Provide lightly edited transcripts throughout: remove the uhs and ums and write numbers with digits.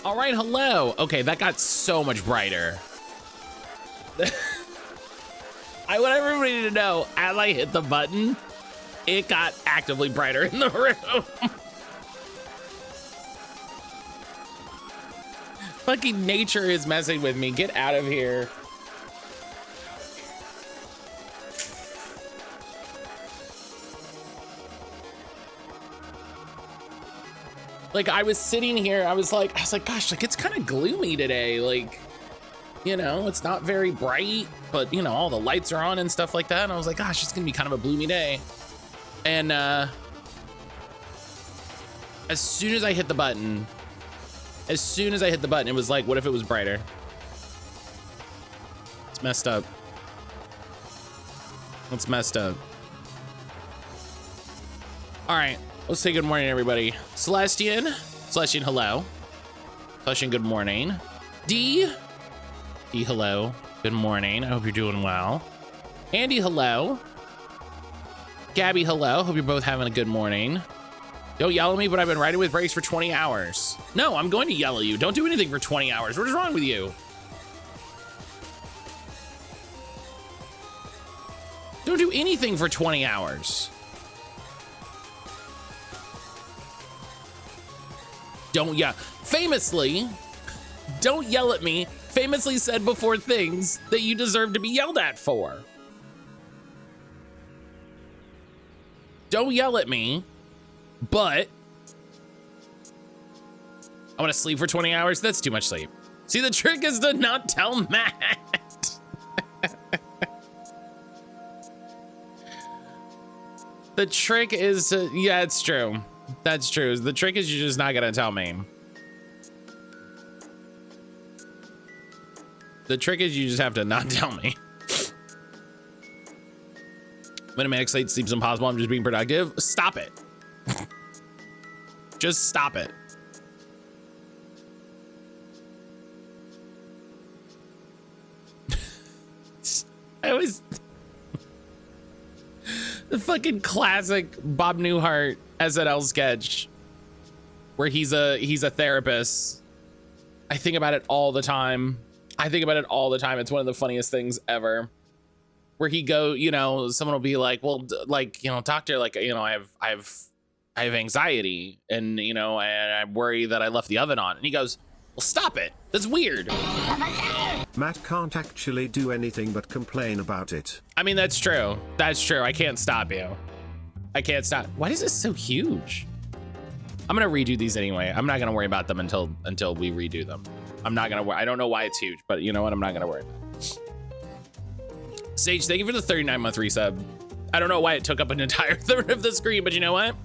All right, hello. Okay, that got so much brighter. I want everybody to know, as I hit the button, it got actively brighter in the room. Fucking nature is messing with me. Get out of here. Like, I was sitting here, I was like, gosh, like, it's kind of gloomy today. Like, you know, it's not very bright, but, you know, all the lights are on and stuff like that. And I was like, gosh, it's gonna be kind of a gloomy day. And as soon as I hit the button, it was like, what if it was brighter? It's messed up. It's messed up. All right, let's say good morning, everybody. Celestian, hello. Celestian, good morning. D, hello. Good morning. I hope you're doing well. Andy, hello. Gabby, hello. Hope you're both having a good morning. Don't yell at me, but I've been riding with brakes for 20 hours. No, I'm going to yell at you. Don't do anything for 20 hours. What is wrong with you? Don't do anything for 20 hours. Famously, don't yell at me. Famously said before things that you deserve to be yelled at for. Don't yell at me. But I want to sleep for 20 hours. That's too much sleep. See, the trick is to not tell Matt. The trick is to, yeah, it's true. That's true. The trick is you're just not going to tell me. The trick is you just have to not tell me. When a manic state sleeps impossible, I'm just being productive. Stop it. Just stop it. I always the fucking classic Bob Newhart SNL sketch where he's a therapist. I think about it all the time. It's one of the funniest things ever. Where he you know, someone will be like, well, like, you know, doctor, like, you know, I have anxiety and, you know, and I worry that I left the oven on. And he goes, well, stop it. That's weird. Matt can't actually do anything but complain about it. I mean, that's true. That's true. I can't stop you. I can't stop. Why is this so huge? I'm going to redo these anyway. I'm not going to worry about them until we redo them. I'm not going to worry. I don't know why it's huge, but you know what? I'm not going to worry. Sage, thank you for the 39-month resub. I don't know why it took up an entire third of the screen, but you know what?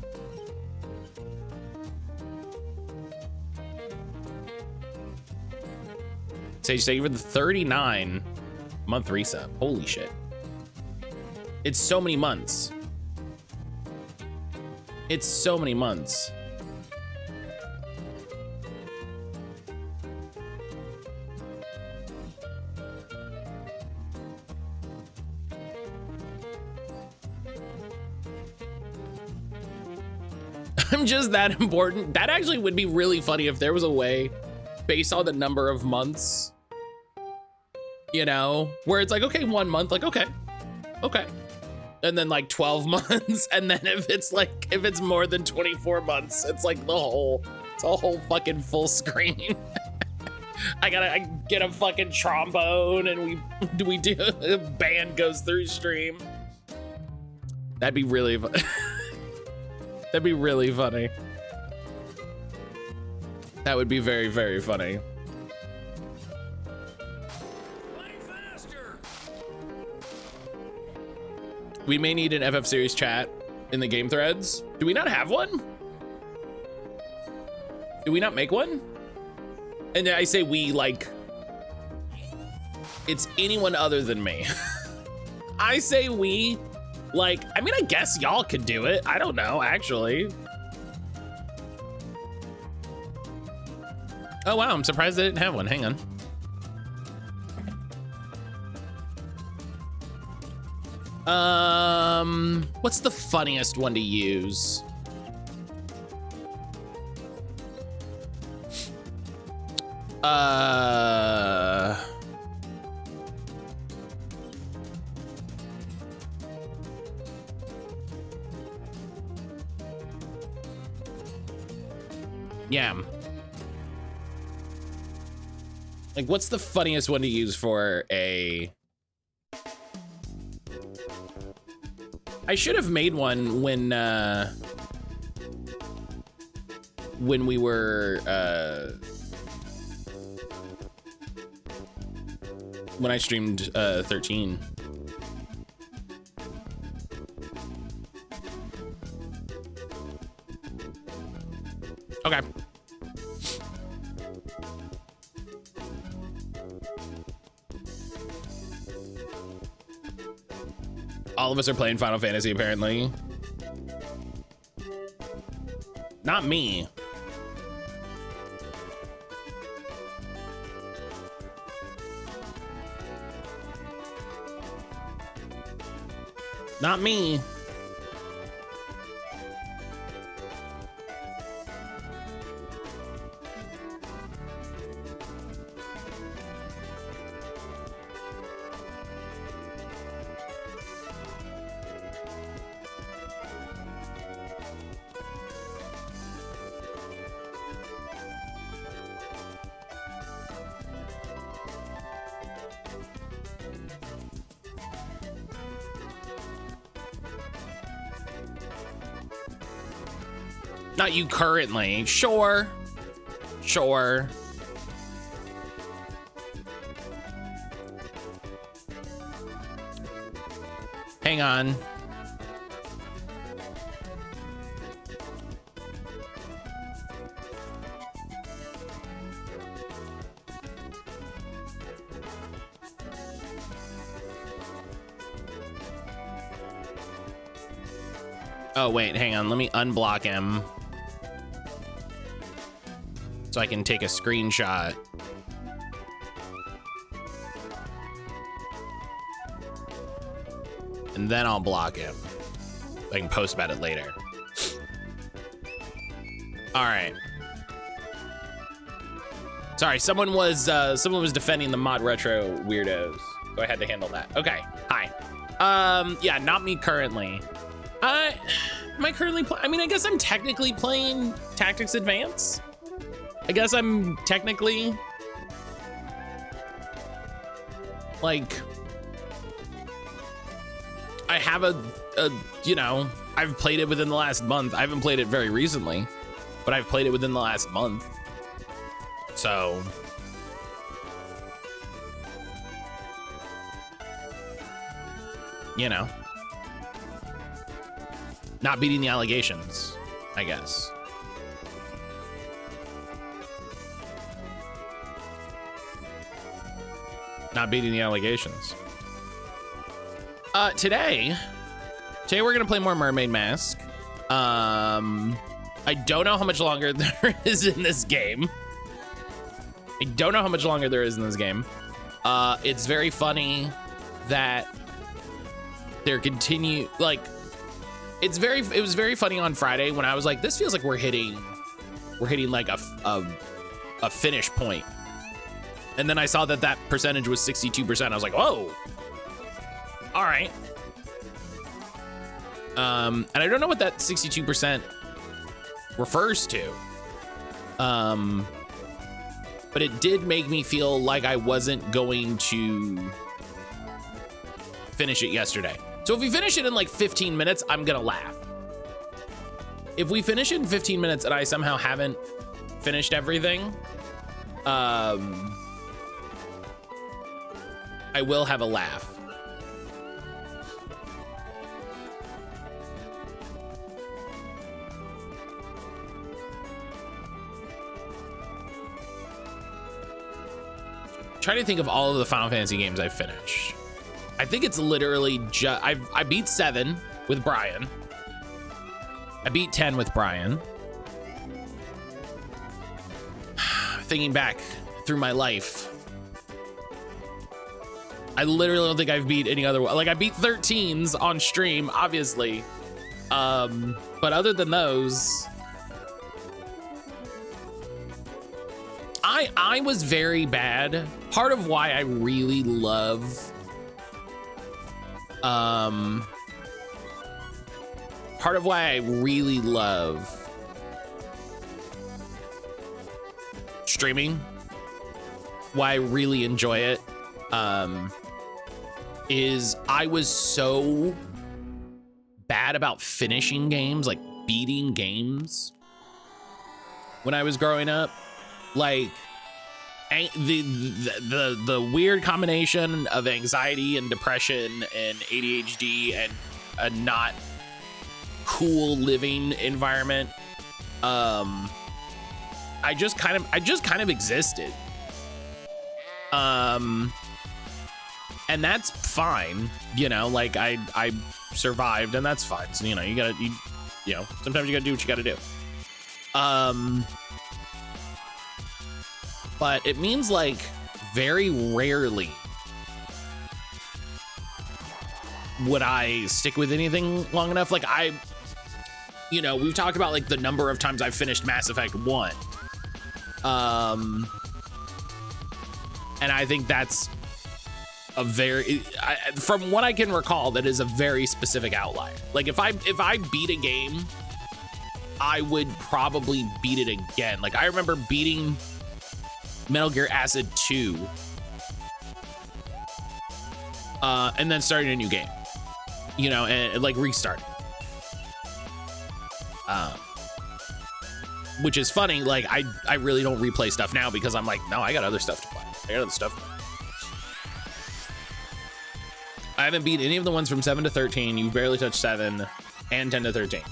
Sage, thank you for the 39-month resub. Holy shit. It's so many months. It's so many months. I'm just that important. That actually would be really funny if there was a way based on the number of months, you know, where it's like, okay, 1 month, like, okay. And then like 12 months. And then if it's more than 24 months, it's like it's a whole fucking full screen. I get a fucking trombone and we do a band goes through stream. That'd be really fun. That'd be really funny. That would be very, very funny. We may need an FF series chat in the game threads. Do we not have one? Do we not make one? And I say we, like, it's anyone other than me. I say we, like, I mean, I guess y'all could do it. I don't know, actually. Oh, wow, I'm surprised they didn't have one. Hang on. What's the funniest one to use? Yeah. Like, what's the funniest one to use for a... I should have made one when we were, when I streamed 13. Okay. All of us are playing Final Fantasy, apparently. Not me. Not me. Not you currently. Sure. Sure. Hang on. Oh, wait, hang on. Let me unblock him so I can take a screenshot. And then I'll block him. I can post about it later. All right. Sorry, someone was defending the mod retro weirdos, so I had to handle that. Okay, hi. Yeah, not me currently. Am I currently I mean, I guess I'm technically playing Tactics Advance. I guess I'm technically like, I have a you know, I've played it within the last month. I haven't played it very recently, but I've played it within the last month. So you know, not beating the allegations, I guess. Not beating the allegations. Today we're gonna play more Mermaid Mask. I don't know how much longer there is in this game. It's very funny that there continue, like, it was very funny on Friday when I was like, this feels like we're hitting like a finish point. And then I saw that percentage was 62%. I was like, whoa, all right. And I don't know what that 62% refers to. But it did make me feel like I wasn't going to finish it yesterday. So if we finish it in like 15 minutes, I'm gonna laugh. If we finish it in 15 minutes and I somehow haven't finished everything, I will have a laugh. Trying to think of all of the Final Fantasy games I've finished. I think it's literally just, I beat 7 with Brian. I beat 10 with Brian. Thinking back through my life, I literally don't think I've beat any other one. Like, I beat 13s on stream, obviously. But other than those, I was very bad. Part of why I really love streaming, why I really enjoy it, is I was so bad about finishing games, like beating games when I was growing up. Like the weird combination of anxiety and depression and ADHD and a not cool living environment. I just kind of existed. And that's fine, you know, like I survived, and that's fine. So, you know, you know, sometimes you gotta do what you gotta do. But it means like very rarely would I stick with anything long enough. Like you know, we've talked about like the number of times I've finished Mass Effect 1. And I think that's a very, from what I can recall, that is a very specific outlier. Like if I beat a game, I would probably beat it again. Like I remember beating Metal Gear Acid 2 and then starting a new game, you know, and like restarting. Which is funny. Like I really don't replay stuff now because I'm like, no, I got other stuff to play. I got other stuff. I haven't beat any of the ones from 7 to 13. You've barely touched 7 and 10 to 13.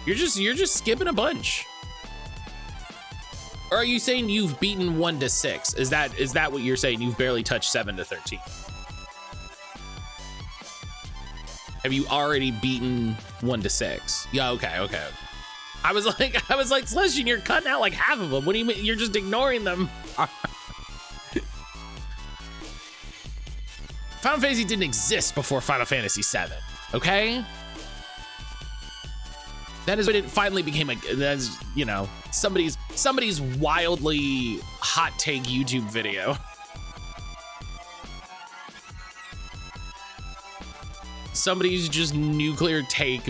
You're just skipping a bunch. Or are you saying you've beaten 1 to 6? Is that what you're saying? You've barely touched 7 to 13. Have you already beaten 1 to 6? Yeah, okay. I was like, Celestian, you're cutting out like half of them. What do you mean? You're just ignoring them. Final Fantasy didn't exist before Final Fantasy 7, okay? That is when it finally became that's, you know, somebody's wildly hot take YouTube video. Somebody's just nuclear take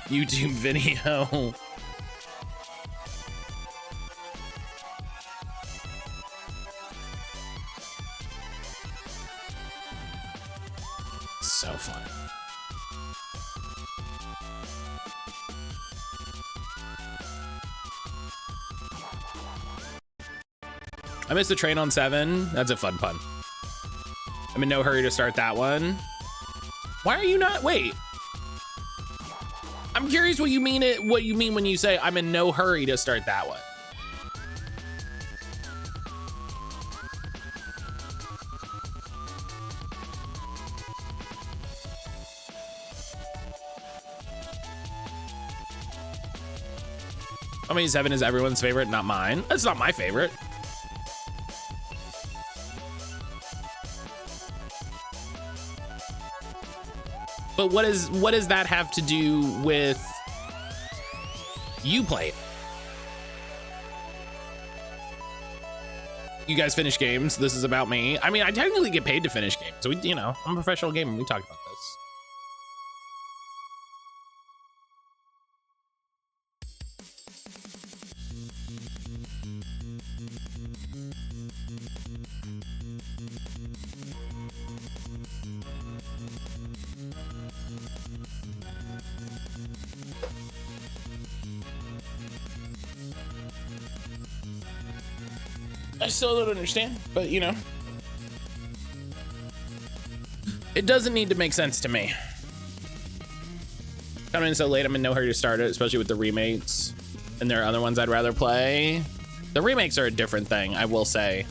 YouTube video. So fun. I missed the train on 7. That's a fun pun. I'm in no hurry to start that one. Why are you not? Wait. I'm curious what you mean when you say I'm in no hurry to start that one. I mean, 7 is everyone's favorite, not mine. That's not my favorite. But what does that have to do with you play it? You guys finish games. This is about me. I mean, I technically get paid to finish games. So you know, I'm a professional gamer. We talked about this. I still don't understand, but you know, it doesn't need to make sense to me. Coming in so late, I'm in no hurry to start it, especially with the remakes. And there are other ones I'd rather play. The remakes are a different thing, I will say.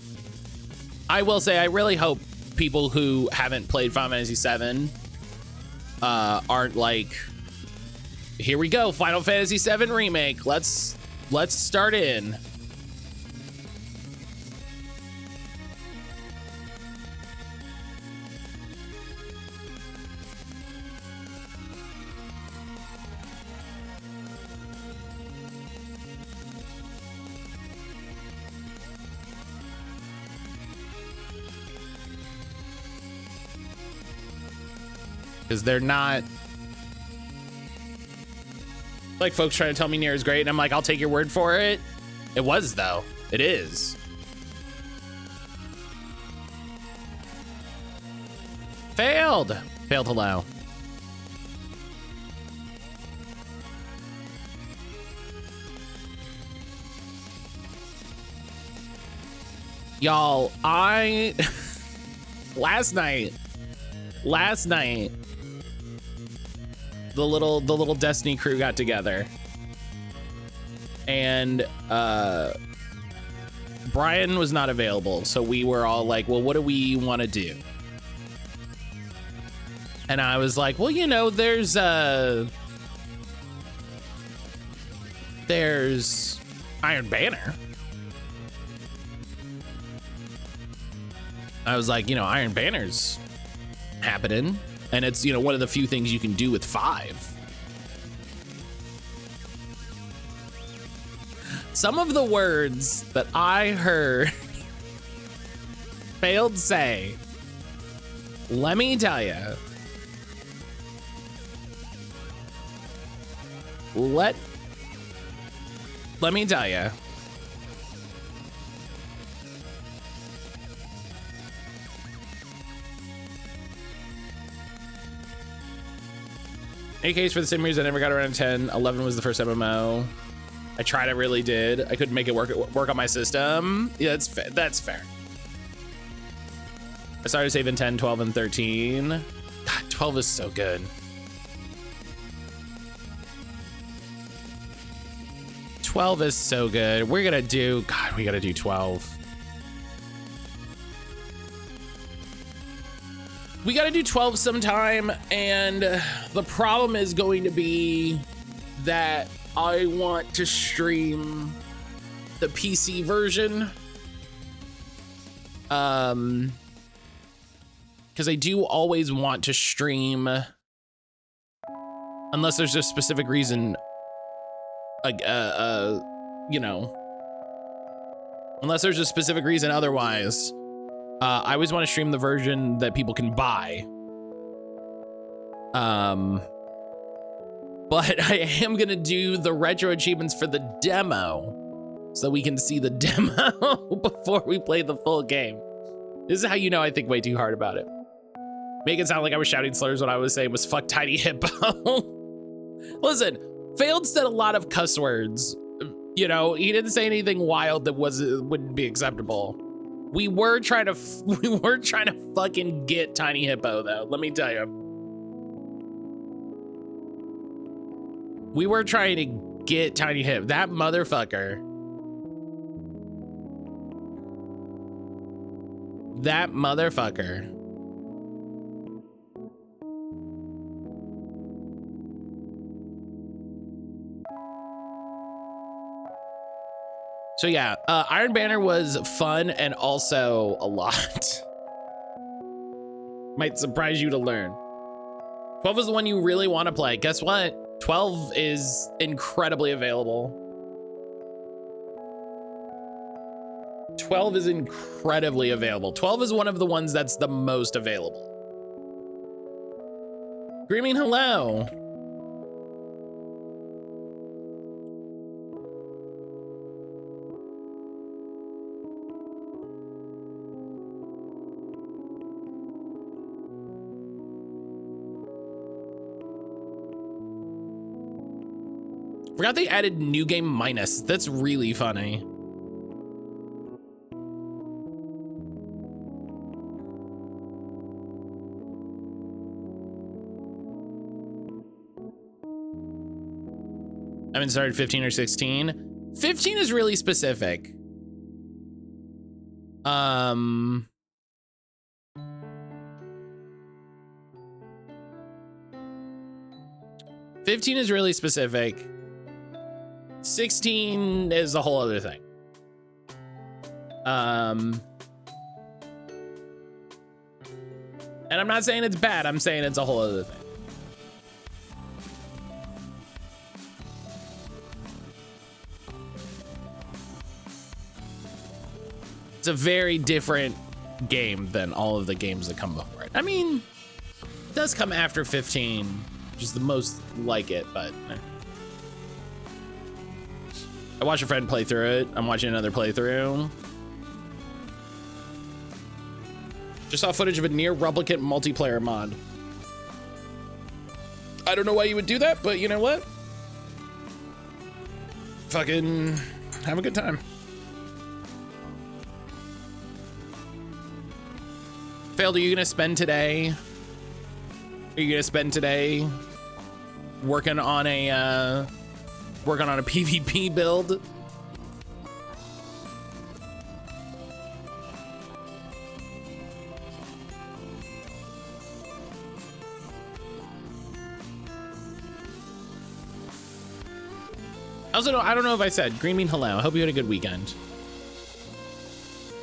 I really hope people who haven't played Final Fantasy VII aren't like, here we go, Final Fantasy VII Remake. Let's start in. because they're not like folks trying to tell me Nier is great, and I'm like, I'll take your word for it. It was though. It is. Failed. Failed. Hello. Y'all, last night, the little Destiny crew got together, and Brian was not available, so we were all like, well, what do we want to do? And I was like, well, you know, there's Iron Banner. I was like, you know, Iron Banner's happening, and it's, you know, one of the few things you can do with 5. Some of the words that I heard failed say, let me tell you, let me tell you, AKs for the same reason I never got around 10. 11 was the first MMO. I tried, I really did. I couldn't make it work on my system. Yeah, that's fair. I started saving 10, 12, and 13. God, 12 is so good. 12 is so good. We're gonna do, God, we gotta do 12. We gotta do 12 sometime, and the problem is going to be that I want to stream the PC version. Because I do always want to stream, unless there's a specific reason, like, you know, unless there's a specific reason otherwise. I always want to stream the version that people can buy. But I am gonna do the retro achievements for the demo, so we can see the demo before we play the full game. This is how you know I think way too hard about it. Make it sound like I was shouting slurs when I was saying was fuck Tiny Hippo. Listen, Failed said a lot of cuss words. You know, he didn't say anything wild that wouldn't be acceptable. We were trying to fucking get Tiny Hippo though, let me tell you. We were trying to get Tiny Hippo. That motherfucker. That motherfucker. So yeah, Iron Banner was fun and also a lot. Might surprise you to learn. 12 is the one you really want to play. Guess what? 12 is incredibly available. 12 is incredibly available. 12 is one of the ones that's the most available. Screaming hello. Forgot they added new game minus. That's really funny. I haven't started 15 or 16. 15 is really specific. 15 is really specific. 16 is a whole other thing. And I'm not saying it's bad, I'm saying it's a whole other thing. It's a very different game than all of the games that come before it. I mean, does come after 15, which is the most like it, but I watched a friend play through it. I'm watching another playthrough. Just saw footage of a near replicant multiplayer mod. I don't know why you would do that, but you know what? Fucking have a good time. Failed, are you gonna spend today? Are you gonna spend today working on a PvP build? Also, I don't know if I said, Green Bean, hello. I hope you had a good weekend.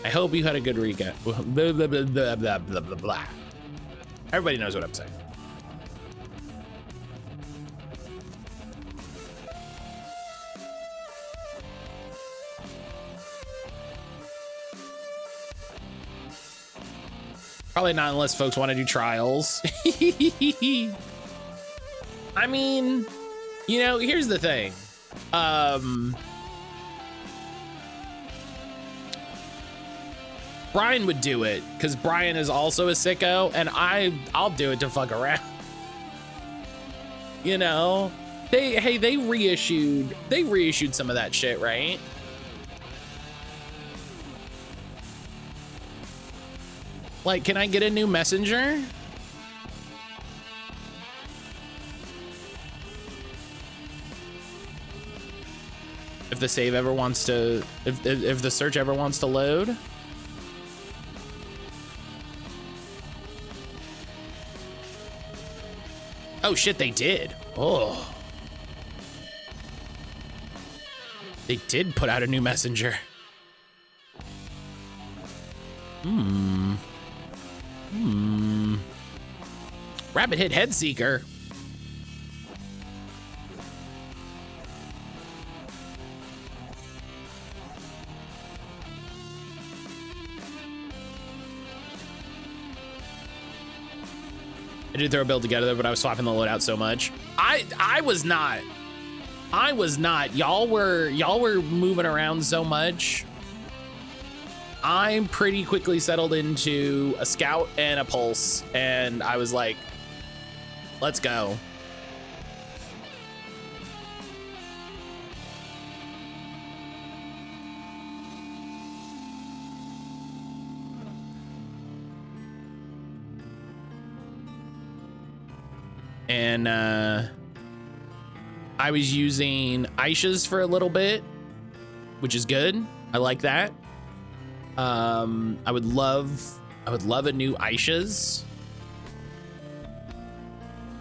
I hope you had a good weekend. Blah, blah, blah, blah, blah, blah, blah, blah. Everybody knows what I'm saying. Probably not unless folks want to do trials. I mean, you know, here's the thing. Brian would do it because Brian is also a sicko, and I'll do it to fuck around. You know, they reissued some of that shit, right? Like, can I get a new messenger? If the save ever wants to, if the search ever wants to load. Oh shit, they did. Oh. They did put out a new messenger. Rabbit hit head seeker. I did throw a build together, but I was swapping the loadout so much. I was not. Y'all were moving around so much. I pretty quickly settled into a scout and a pulse, and I was like, let's go. And I was using Aisha's for a little bit, which is good. I like that. I would love a new Aisha's.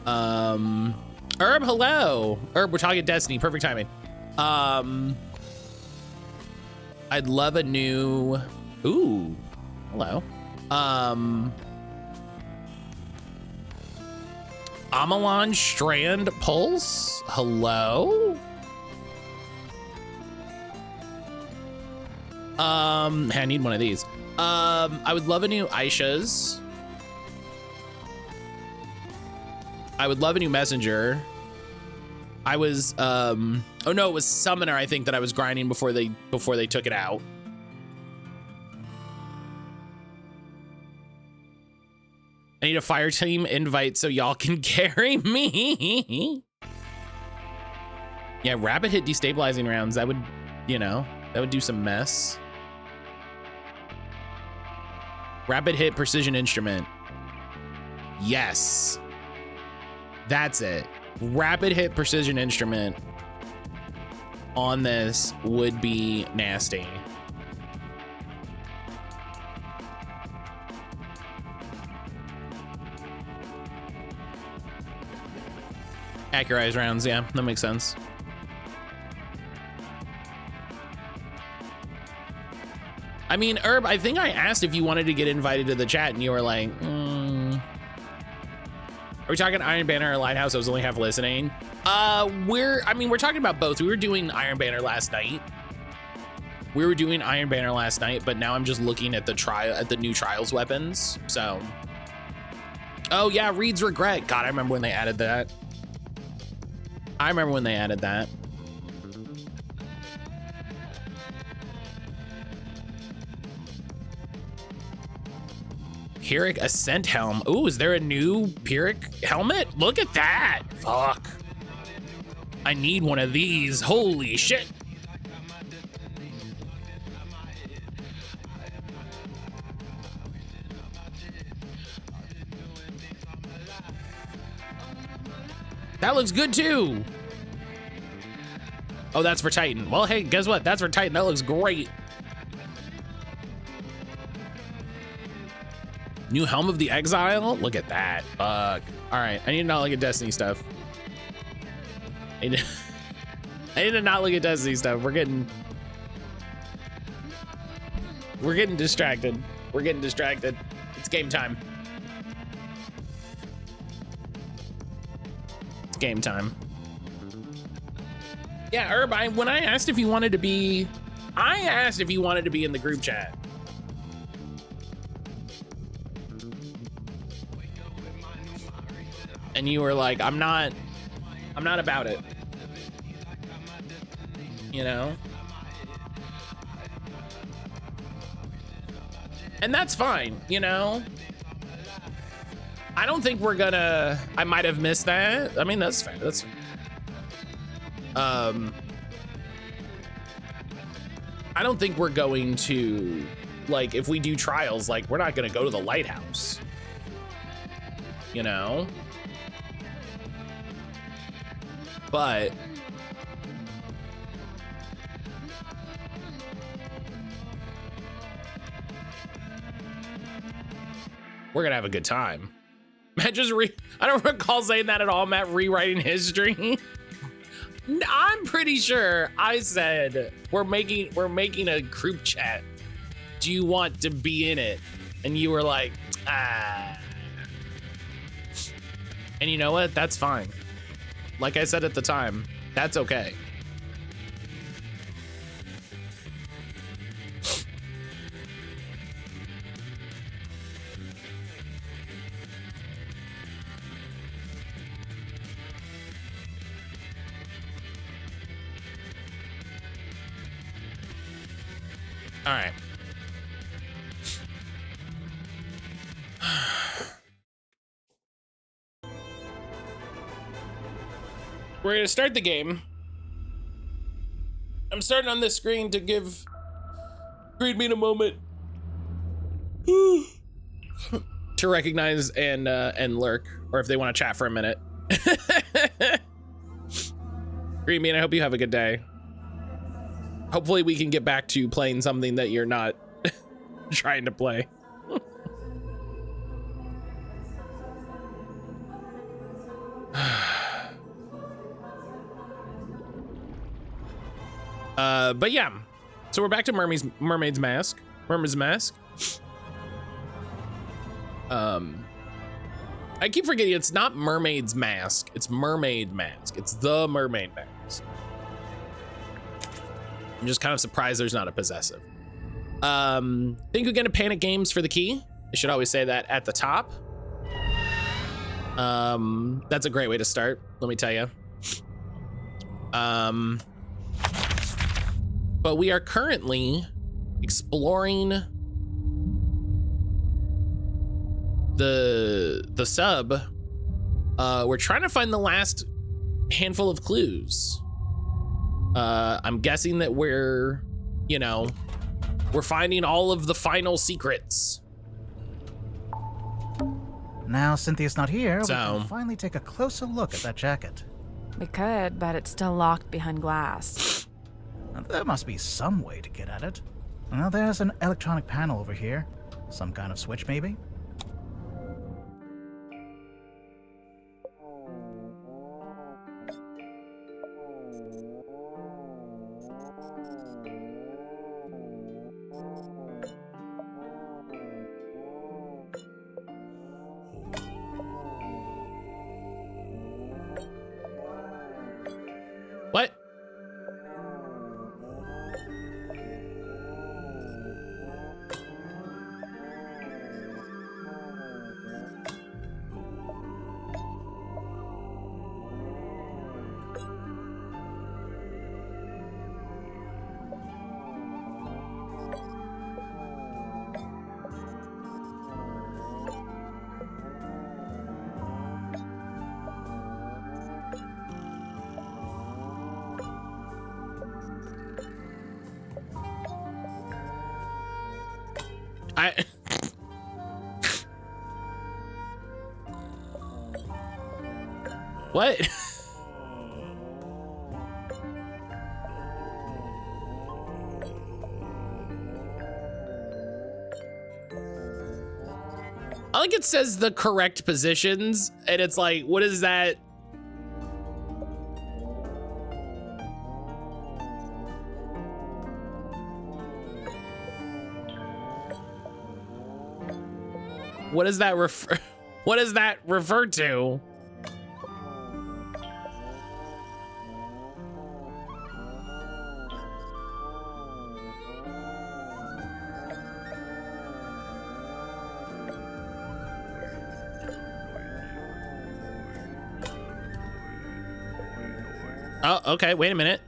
Herb, hello. Herb, we're talking Destiny. Perfect timing. I'd love a new. Ooh, hello. Amalon Strand Pulse. Hello. I need one of these. I would love a new Aisha's. I would love a new messenger. I was oh no, it was summoner, I think, that I was grinding before they took it out. I need a fire team invite so y'all can carry me. Yeah, rabbit hit destabilizing rounds. That would, you know, that would do some mess. Rapid hit precision instrument. Yes. That's it. Rapid hit precision instrument on this would be nasty. Accurized rounds, yeah, that makes sense. I mean, Herb, I think I asked if you wanted to get invited to the chat and you were like, Are we talking Iron Banner or Lighthouse? I was only half listening. We're talking about both. We were doing Iron Banner last night. But now I'm just looking at the new Trials weapons. So Oh yeah, Reed's regret. God, I remember when they added that. I remember when they added that. Pyrrhic Ascent Helm. Ooh, is there a new Pyrrhic helmet? Look at that. Fuck. I need one of these. Holy shit. That looks good too. Oh, that's for Titan. Well, hey, guess what? That's for Titan. That looks great. New Helm of the Exile? Look at that. Fuck. All right, I need to not look at Destiny stuff. I need to not look at Destiny stuff. We're getting distracted. We're getting distracted. It's game time. It's game time. Yeah, Herb, when I asked if you wanted to be, I asked if you wanted to be in the group chat. And you were like, I'm not about it. You know? And that's fine, you know? I don't think we're gonna, I might have missed that. I mean, that's fair, that's fair. I don't think we're going to, like, if we do trials, like, we're not gonna go to the lighthouse. You know? But we're gonna have a good time. Matt just I don't recall saying that at all. Matt rewriting history. I'm pretty sure I said we're making a group chat. Do you want to be in it? And you were like, ah. And you know what? That's fine. Like I said at the time, that's okay. All right. We're gonna start the game. I'm starting on this screen to give Greedmeat a moment to recognize and lurk, or if they want to chat for a minute. Greedmeat, I hope you have a good day. Hopefully we can get back to playing something that you're not trying to play. But yeah, so we're back to Mermaid's Mask. Mermaid's Mask. I keep forgetting it's not Mermaid's Mask, it's Mermaid Mask. It's the Mermaid Mask. I'm just kind of surprised there's not a possessive. Think we're gonna Panic Games for the key. I should always say that at the top. That's a great way to start, let me tell you. But we are currently exploring the sub. We're trying to find the last handful of clues. I'm guessing that we're finding all of the final secrets. Now Cynthia's not here, we So can finally take a closer look at that jacket. We could, but it's still locked behind glass. There must be some way to get at it. Well, there's an electronic panel over here. Some kind of switch, maybe? What? What? I think it says the correct positions, and it's like, what is that? What does that refer? What does that refer to? Oh, okay. Wait a minute.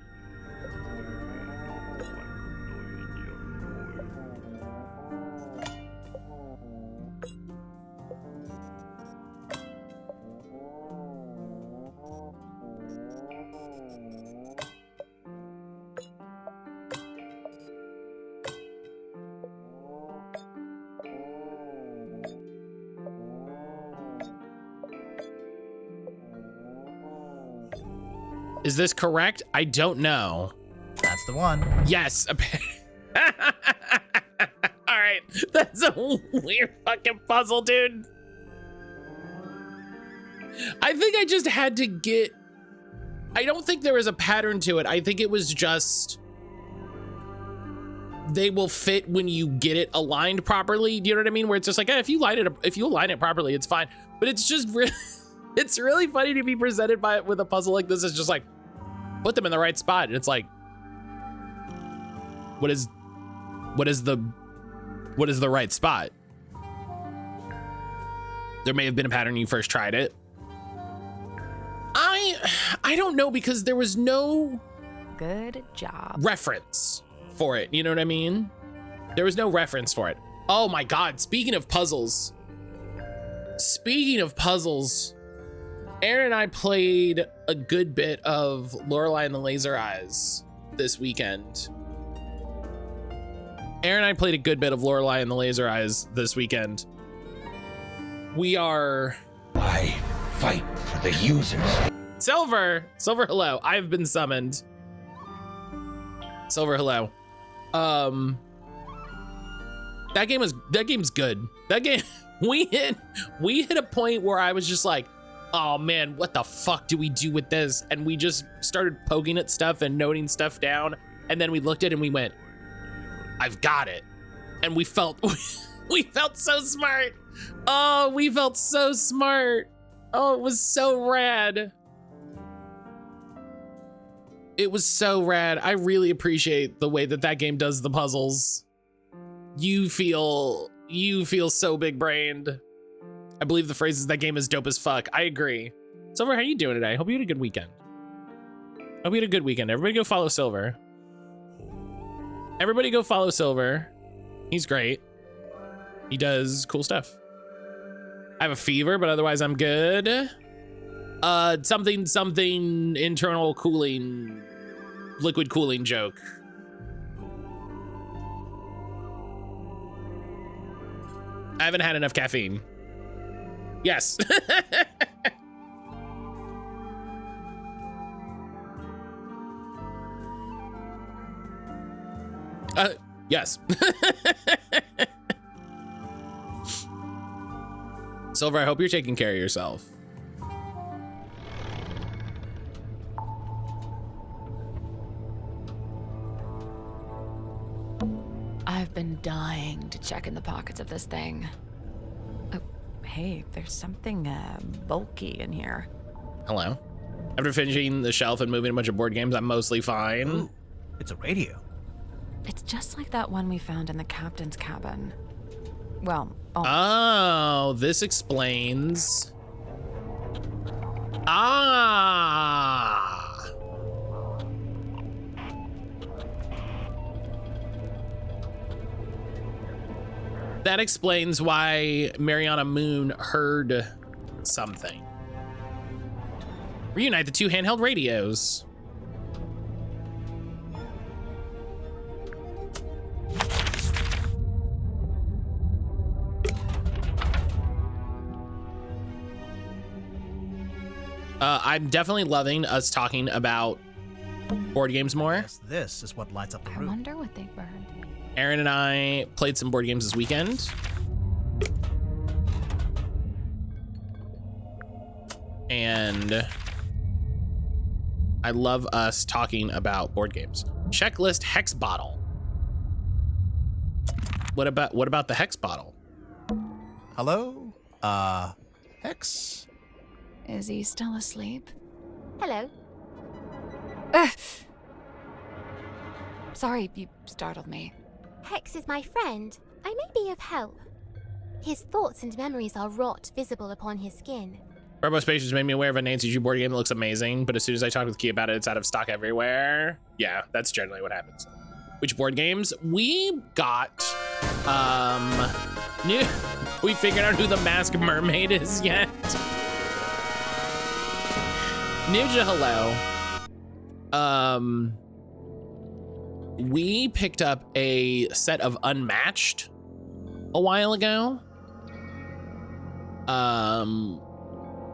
Is this correct? I don't know. That's the one. Yes. All right. That's a weird fucking puzzle, dude. I think I just had to get... I don't think there was a pattern to it. I think it was just... they will fit when you get it aligned properly. Do you know what I mean? Where it's just like, if you align it properly, it's fine. But it's just really... it's really funny to be presented with a puzzle like this. It's just like, put them in the right spot. And it's like, what is the right spot? There may have been a pattern when you first tried it. I don't know, because there was no Good job. reference for it. You know what I mean? There was no reference for it. Oh my God. Speaking of puzzles, Aaron and I played a good bit of Lorelei and the Laser Eyes this weekend. We are... I fight for the users. Silver, hello. I've been summoned. Silver, hello. That game's good. That game, we hit a point where I was just like, oh man, what the fuck do we do with this? And we just started poking at stuff and noting stuff down. And then we looked at it and we went, I've got it. And we felt so smart. Oh, we felt so smart. Oh, it was so rad. It was so rad. I really appreciate the way that game does the puzzles. You feel so big brained. I believe the phrase is that game is dope as fuck. I agree. Silver, how you doing today? Hope you had a good weekend. Everybody go follow Silver. He's great. He does cool stuff. I have a fever, but otherwise I'm good. Something internal cooling, liquid cooling joke. I haven't had enough caffeine. Yes. Yes. Silver, I hope you're taking care of yourself. I've been dying to check in the pockets of this thing. Oh, hey, there's something bulky in here. Hello. After finishing the shelf and moving a bunch of board games, I'm mostly fine. Ooh, it's a radio. It's just like that one we found in the captain's cabin. Well, oh, this explains. Ah. That explains why Mariana Moon heard something. Reunite the two handheld radios. I'm definitely loving us talking about board games more. Yes, this is what lights up the I room. wonder what they burned. Aaron and I played some board games this weekend. And I love us talking about board games. Checklist hex bottle. What about the hex bottle? Hello? Hex? Is he still asleep? Hello. Sorry, you startled me. Hex is my friend. I may be of help. His thoughts and memories are rot visible upon his skin. Robo Spacious made me aware of a Nancy Drew board game that looks amazing, but as soon as I talk with Key about it, it's out of stock everywhere. Yeah, that's generally what happens. Which board games? We got, we figured out who the masked mermaid is yet. Ninja, hello. We picked up a set of Unmatched a while ago.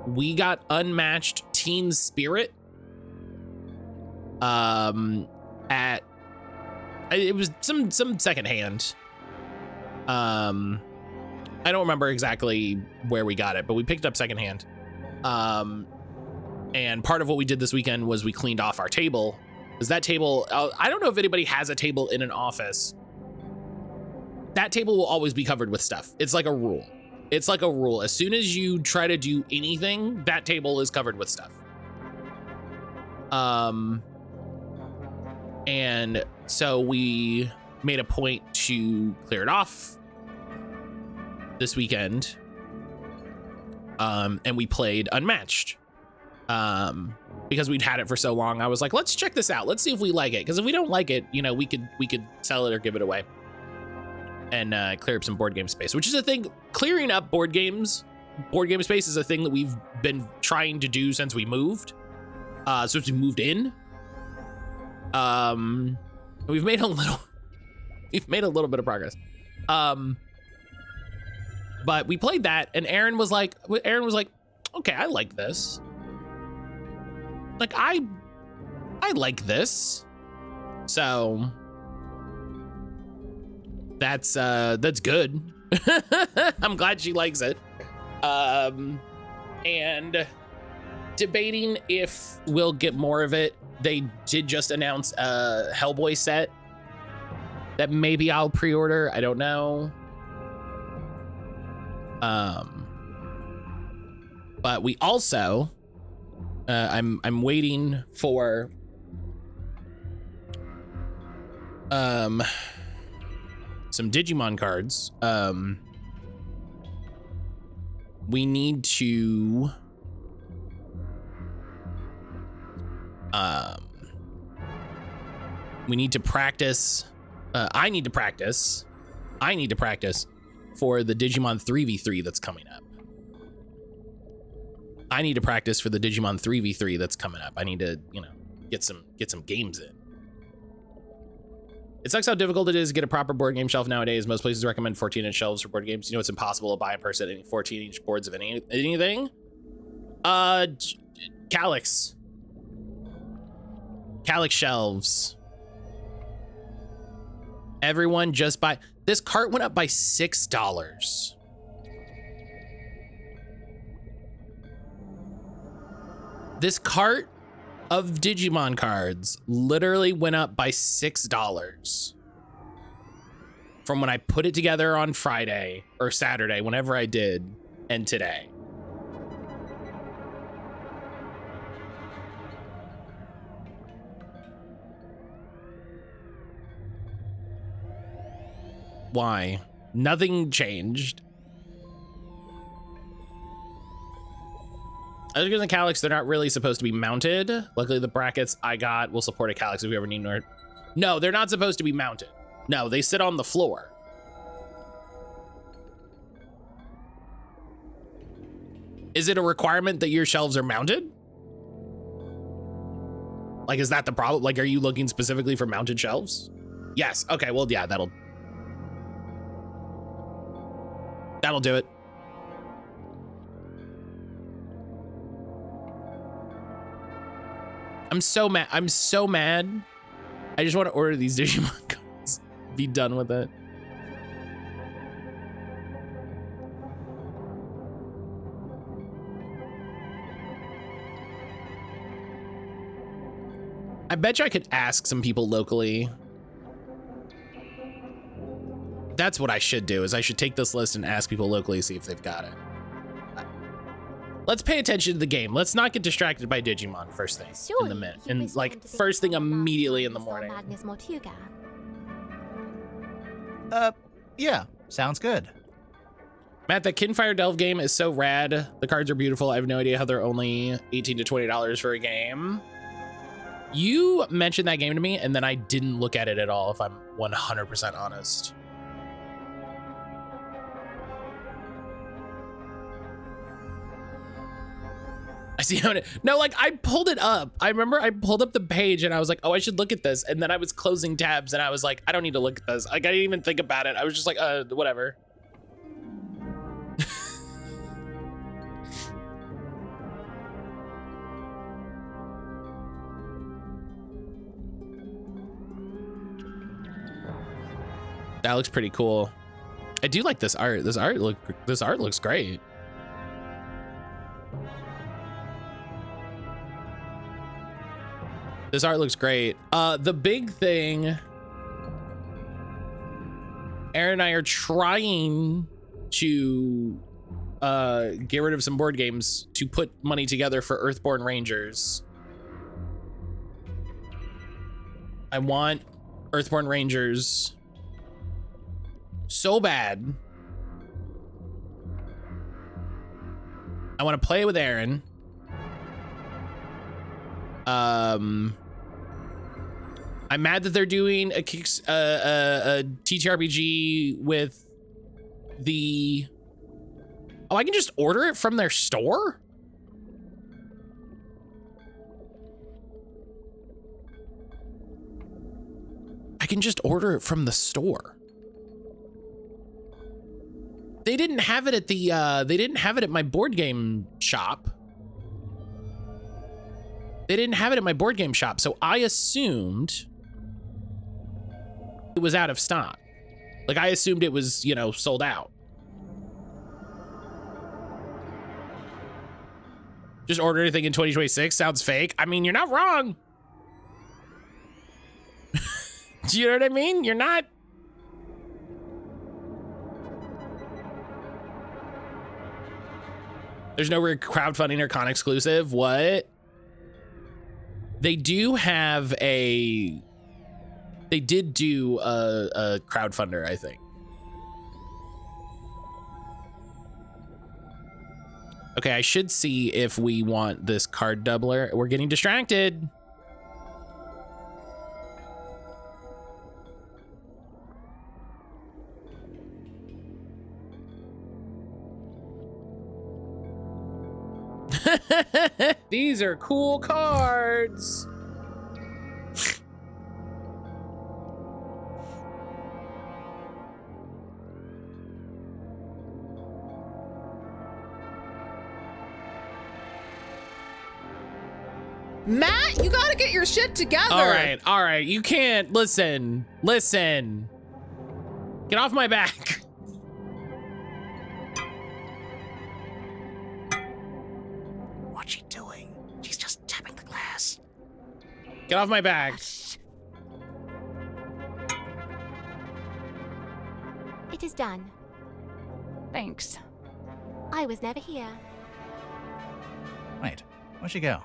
We got Unmatched Teen Spirit at it was some secondhand. I don't remember exactly where we got it, but we picked up secondhand. And part of what we did this weekend was we cleaned off our table, because that table, I don't know if anybody has a table in an office. That table will always be covered with stuff. It's like a rule. It's like a rule. As soon as you try to do anything, that table is covered with stuff. And so we made a point to clear it off this weekend. And we played Unmatched. Because we'd had it for so long, I was like, let's check this out. Let's see if we like it. Because if we don't like it, you know, we could sell it or give it away. And clear up some board game space, which is a thing. Clearing up board game space is a thing that we've been trying to do since we moved. Since we moved in. We've made a little bit of progress. But we played that, and Aaron was like, okay, I like this. Like, I like this. So that's good. I'm glad she likes it. And debating if we'll get more of it. They did just announce a Hellboy set that maybe I'll pre-order. I don't know. But we also, I'm waiting for some Digimon cards. We need to practice. I need to practice for the Digimon 3v3 that's coming up. I need to practice for the Digimon 3v3 that's coming up. I need to, get some games in. It sucks how difficult it is to get a proper board game shelf nowadays. Most places recommend 14-inch shelves for board games. You know, it's impossible to buy in person any 14-inch boards of anything. Calyx shelves. Everyone just buy. This cart went up by $6. This cart of Digimon cards literally went up by $6 from when I put it together on Friday or Saturday, whenever I did, and today. Why? Nothing changed. Other than the Calyx, they're not really supposed to be mounted. Luckily, the brackets I got will support a Calyx if we ever need one. No, they're not supposed to be mounted. No, they sit on the floor. Is it a requirement that your shelves are mounted? Like, is that the problem? Like, are you looking specifically for mounted shelves? Yes. Okay, well, yeah, that'll do it. I'm so mad. I'm so mad. I just want to order these Digimon cards. Be done with it. I bet you I could ask some people locally. That's what I should do, is I should take this list and ask people locally, see if they've got it. Let's pay attention to the game. Let's not get distracted by Digimon first thing in the minute. And like first thing immediately in the morning. Magnus Mortuga. Yeah, sounds good. Matt, that Kinfire Delve game is so rad. The cards are beautiful. I have no idea how they're only $18 to $20 for a game. You mentioned that game to me, and then I didn't look at it at all, if I'm 100% honest. I see how it, no, like I pulled it up. I remember I pulled up the page and I was like, oh, I should look at this. And then I was closing tabs and I was like, I don't need to look at this. Like I didn't even think about it. I was just like, whatever. That looks pretty cool. I do like this art. This art looks great. This art looks great. The big thing, Aaron and I are trying to get rid of some board games to put money together for Earthborn Rangers. I want Earthborn Rangers so bad. I want to play with Aaron. I'm mad that they're doing a TTRPG with the... Oh, I can just order it from their store? I can just order it from the store. They didn't have it at the, they didn't have it at my board game shop. They didn't have it at my board game shop, so I assumed it was out of stock. Like, I assumed it was, you know, sold out. Just order anything in 2026 sounds fake. I mean, you're not wrong. Do you know what I mean? You're not. There's no weird crowdfunding or con exclusive. What? They do have a... They did do a crowdfunder, I think. Okay, I should see if we want this card doubler. We're getting distracted. These are cool cards. Matt, you gotta get your shit together. All right. You can't listen. Get off my back. What's she doing? She's just tapping the glass. Get off my back. It is done. Thanks. I was never here. Wait, where'd she go?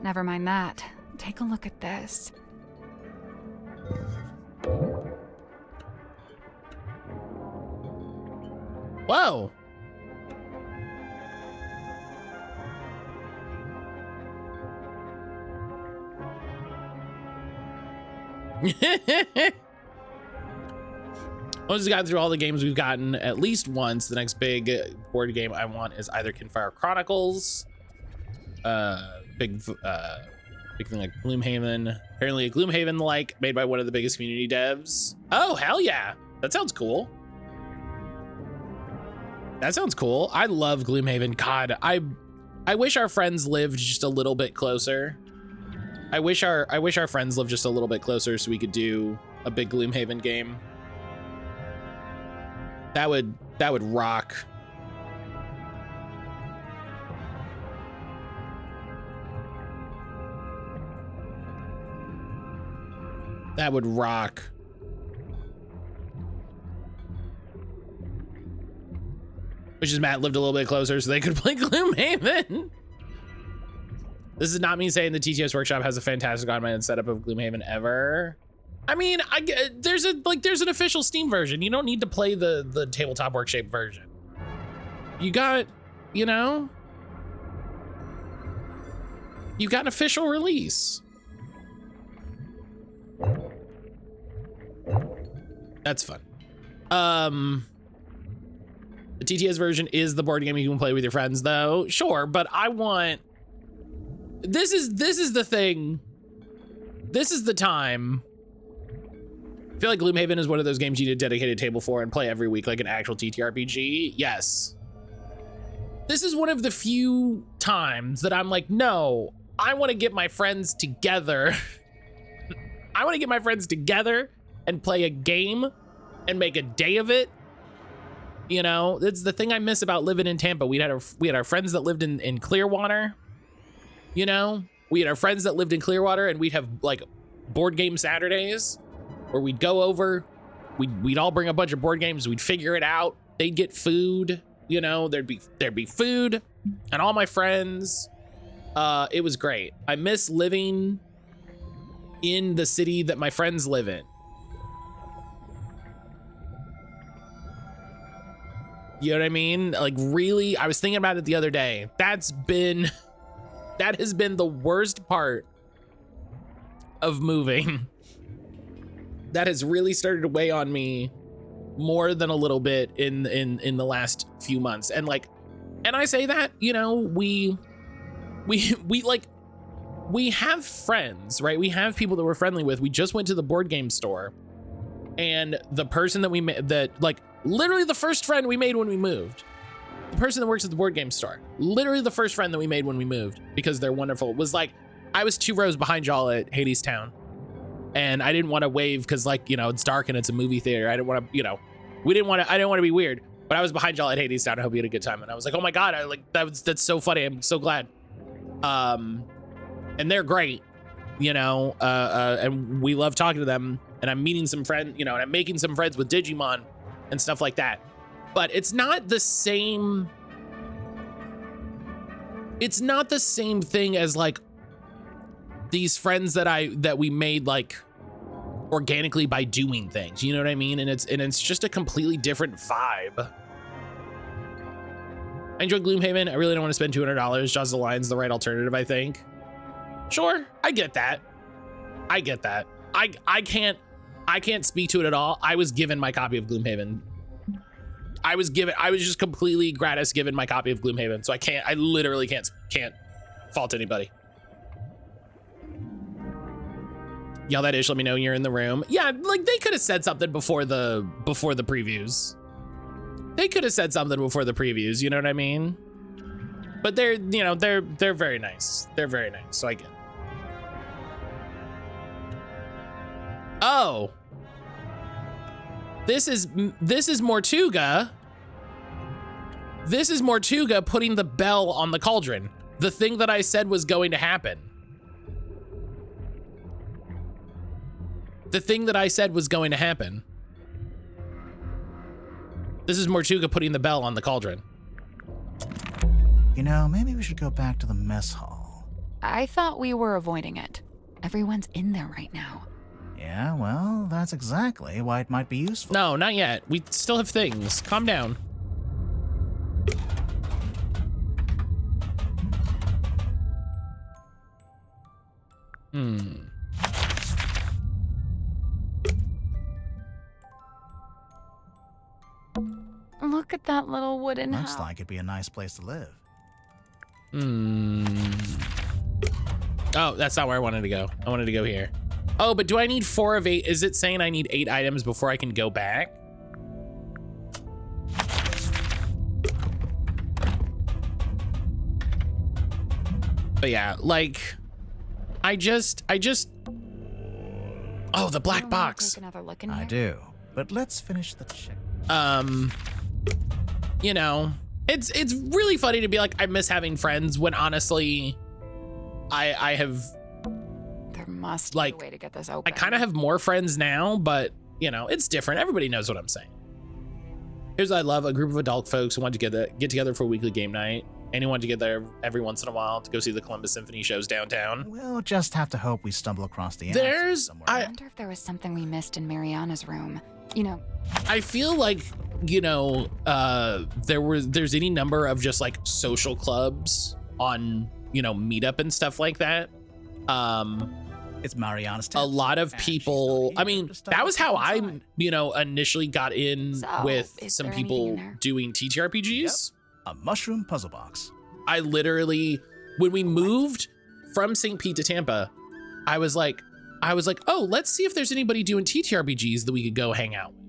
Never mind that. Take a look at this. Whoa. Once we got through all the games we've gotten at least once, the next big board game I want is either Kinfire Chronicles, big thing like Gloomhaven, apparently a Gloomhaven like made by one of the biggest community devs. Oh, hell yeah. That sounds cool. That sounds cool. I love Gloomhaven. God, I wish our friends lived just a little bit closer. I wish our friends lived just a little bit closer so we could do a big Gloomhaven game. That would rock. That would rock. Which is Matt lived a little bit closer so they could play Gloomhaven. This is not me saying the TTS Workshop has a fantastic automated setup of Gloomhaven ever. I mean, there's an official Steam version. You don't need to play the tabletop workshop version. You got, you know, you got an official release. That's fun. The TTS version is the board game you can play with your friends, though. Sure, but I want. This is the thing. This is the time. I feel like Gloomhaven is one of those games you need a dedicated table for and play every week like an actual TTRPG. Yes. This is one of the few times that I'm like, no, I want to get my friends together. I want to get my friends together and play a game and make a day of it. You know, it's the thing I miss about living in Tampa. We had our friends that lived in Clearwater. You know, we had our friends that lived in Clearwater, and we'd have like board game Saturdays where we'd go over, we'd all bring a bunch of board games, we'd figure it out. They'd get food, you know, there'd be food, and all my friends. It was great. I miss living in the city that my friends live in. You know what I mean? Like, really, I was thinking about it the other day. That has been the worst part of moving. That has really started to weigh on me more than a little bit in the last few months. And like, and I say that, you know, we have friends, right? We have people that we're friendly with. We just went to the board game store, and the person that we met, that like literally the first friend we made when we moved, the person that works at the board game store, literally the first friend that we made when we moved, because they're wonderful, was like, I was 2 rows behind y'all at Hades Town, and I didn't want to wave because, like, you know, it's dark and it's a movie theater. I didn't want to, you know, I didn't want to be weird, but I was behind y'all at Hades Town. I hope you had a good time. And I was like, oh my God, that's so funny. I'm so glad. And they're great, you know, and we love talking to them, and I'm meeting some friends, you know, and I'm making some friends with Digimon and stuff like that. But it's not the same. It's not the same thing as like these friends that we made like organically by doing things. You know what I mean? And it's just a completely different vibe. I enjoy Gloomhaven. I really don't want to spend $200. Jaws of the Lion's the right alternative, I think. Sure, I get that. I can't speak to it at all. I was given my copy of Gloomhaven. I was just completely gratis given my copy of Gloomhaven. So I literally can't fault anybody. Yell that ish, let me know you're in the room. Yeah, like they could have said something before the previews. They could have said something before the previews, you know what I mean? But they're very nice. They're very nice, so I get it. Oh. This is Mortuga. This is Mortuga putting the bell on the cauldron. The thing that I said was going to happen. The thing that I said was going to happen. This is Mortuga putting the bell on the cauldron. You know, maybe we should go back to the mess hall. I thought we were avoiding it. Everyone's in there right now. Yeah, well, that's exactly why it might be useful. No, not yet. We still have things. Calm down. Look at that little wooden house. Looks like it'd be a nice place to live. Oh, that's not where I wanted to go. I wanted to go here. Oh, but do I need 4 of 8? Is it saying I need 8 items before I can go back? But yeah, like, I just. Oh, the black You wanna box. Take another look in I here? do. But let's finish the check. You know, it's really funny to be like, I miss having friends when honestly, I have, There must like, be a way to get this I open. kind of have more friends now, but you know, it's different. Everybody knows what I'm saying. Here's what I love: a group of adult folks who want to get together for a weekly game night. Anyone to get there every once in a while to go see the Columbus Symphony shows downtown. We'll just have to hope we stumble across the There's- answers somewhere. I wonder if there was something we missed in Mariana's room. You know, I feel like, you know, there's any number of just like social clubs on, you know, Meetup and stuff like that. It's Mariana's A tips, lot of and she's people, not I here mean, to stop that was how I, inside. you know, initially got in So, with is some there anything people in there? doing TTRPGs. A mushroom puzzle box. I literally, when we moved from St. Pete to Tampa, I was like, oh, let's see if there's anybody doing TTRPGs that we could go hang out with.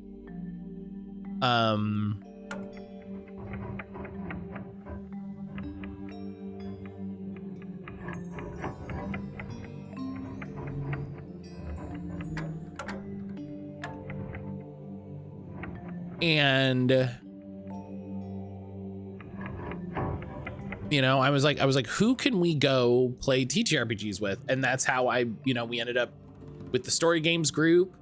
And you know, I was like, who can we go play TTRPGs with? And that's how we ended up with the story games group,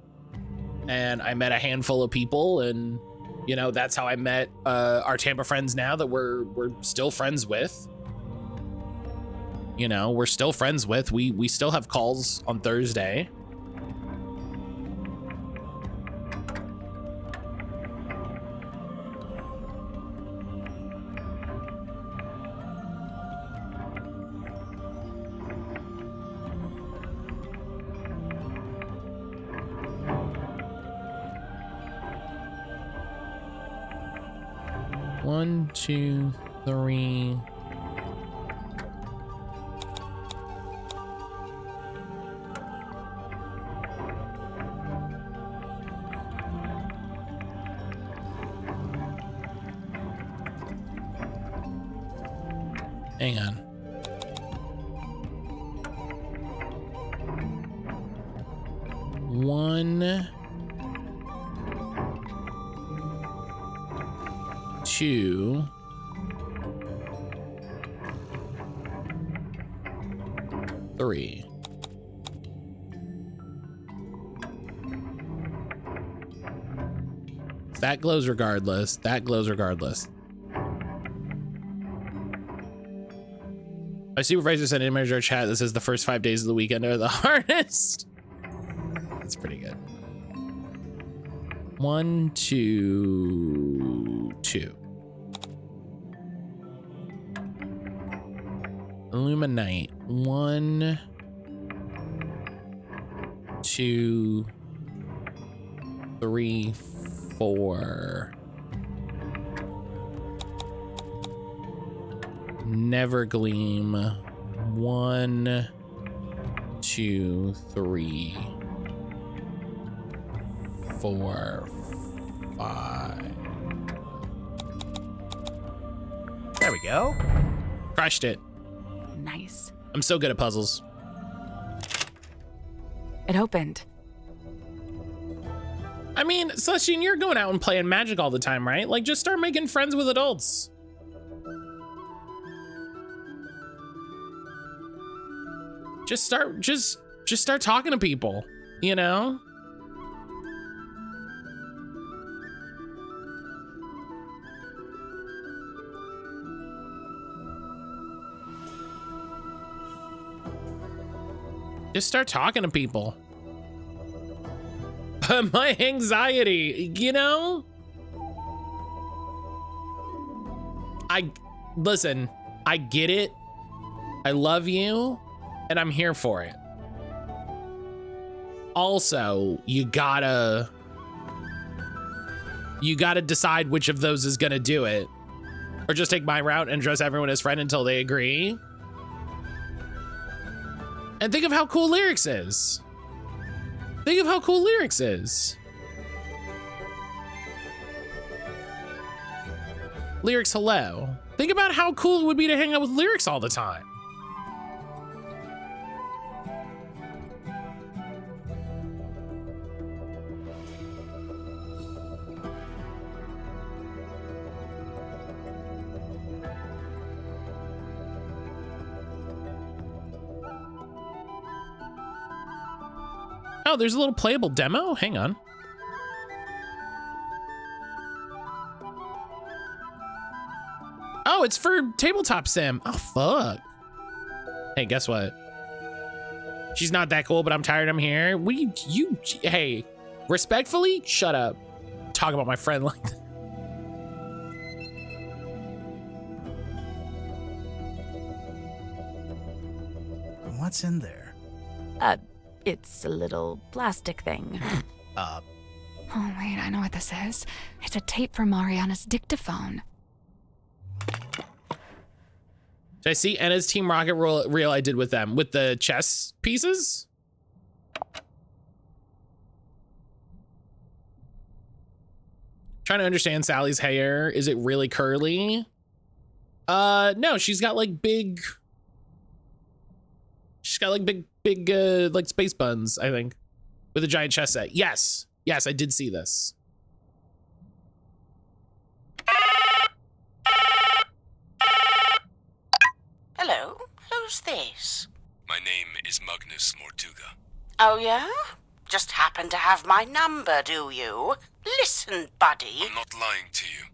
and I met a handful of people, and you know, that's how I met our Tampa friends now that we're still friends with. You know, we're still friends with. We still have calls on Thursday. One, two, three. Hang on. One, two, three. That glows regardless. That glows regardless. My supervisor sent an image to our chat that says the first 5 days of the weekend are the hardest. That's pretty good. 1, 2, 2. Illuminate. 1, 2, 3, 4. Never gleam. 1, 2, 3, 4, 5. There we go. Crushed it. nice. I'm so good at puzzles. It opened. I mean, Celestine, you're going out and playing Magic all the time, right? Like, just start making friends with adults. Just start talking to people, you know? Just start talking to people. My anxiety, you know? Listen, I get it. I love you, and I'm here for it. Also, you gotta decide which of those is gonna do it. Or just take my route and address everyone as friend until they agree. And think of how cool Lyrics is. Think of how cool Lyrics is. Lyrics, hello. Think about how cool it would be to hang out with Lyrics all the time. Oh, there's a little playable demo. Hang on. Oh, it's for tabletop sim. Oh, fuck. Hey, guess what? She's not that cool, but I'm tired. I'm here. Hey, respectfully, shut up. Talk about my friend like that. What's in there? It's a little plastic thing. Oh, wait, I know what this is. It's a tape from Mariana's dictaphone. Did I see Enna's Team Rocket reel I did with them? With the chess pieces? Trying to understand Sally's hair. Is it really curly? No, she's got like big... She's got like big, like space buns, I think. With a giant chess set. Yes. Yes, I did see this. Hello, who's this? My name is Magnus Mortuga. Oh, yeah? Just happen to have my number, do you? Listen, buddy. I'm not lying to you.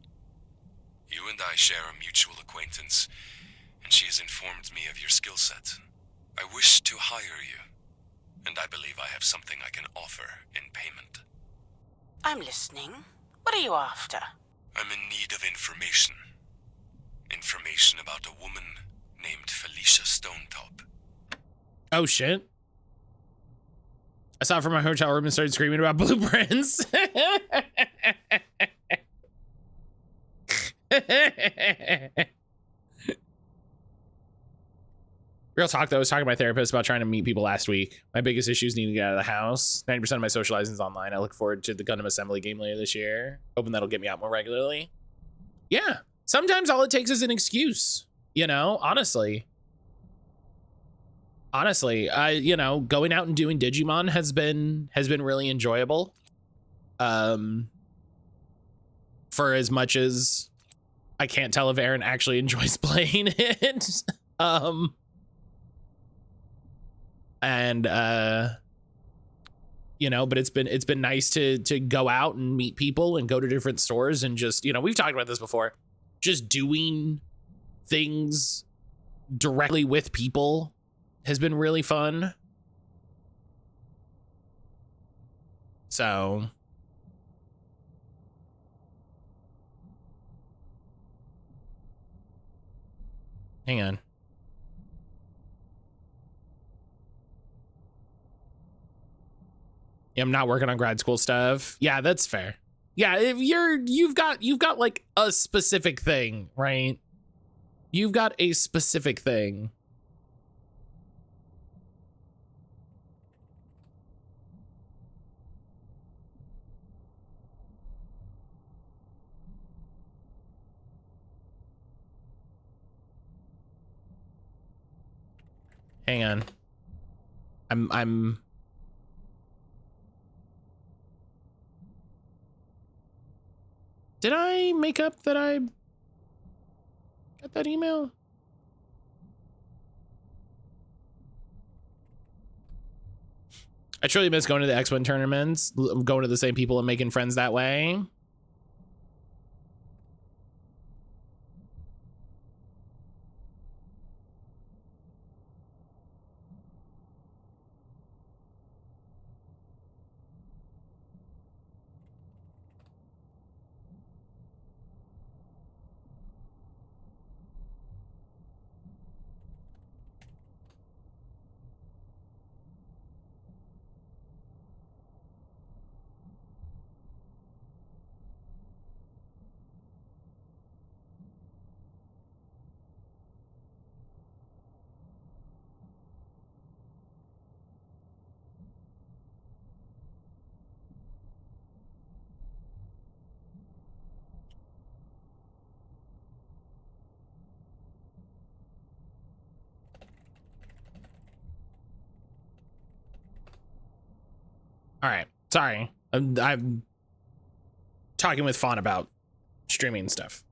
You and I share a mutual acquaintance, and she has informed me of your skill set. I wish to hire you, and I believe I have something I can offer in payment. I'm listening. What are you after? I'm in need of information. Information about a woman named Felicia Stonetop. Oh, shit. I saw it from my hotel room and started screaming about blueprints. Real talk, though, I was talking to my therapist about trying to meet people last week. My biggest issue is needing to get out of the house. 90% of my socializing is online. I look forward to the Gundam Assembly game later this year. Hoping that'll get me out more regularly. Yeah, sometimes all it takes is an excuse, you know, honestly. Honestly, you know, going out and doing Digimon has been really enjoyable. For as much as I can't tell if Aaron actually enjoys playing it. You know, but it's been nice to go out and meet people and go to different stores and just, you know, we've talked about this before, just doing things directly with people has been really fun. So hang on. Yeah, I'm not working on grad school stuff. Yeah, that's fair. Yeah, if you've got like a specific thing, right? You've got a specific thing. Hang on. I'm Did I make up that I got that email? I truly miss going to the X-Wing tournaments, going to the same people and making friends that way. All right, sorry. I'm talking with Fawn about streaming stuff.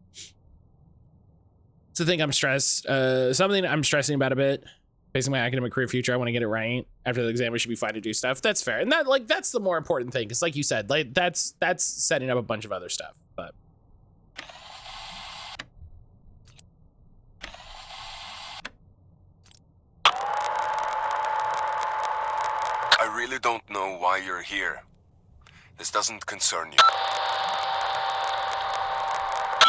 It's the thing I'm stressed. Something I'm stressing about a bit Facing my academic career future, I want to get it right. After the exam, we should be fine to do stuff. That's fair. And that, like, that's the more important thing. Because like you said, like that's setting up a bunch of other stuff. But I really don't know why you're here. This doesn't concern you.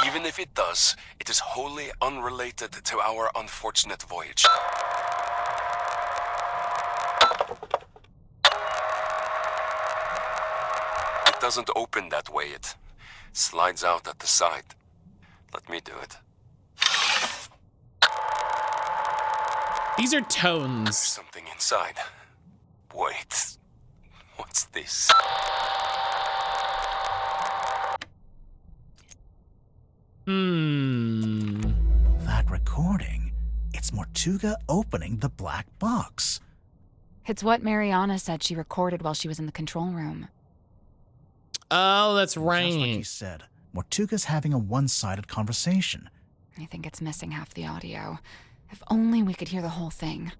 Even if it does, it is wholly unrelated to our unfortunate voyage. It doesn't open that way, it slides out at the side. Let me do it. these are There's tones. something inside. Wait, what's this? That recording, it's Mortuga opening the black box. It's what Mariana said she recorded while she was in the control room. Oh, that's Just like he right. said, Mortuga's having a one-sided conversation. I think it's missing half the audio. If only we could hear the whole thing.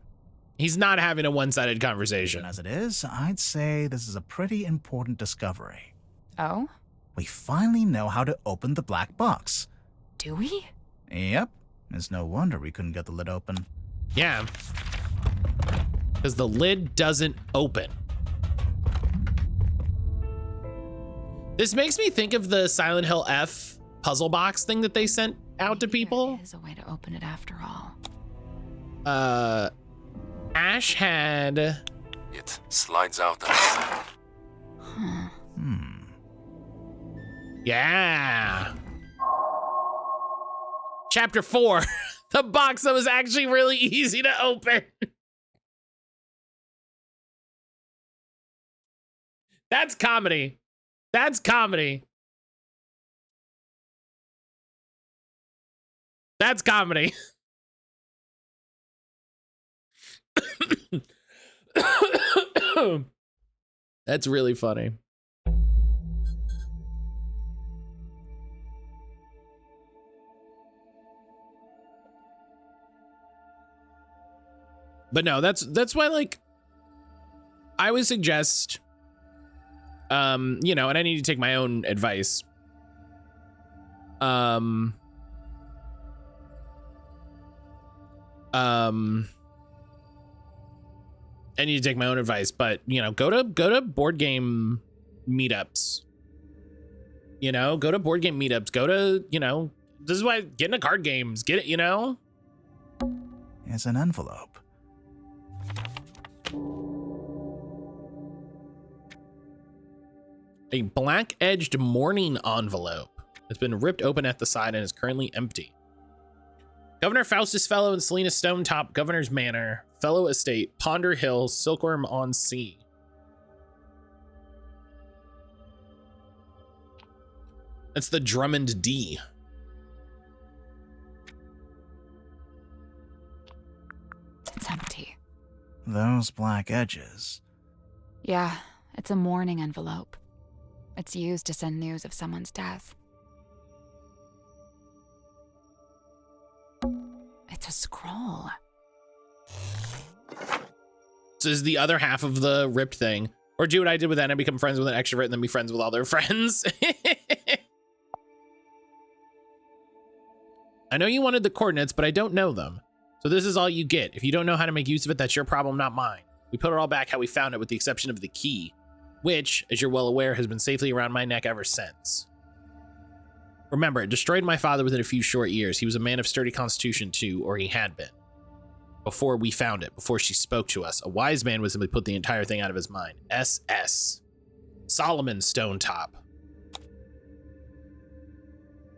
He's not having a one-sided conversation. And as it is, I'd say this is a pretty important discovery. Oh? We finally know how to open the black box. Do we? Yep. It's no wonder we couldn't get the lid open. Yeah. Because the lid doesn't open. This makes me think of the Silent Hill F puzzle box thing that they sent out to people. There is a way to open it after all. Ash had... It slides out at the side. Yeah. Chapter 4. The box that was actually really easy to open. That's comedy. That's comedy. That's comedy. That's really funny. But no, that's why, like, I would suggest, you know, and I need to take my own advice. I need to take my own advice, but you know, go to board game meetups. You know, go to board game meetups. Go to, you know, this is why get into card games. Get it, you know. It's an envelope. A black-edged mourning envelope. It's been ripped open at the side and is currently empty. Governor Faustus Fellow and Selena Stonetop, Governor's Manor, Fellow Estate, Ponder Hill, Silkworm on Sea. That's the Drummond D. It's empty. Those black edges. Yeah, it's a mourning envelope. It's used to send news of someone's death. It's a scroll. This is the other half of the ripped thing. Or do what I did with Anna, become friends with an extrovert and then be friends with all their friends. I know you wanted the coordinates, but I don't know them. So this is all you get. If you don't know how to make use of it, that's your problem, not mine. We put it all back how we found it with the exception of the key, which, as you're well aware, has been safely around my neck ever since. Remember, it destroyed my father within a few short years. He was a man of sturdy constitution too, or he had been. Before we found it, before she spoke to us, a wise man would simply put the entire thing out of his mind. SS. Solomon Stonetop.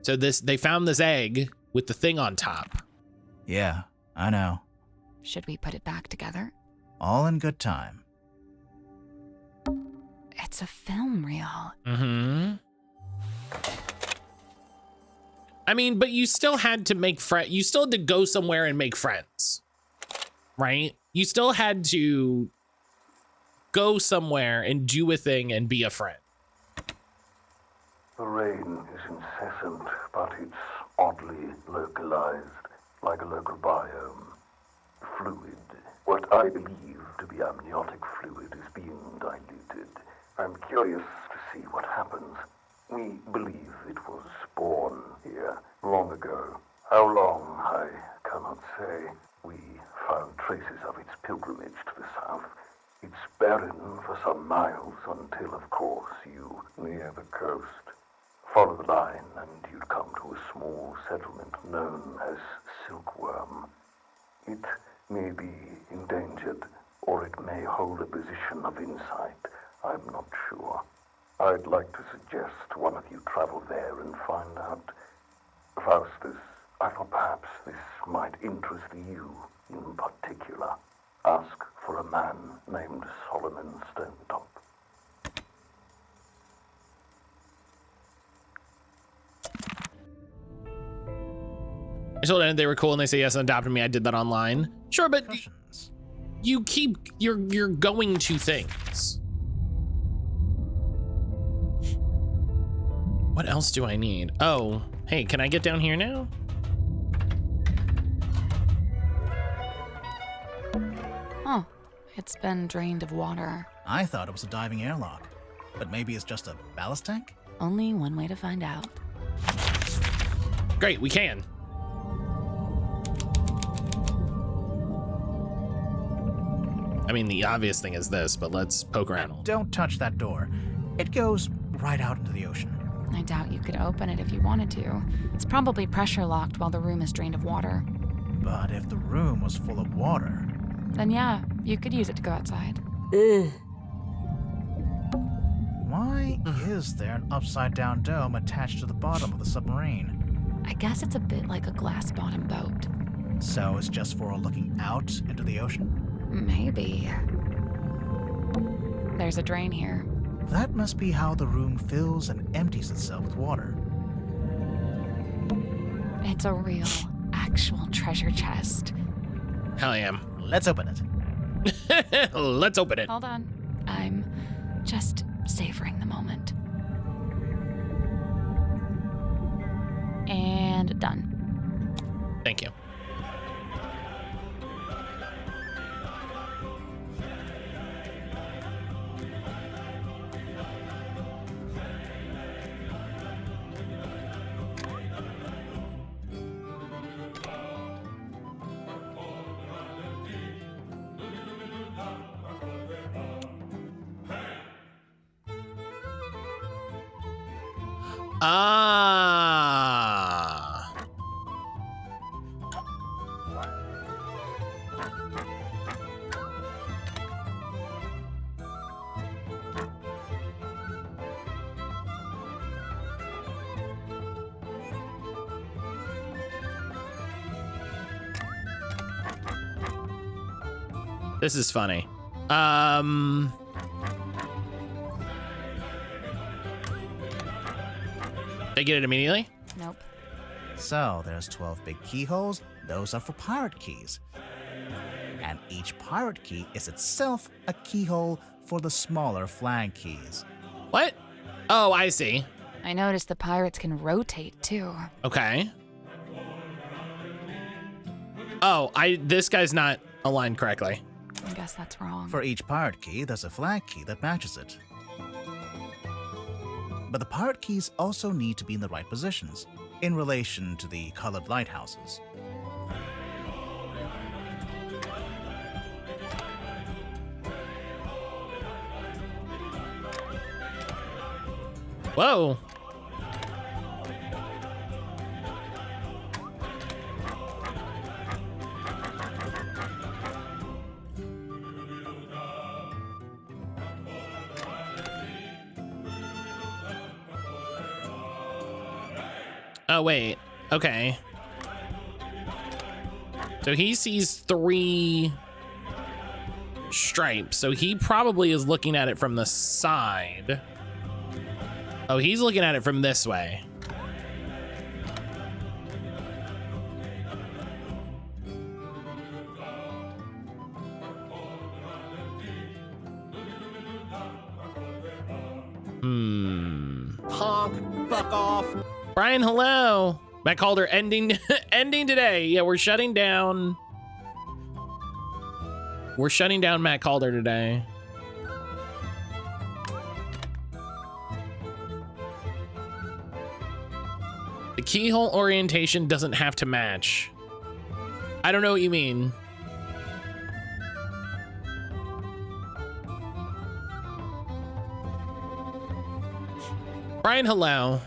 So they found this egg with the thing on top. Yeah, I know. Should we put it back together? All in good time. It's a film reel. Mm-hmm. I mean, but you still had to make friends. You still had to go somewhere and make friends, right? You still had to go somewhere and do a thing and be a friend. The rain is incessant, but it's oddly localized, like a local biome. Fluid, What I believe to be amniotic fluid is being diluted. I'm curious to see what happens. We believe it was born here long ago. How long, I cannot say. We found traces of its pilgrimage to the south. It's barren for some miles until, of course, you near the coast. Follow the line and you'd come to a small settlement known as Silkworm. It may be endangered, or it may hold a position of insight. I'm not sure. I'd like to suggest one of you travel there and find out. Faustus, I thought perhaps this might interest you in particular. Ask for a man named Solomon Stonetop. I told them they were cool and they say yes and adopted me. I did that online. Sure, but you keep, you're going to things. What else do I need? Oh, hey, can I get down here now? Oh, it's been drained of water. I thought it was a diving airlock, but maybe it's just a ballast tank? Only one way to find out. Great, we can. I mean, the obvious thing is this, but let's poke around. Don't touch that door. It goes right out into the ocean. I doubt you could open it if you wanted to. It's probably pressure locked while the room is drained of water. But if the room was full of water... Then yeah, you could use it to go outside. Why is there an upside-down dome attached to the bottom of the submarine? I guess it's a bit like a glass-bottom boat. So it's just for looking out into the ocean? Maybe. There's a drain here. That must be how the room fills and empties itself with water. It's a real, actual treasure chest. Hell yeah. Let's open it. Let's open it. Hold on. I'm just savoring the moment. And done. Thank you. Ah. This is funny. They get it immediately? Nope. So there's 12 big keyholes. Those are for pirate keys. And each pirate key is itself a keyhole for the smaller flag keys. What? Oh, I see. I noticed the pirates can rotate too. Okay. Oh, this guy's not aligned correctly. I guess that's wrong. For each pirate key, there's a flag key that matches it. But the pirate keys also need to be in the right positions, in relation to the colored lighthouses. Whoa. Oh, wait. Okay. So he sees 3 stripes. So he probably is looking at it from the side. Oh, he's looking at it from this way. Honk, fuck off. Brian, hello. Mattcaulder ending ending today. Yeah, we're shutting down. We're shutting down mattcaulder today. The keyhole orientation doesn't have to match. I don't know what you mean. Brian, hello.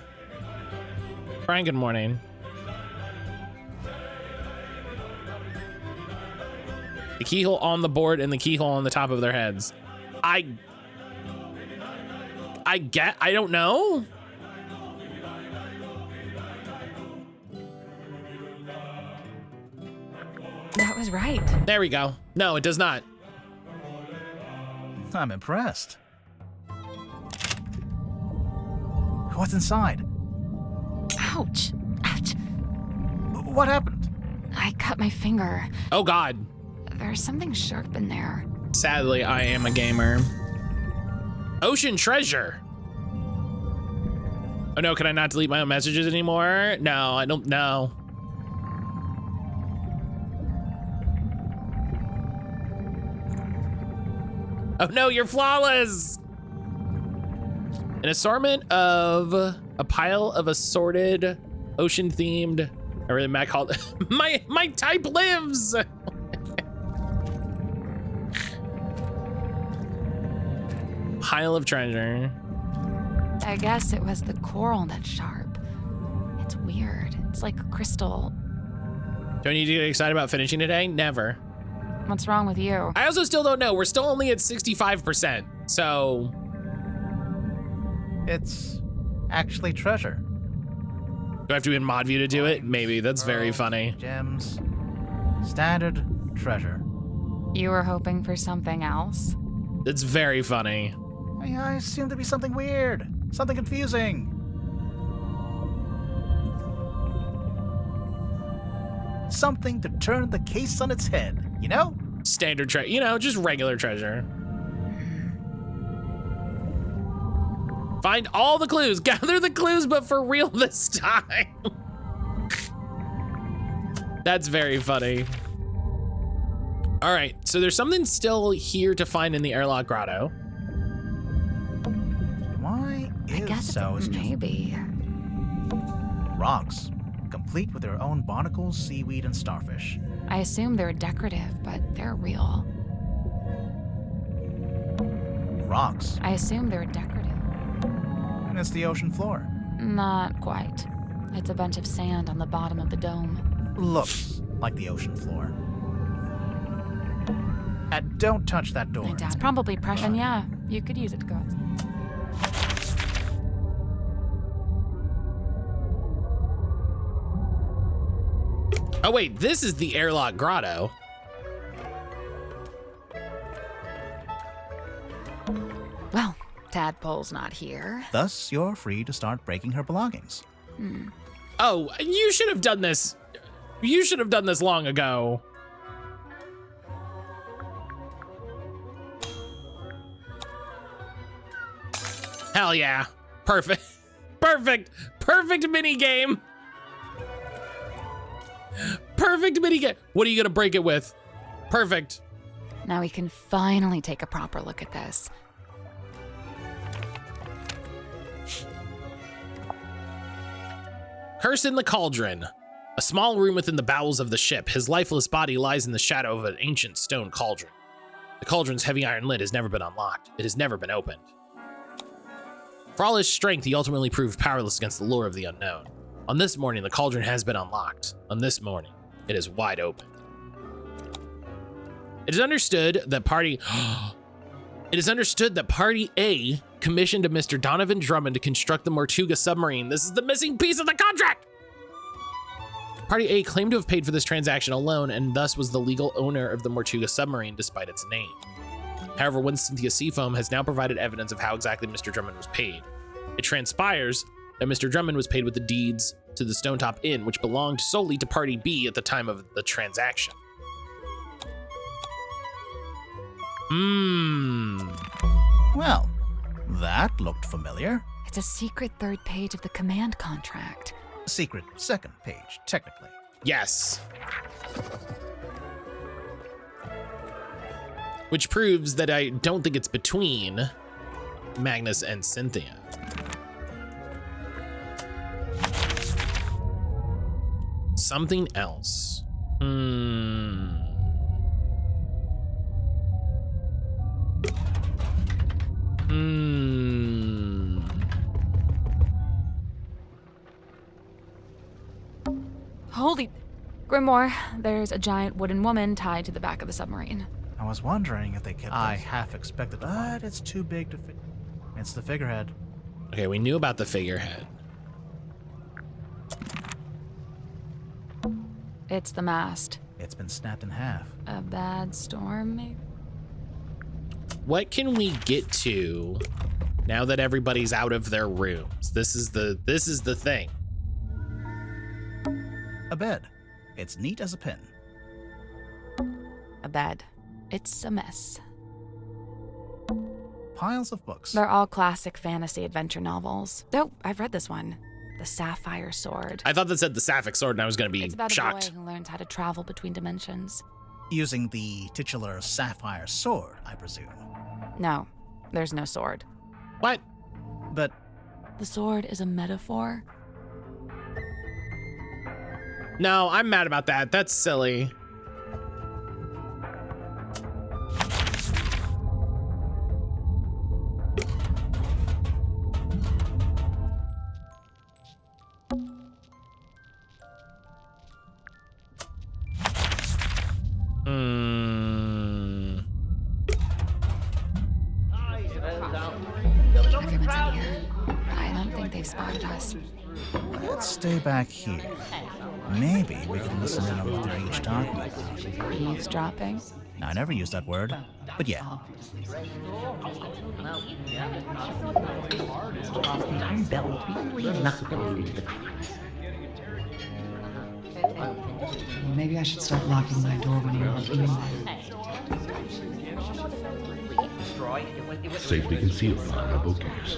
Brian, good morning. The keyhole on the board and the keyhole on the top of their heads. I don't know. That was right. There we go. No, it does not. I'm impressed. What's inside? Ouch. Ouch. What happened? I cut my finger. Oh, God. There's something sharp in there. Sadly, I am a gamer. Ocean treasure. Oh, no. Can I not delete my own messages anymore? No, I don't know. Oh no, you're flawless! An assortment of a pile of assorted ocean-themed, or Matt called my type lives. Pile of treasure. I guess it was the coral that's sharp. It's weird. It's like a crystal. Do I need to get excited about finishing today? Never. What's wrong with you? I also still don't know. We're still only at 65%, so... It's actually treasure. Do I have to be in mod view to do it? Maybe. That's very funny. Gems. Standard treasure. You were hoping for something else? That's very funny. I assumed to be something weird. Something confusing. Something to turn the case on its head, you know? Standard treasure, you know, just regular treasure. Find all the clues. Gather the clues, but for real this time. That's very funny. All right, so there's something still here to find in the airlock grotto. Why is I guess so? it's maybe. Rocks, complete with their own barnacles, seaweed, and starfish. I assume they're decorative, but they're real. Rocks. I assume they're decorative. And it's the ocean floor. Not quite. It's a bunch of sand on the bottom of the dome. Looks like the ocean floor. And don't touch that door. I doubt. It's probably pressure. And yeah, you could use it to go outside. Oh wait, this is the airlock grotto. Well, Tadpole's not here. Thus, you're free to start breaking her belongings. Oh, you should have done this. You should have done this long ago. Hell yeah. Perfect. Perfect. Perfect mini game. Perfect mini game. What are you gonna break it with? Perfect. Now we can finally take a proper look at this. Curse in the Cauldron. A small room within the bowels of the ship. His lifeless body lies in the shadow of an ancient stone cauldron. The cauldron's heavy iron lid has never been unlocked. It has never been opened. For all his strength, he ultimately proved powerless against the lure of the unknown. On this morning, the cauldron has been unlocked. On this morning, it is wide open. It is understood that Party A commissioned a Mr. Donovan Drummond to construct the Mortuga submarine. This is the missing piece of the contract! Party A claimed to have paid for this transaction alone and thus was the legal owner of the Mortuga submarine despite its name. However, one Cynthia Seafoam has now provided evidence of how exactly Mr. Drummond was paid. It transpires that Mr. Drummond was paid with the deeds to the Stonetop Inn, which belonged solely to Party B at the time of the transaction. Well, that looked familiar. It's a secret third page of the command contract. Secret second page, technically. Yes. which proves that I don't think it's between Magnus and Cynthia. Something else. Holy Grimoire, there's a giant wooden woman tied to the back of the submarine. I was wondering if they kept. I half expected, but it's too big to fit. It's the figurehead. Okay, we knew about the figurehead. It's the mast. It's been snapped in half. A bad storm, maybe? What can we get to now that everybody's out of their rooms? This is the thing. A bed. It's neat as a pin. A bed. It's a mess. Piles of books. They're all classic fantasy adventure novels. Oh, I've read this one. The Sapphire Sword. I thought that said the Sapphic Sword and I was gonna be It's about shocked. a boy who learns how to travel between dimensions. Using the titular Sapphire Sword, I presume. No, there's no sword. What? But the sword is a metaphor. No, I'm mad about that. That's silly. Everyone's in here. I don't think they've spotted us. Let's stay back here. Maybe we can listen in on what they're each talking about. Eavesdropping? No, I never used that word, but yeah. Maybe I should start locking my door when you're not leaving. Safely concealed behind the bookcase.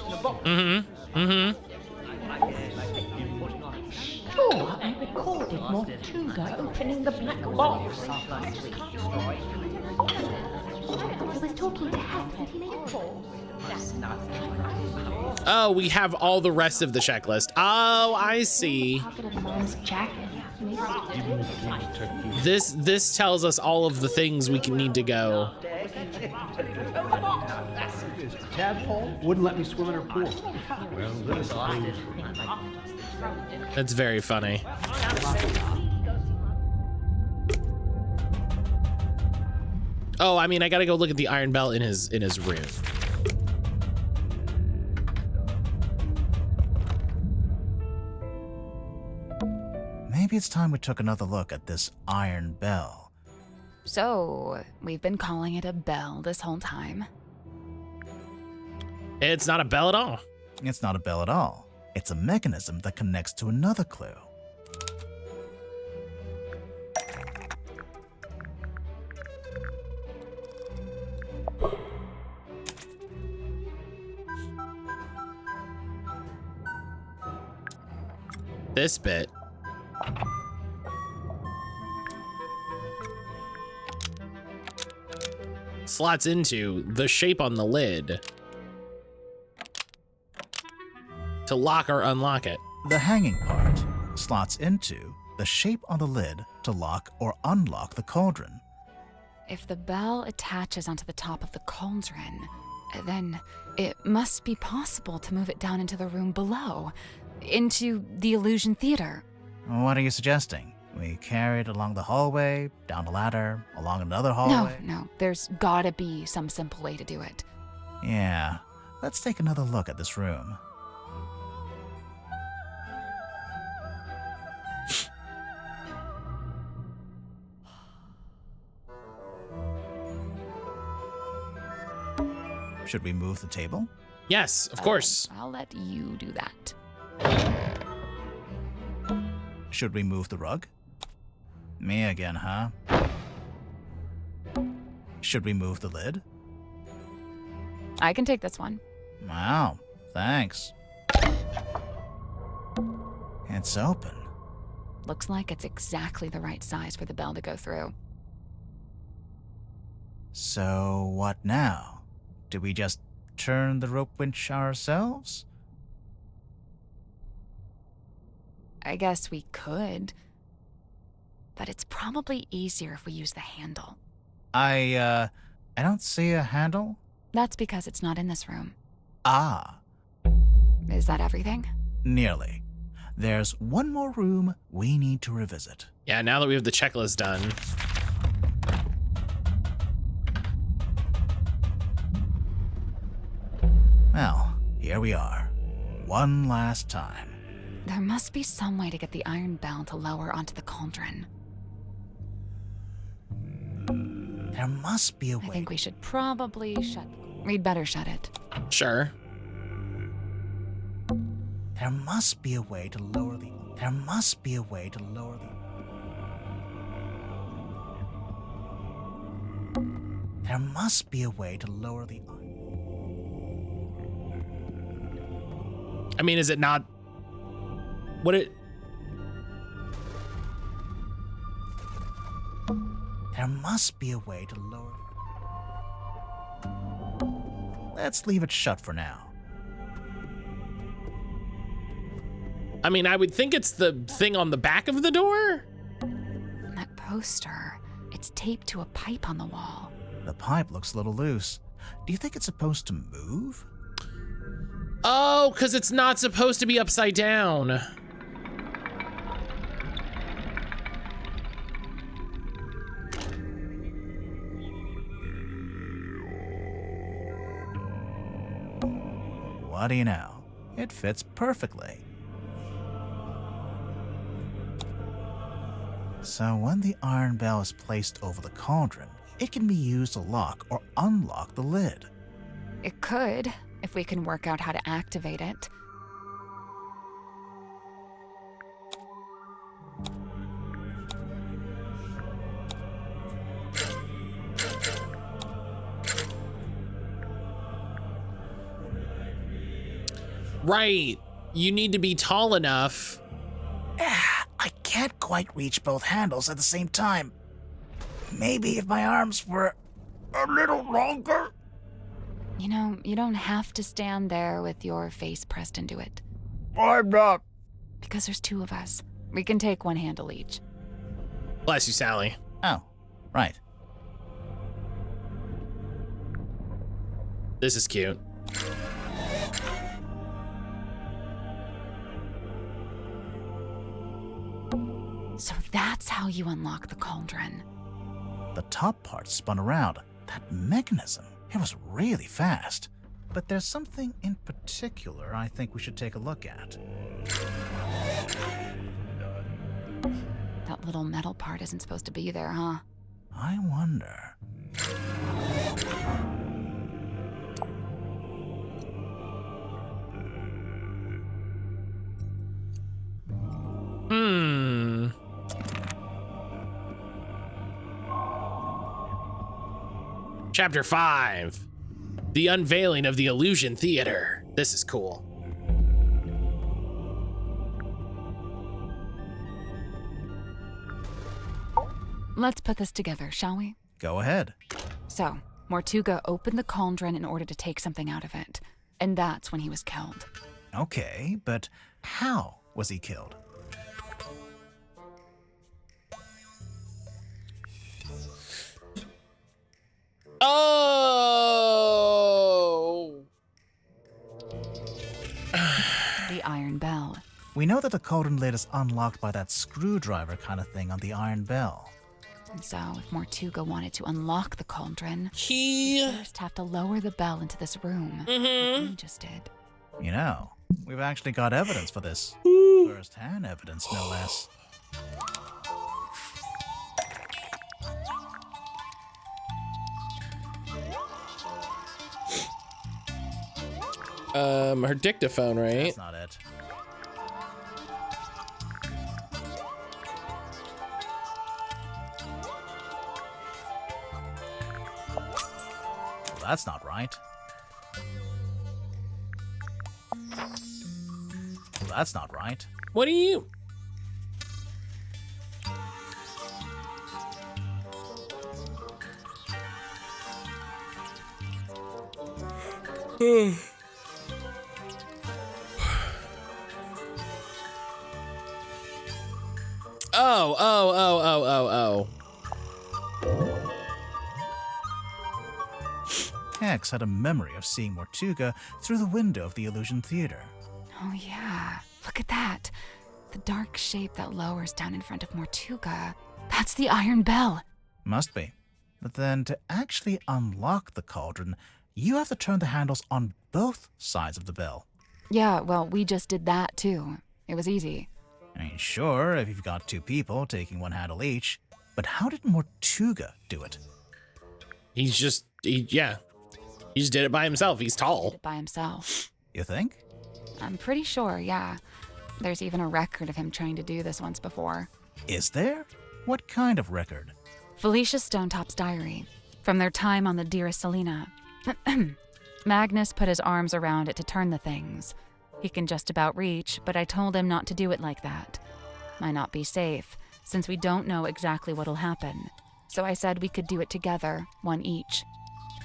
Sure, I recorded Mortuga opening the black box. He was talking to Hef and he made a call. Oh, we have all the rest of the checklist. Oh, I see. Pocket of Mom's jacket. This tells us all of the things we can need to go. Tadpole wouldn't let me swim in her pool. Well, then suppose. That's very funny. Oh, I mean, I gotta go look at the iron bell in his room. Maybe it's time we took another look at this iron bell. So, we've been calling it a bell this whole time. It's not a bell at all. It's not a bell at all. It's a mechanism that connects to another clue. This bit. Slots into the shape on the lid to lock or unlock it. The hanging part slots into the shape on the lid to lock or unlock the cauldron. If the bell attaches onto the top of the cauldron, then it must be possible to move it down into the room below, into the illusion theater. What are you suggesting? We carry it along the hallway, down the ladder, along another hallway? No, there's gotta be some simple way to do it. Yeah, let's take another look at this room. Should we move the table? Yes, of course. I'll let you do that. Should we move the rug? Me again, huh? Should we move the lid? I can take this one. Wow, thanks. It's open. Looks like it's exactly the right size for the bell to go through. So what now? Do we just turn the rope winch ourselves? I guess we could. But it's probably easier if we use the handle. I don't see a handle. That's because it's not in this room. Ah. Is that everything? Nearly. There's one more room we need to revisit. Yeah, now that we have the checklist done. Well, here we are. One last time. There must be some way to get the iron bell to lower onto the cauldron. There must be a way. I think we should probably shut... We'd better shut it. Sure. There must be a way to lower the... There must be a way to lower the... There must be a way to lower the... I mean, is it not... What it... There must be a way to lower... Let's leave it shut for now. I mean, I would think it's the thing on the back of the door? That poster, it's taped to a pipe on the wall. The pipe looks a little loose. Do you think it's supposed to move? Oh, because it's not supposed to be upside down. What do you know? It fits perfectly. So when the iron bell is placed over the cauldron, it can be used to lock or unlock the lid. It could, if we can work out how to activate it. Right. You need to be tall enough. I can't quite reach both handles at the same time. Maybe if my arms were a little longer. You know, you don't have to stand there with your face pressed into it. I'm not. Because there's two of us. We can take one handle each. Bless you, Sally. Oh, right. This is cute. So that's how you unlock the cauldron. The top part spun around. That mechanism, it was really fast. But there's something in particular I think we should take a look at. That little metal part isn't supposed to be there, huh? I wonder. Chapter 5. The unveiling of the illusion theater. This is cool. Let's put this together, shall we? Go ahead. So, Mortuga opened the cauldron in order to take something out of it. And that's when he was killed. Okay, but how was he killed? Oh! The iron bell. We know that the cauldron lid is unlocked by that screwdriver kind of thing on the iron bell. And so, if Mortuga wanted to unlock the cauldron, he'd first have to lower the bell into this room. Like he just did. You know, we've actually got evidence for this. First-hand evidence, no less. Her dictaphone, right? That's not it. Well, that's not right. Well, that's not right. What do you... Oh. Hex had a memory of seeing Mortuga through the window of the Illusion Theater. Oh, yeah. Look at that. The dark shape that lowers down in front of Mortuga. That's the iron bell. Must be. But then to actually unlock the cauldron, you have to turn the handles on both sides of the bell. Yeah, well, we just did that too. It was easy. I mean, sure, if you've got two people taking one handle each, but how did Mortuga do it? He just did it by himself. He's tall. Did it by himself. You think? I'm pretty sure, yeah. There's even a record of him trying to do this once before. Is there? What kind of record? Felicia Stonetop's diary. From their time on the Dearest Selena. Magnus put his arms around it to turn the things. He can just about reach, but I told him not to do it like that. Might not be safe, since we don't know exactly what'll happen. So I said we could do it together, one each.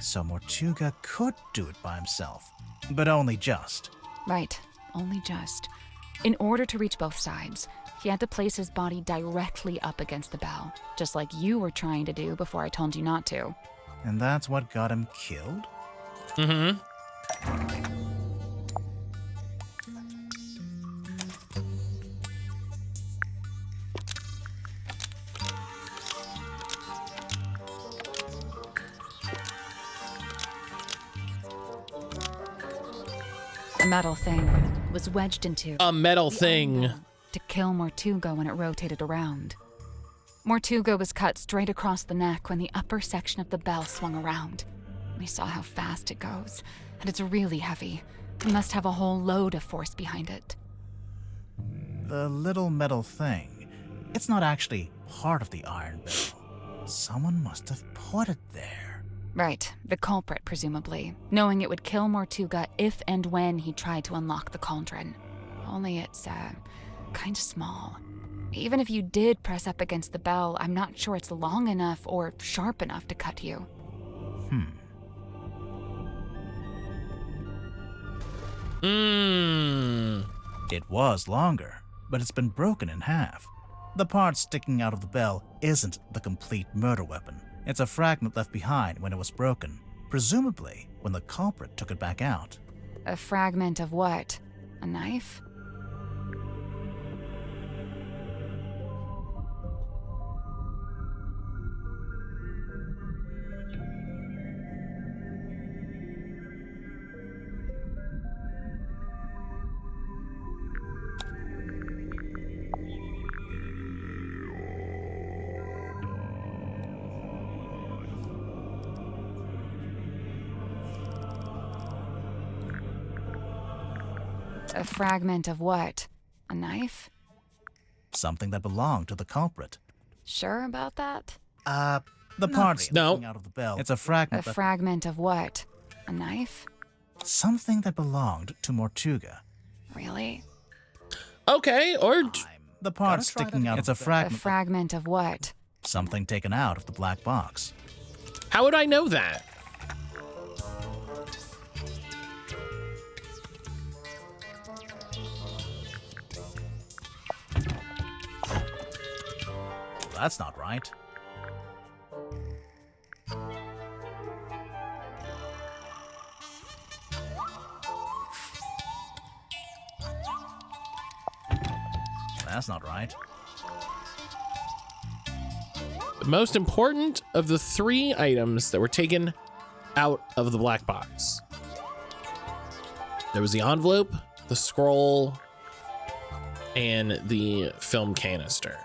So Mortuga could do it by himself, but only just. Right, only just. In order to reach both sides, he had to place his body directly up against the bell, just like you were trying to do before I told you not to. And that's what got him killed? Mm-hmm. A metal thing was wedged into A metal the thing. iron bell to kill Mortuga when it rotated around. Mortuga was cut straight across the neck when the upper section of the bell swung around. We saw how fast it goes, and it's really heavy. It must have a whole load of force behind it. The little metal thing, it's not actually part of the iron bell. Someone must have put it there. Right, the culprit, presumably, knowing it would kill Mortuga if and when he tried to unlock the cauldron. Only it's, kind of small. Even if you did press up against the bell, I'm not sure it's long enough or sharp enough to cut you. It was longer, but it's been broken in half. The part sticking out of the bell isn't the complete murder weapon. It's a fragment left behind when it was broken, presumably when the culprit took it back out. A fragment of what? A knife? A fragment of what? A knife? Something that belonged to the culprit. Sure about that? The parts sticking out of the bell. It's a fragment. A fragment of what? A knife? Something that belonged to Mortuga. Really? Okay, or the part sticking out. It's a fragment. A fragment of what? Something taken out of the black box. how would I know that? That's not right. That's not right. The most important of the 3 items that were taken out of the black box. There was the envelope, the scroll, and the film canister.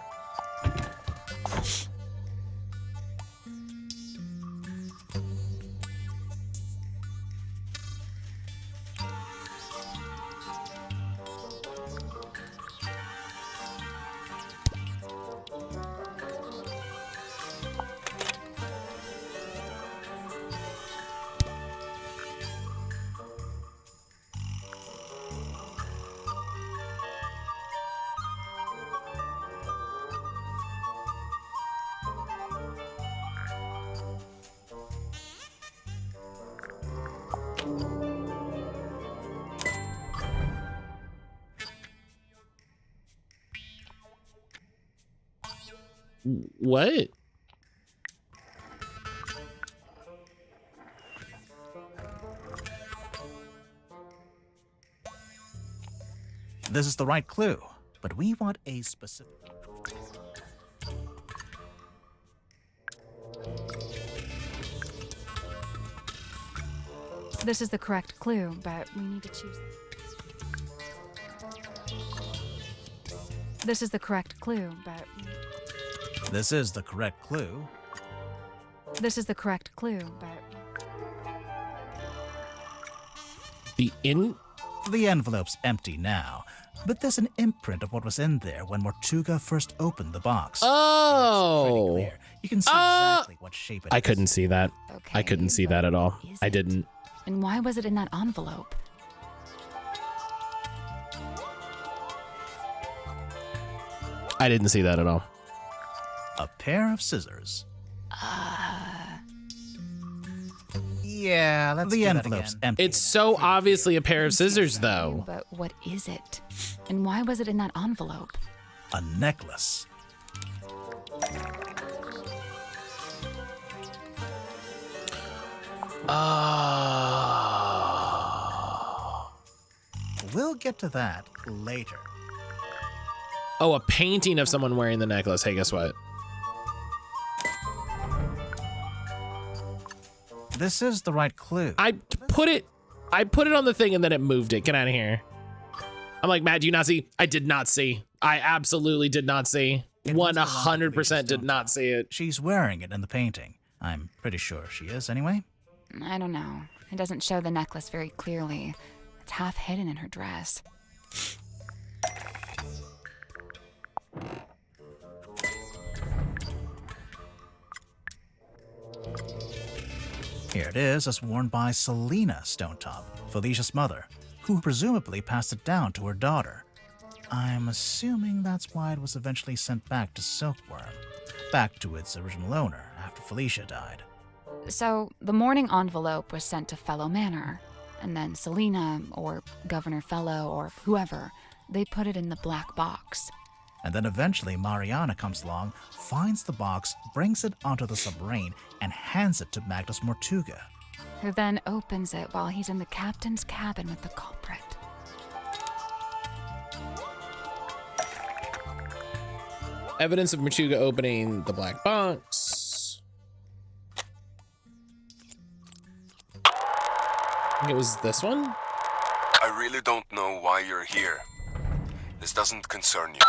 What? This is the right clue, but we want a specific... This is the correct clue, but we need to choose. This is the correct clue, but... This is the correct clue. This is the correct clue, but... The envelope's empty now, but there's an imprint of what was in there when Mortuga first opened the box. Oh! It's pretty clear. You can see exactly what shape it is. I couldn't see that. Okay, I couldn't see that at all. I didn't. And why was it in that envelope? I didn't see that at all. A pair of scissors. Yeah, let's the do envelope's that again. empty. It's so obviously a pair of scissors, though. But what is it? And why was it in that envelope? A necklace. We'll get to that later. Oh, a painting of someone wearing the necklace. Hey, guess what? This is the right clue. I put it on the thing and then it moved it. Get out of here. I'm like, Matt, do you not see? I did not see. I absolutely did not see. 100% did not see it. She's wearing it in the painting. I'm pretty sure she is anyway. I don't know. It doesn't show the necklace very clearly. It's half hidden in her dress. Here it is, as worn by Selena Stonetop, Felicia's mother, who presumably passed it down to her daughter. I'm assuming that's why it was eventually sent back to Silkworm, back to its original owner after Felicia died. So, the mourning envelope was sent to Fellow Manor, and then Selena, or Governor Fellow, or whoever, they put it in the black box. And then eventually Mariana comes along, finds the box, brings it onto the submarine, and hands it to Magnus Mortuga. Who then opens it while he's in the captain's cabin with the culprit. Evidence of Mortuga opening the black box. I think it was this one. I really don't know why you're here. This doesn't concern you.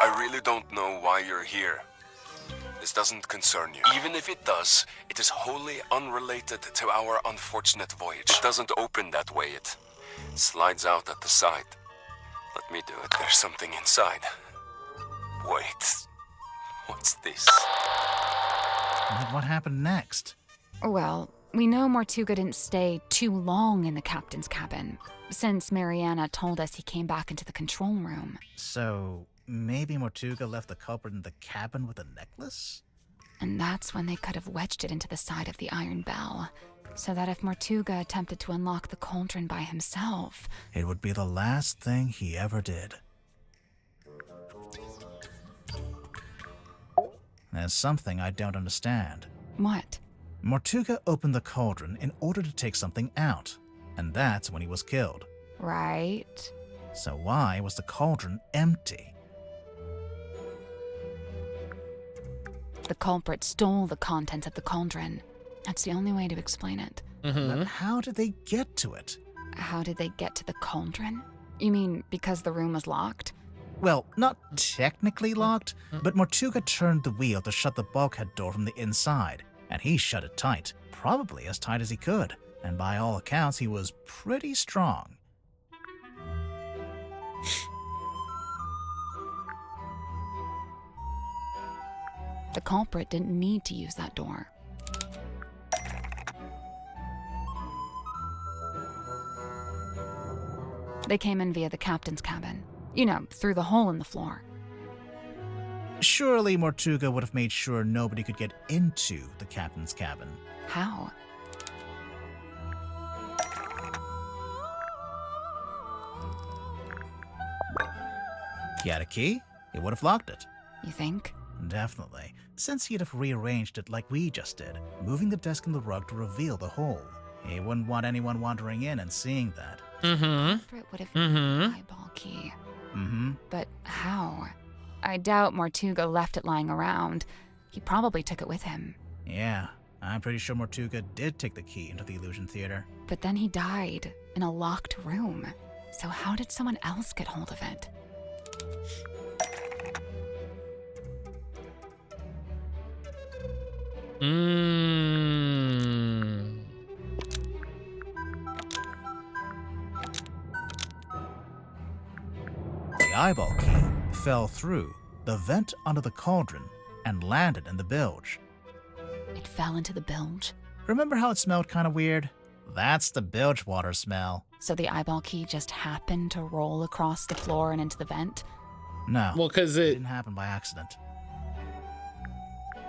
I really don't know why you're here. This doesn't concern you. Even if it does, it is wholly unrelated to our unfortunate voyage. It doesn't open that way. It slides out at the side. Let me do it. There's something inside. Wait. What's this? And what happened next? Well, we know Mortuga didn't stay too long in the captain's cabin, since Mariana told us he came back into the control room. So, maybe Mortuga left the culprit in the cabin with a necklace? And that's when they could have wedged it into the side of the iron bell, so that if Mortuga attempted to unlock the cauldron by himself, it would be the last thing he ever did. There's something I don't understand. What? Mortuga opened the cauldron in order to take something out, and that's when he was killed. Right. So why was the cauldron empty? The culprit stole the contents of the cauldron. That's the only way to explain it. But how did they get to it? How did they get to the cauldron? You mean because the room was locked? Well, not technically locked, but Mortuga turned the wheel to shut the bulkhead door from the inside, and he shut it tight, probably as tight as he could, and by all accounts, he was pretty strong. The culprit didn't need to use that door. They came in via the captain's cabin. You know, through the hole in the floor. Surely Mortuga would have made sure nobody could get into the captain's cabin. How? He had a key. he would have locked it. You think? Definitely, since he'd have rearranged it like we just did, moving the desk and the rug to reveal the hole. He wouldn't want anyone wandering in and seeing that. Mm-hmm. It would have been the eyeball key. But how? I doubt Mortuga left it lying around. He probably took it with him. Yeah, I'm pretty sure Mortuga did take the key into the illusion theater. But then he died in a locked room. So how did someone else get hold of it? The eyeball key fell through the vent under the cauldron and landed in the bilge. It fell into the bilge? Remember how it smelled kind of weird? That's the bilge water smell. So the eyeball key just happened to roll across the floor and into the vent? No. Well, because it didn't happen by accident.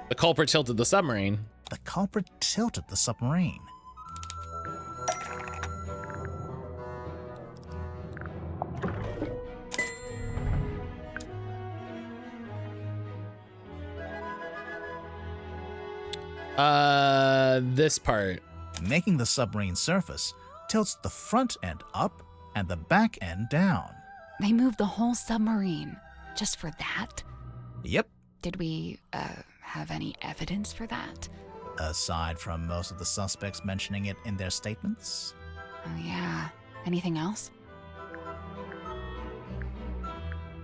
The culprit tilted the submarine. The culprit tilted the submarine. This part. Making the submarine surface tilts the front end up and the back end down. They moved the whole submarine just for that? Yep. Did we, have any evidence for that? Aside from most of the suspects mentioning it in their statements. Oh yeah. Anything else?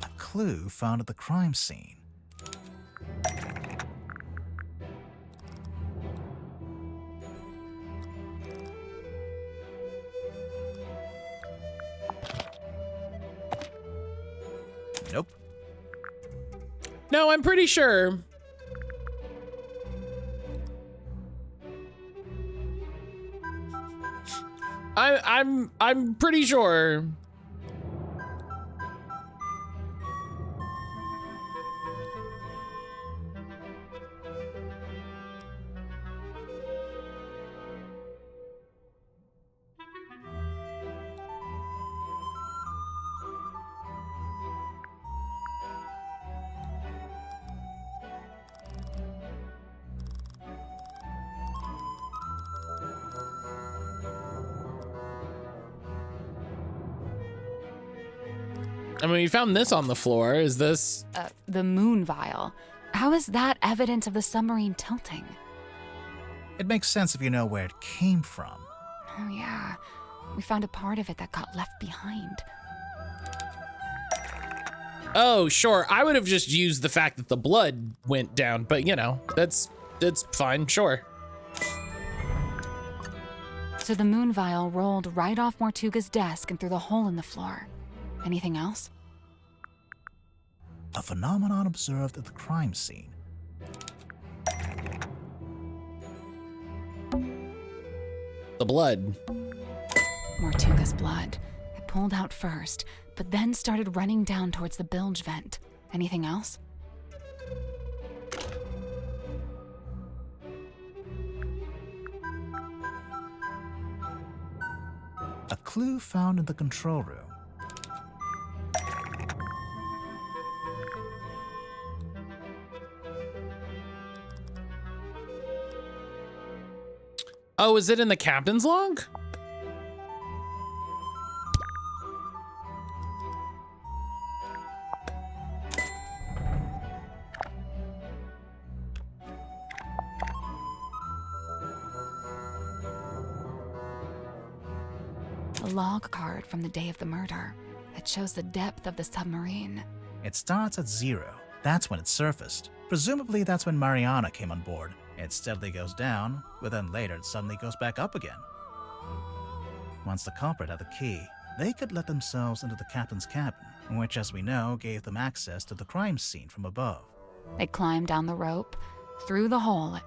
A clue found at the crime scene. Nope. No, I'm pretty sure. I'm pretty sure. I mean, we found this on the floor. Is this? The moon vial. How is that evidence of the submarine tilting? It makes sense if you know where it came from. Oh yeah. We found a part of it that got left behind. Oh, sure. I would have just used the fact that the blood went down, but you know, that's fine, sure. So the moon vial rolled right off Mortuga's desk and through the hole in the floor. Anything else? A phenomenon observed at the crime scene. The blood. Mortuga's blood. It pulled out first, but then started running down towards the bilge vent. Anything else? A clue found in the control room. Oh, is it in the captain's log? A log card from the day of the murder. It shows the depth of the submarine. It starts at 0. That's when it surfaced. Presumably that's when Mariana came on board. It steadily goes down, but then later it suddenly goes back up again. Once the culprit had the key, they could let themselves into the captain's cabin, which, as we know, gave them access to the crime scene from above. They climbed down the rope, through the hole,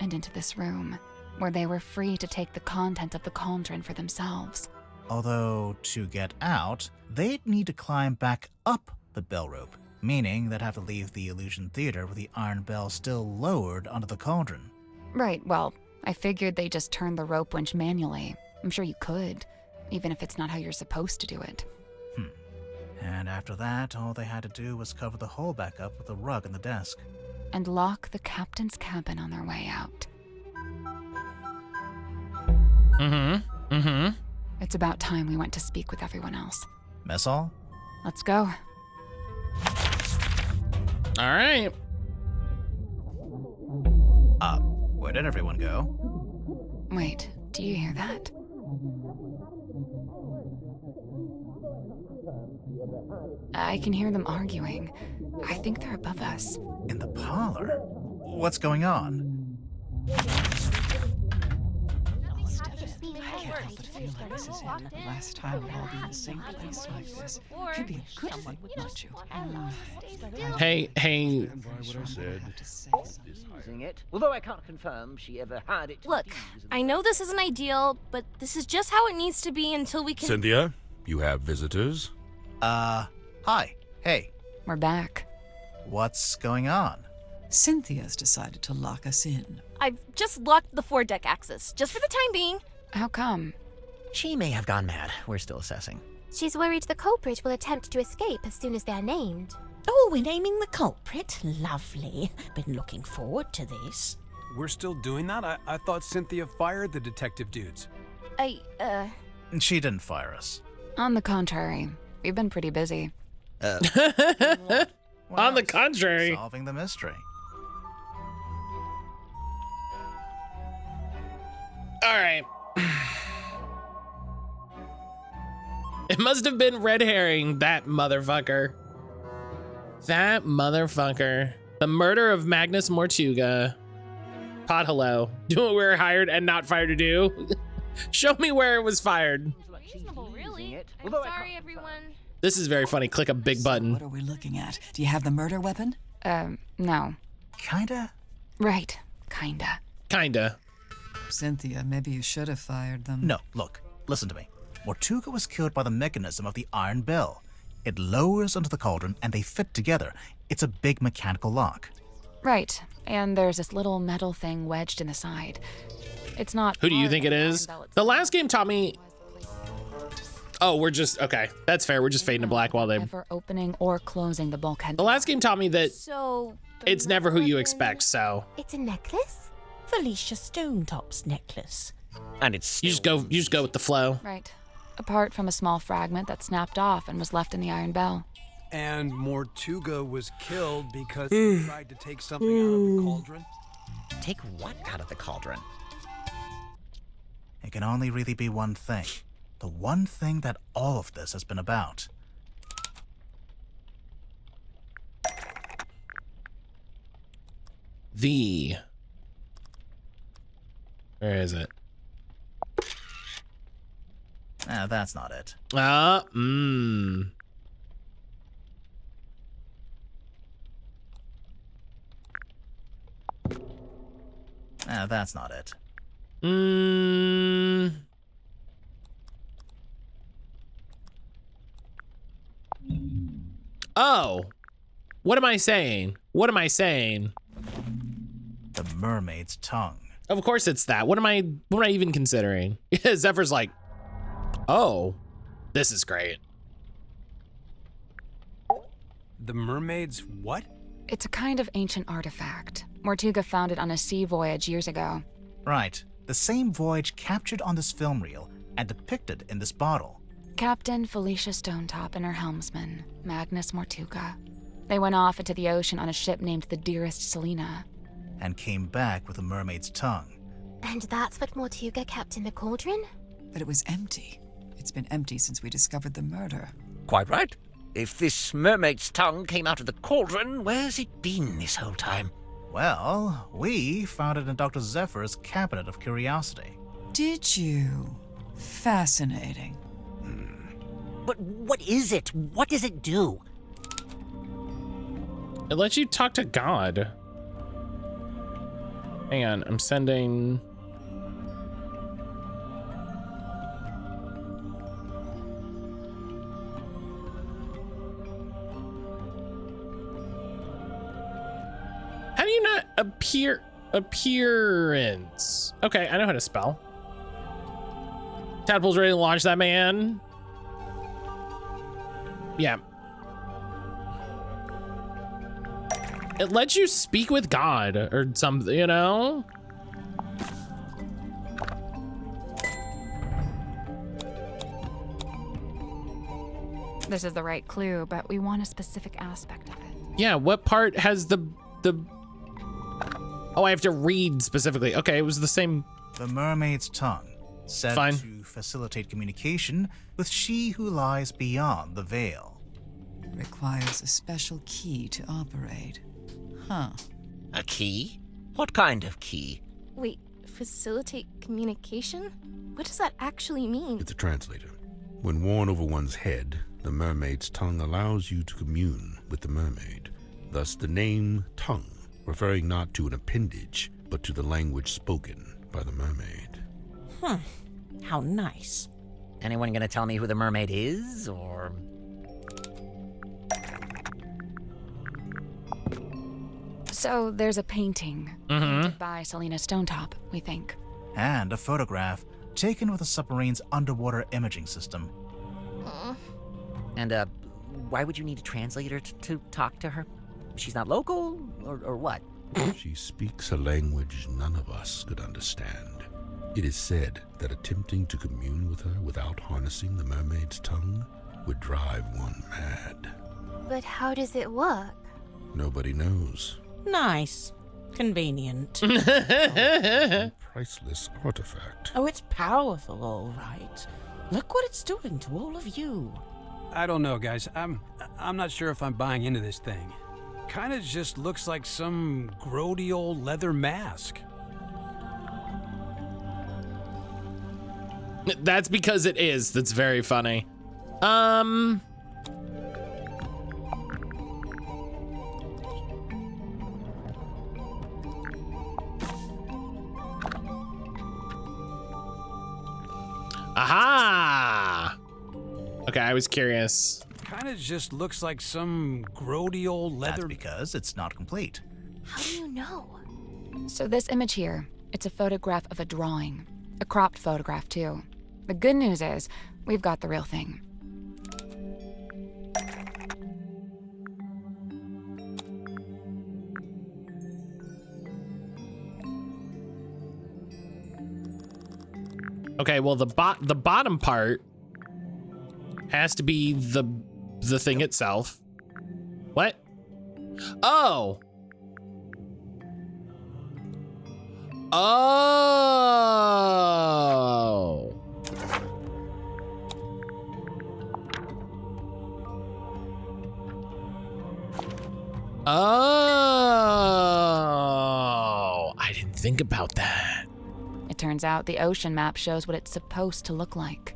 and into this room, where they were free to take the contents of the cauldron for themselves. Although, to get out, they'd need to climb back up the bell rope, meaning they'd have to leave the illusion theater with the iron bell still lowered onto the cauldron. Right, well, I figured they just turned the rope winch manually. I'm sure you could, even if it's not how you're supposed to do it. And After that, all they had to do was cover the hole back up with a rug in the desk. And lock the captain's cabin on their way out. It's about time we went to speak with everyone else. Mess hall? Let's go. All right. Where did everyone go? Wait, do you hear that? I can hear them arguing. I think they're above us. In the parlor? What's going on? Last time we'll all be in the same place like this. Could be a good one, wouldn't you? Hey. Although I can't confirm she ever had it. Look, I know this isn't ideal, but this is just how it needs to be until we can. Cynthia, you have visitors? Hi. Hey. We're back. What's going on? Cynthia's decided to lock us in. I've just locked the foredeck access, just for the time being. How come? She may have gone mad. We're still assessing. She's worried the culprit will attempt to escape as soon as they're named. Oh, we're naming the culprit? Lovely. Been looking forward to this. We're still doing that? I thought Cynthia fired the detective dudes. She didn't fire us. On the contrary, we've been pretty busy. On the contrary. Solving the mystery. All right. It must have been red herring, that motherfucker. That motherfucker. The murder of Magnus Mortuga. Pod hello. Do what we were hired and not fired to do. Show me where it was fired. Reasonable, really. I'm sorry, everyone. This is very funny. Click a big button. What are we looking at? Do you have the murder weapon? No. Kinda? Right. Kinda. Kinda. Cynthia, maybe you should have fired them. No, look. Listen to me. Mortuga was killed by the mechanism of the iron bell. It lowers onto the cauldron and they fit together. It's a big mechanical lock. Right. And there's this little metal thing wedged in the side. It's not. Who do you think it is? The last game taught me. Oh, we're just okay. That's fair. We're just fading to black while they. Never opening or closing the bulkhead. The last game taught me that So it's never who you expect. So It's a necklace? Felicia Stonetop's necklace. And it's you just go with the flow. Right. Apart from a small fragment that snapped off and was left in the iron bell. And Mortuga was killed because he tried to take something out of the cauldron? Take what out of the cauldron? It can only really be one thing. The one thing that all of this has been about. Where is it? That's not it. That's not it. Oh, what am I saying? What am I saying? The mermaid's tongue. Of course it's that. What am I even considering? Zephyr's like, oh, this is great. The mermaid's what? It's a kind of ancient artifact. Mortuga found it on a sea voyage years ago. Right. The same voyage captured on this film reel and depicted in this bottle. Captain Felicia Stonetop and her helmsman, Magnus Mortuga. They went off into the ocean on a ship named the Dearest Selina. And came back with a mermaid's tongue. And that's what Mortuga kept in the cauldron? But it was empty. It's been empty since we discovered the murder. Quite right. If this mermaid's tongue came out of the cauldron, where's it been this whole time? Well, we found it in Dr. Zephyr's cabinet of curiosity. Did you? Fascinating. But what is it? What does it do? It lets you talk to God. Hang on, I'm sending. How do you not appearance? Okay, I know how to spell. Tadpole's ready to launch that man. Yeah. It lets you speak with God or something, you know? This is the right clue, but we want a specific aspect of it. Yeah, what part has the... Oh, I have to read specifically. Okay, it was the same... The mermaid's tongue, said to facilitate communication with she who lies beyond the veil. Requires a special key to operate. Huh. A key? What kind of key? Wait, facilitate communication? What does that actually mean? It's a translator. When worn over one's head, the mermaid's tongue allows you to commune with the mermaid. Thus the name tongue, referring not to an appendage, but to the language spoken by the mermaid. How nice. Anyone gonna tell me who the mermaid is, or...? So there's a painting painted by Selena Stonetop, we think. And a photograph taken with a submarine's underwater imaging system. And, why would you need a translator to talk to her? She's not local, or what? She speaks a language none of us could understand. It is said that attempting to commune with her without harnessing the mermaid's tongue would drive one mad. But how does it work? Nobody knows. Nice. Convenient. A priceless artifact. Oh, it's powerful, all right. Look what it's doing to all of you. I don't know, guys. I'm not sure if I'm buying into this thing. Kind of just looks like some grody old leather mask. That's because it is. That's very funny. Aha! Okay, I was curious. Kind of just looks like some grody old leather. That's because it's not complete. How do you know? So this image here, it's a photograph of a drawing. A cropped photograph, too. The good news is, we've got the real thing. Okay, well, the bottom part has to be the thing itself. What? Oh. Oh. Oh. I didn't think about that. It turns out the ocean map shows what it's supposed to look like.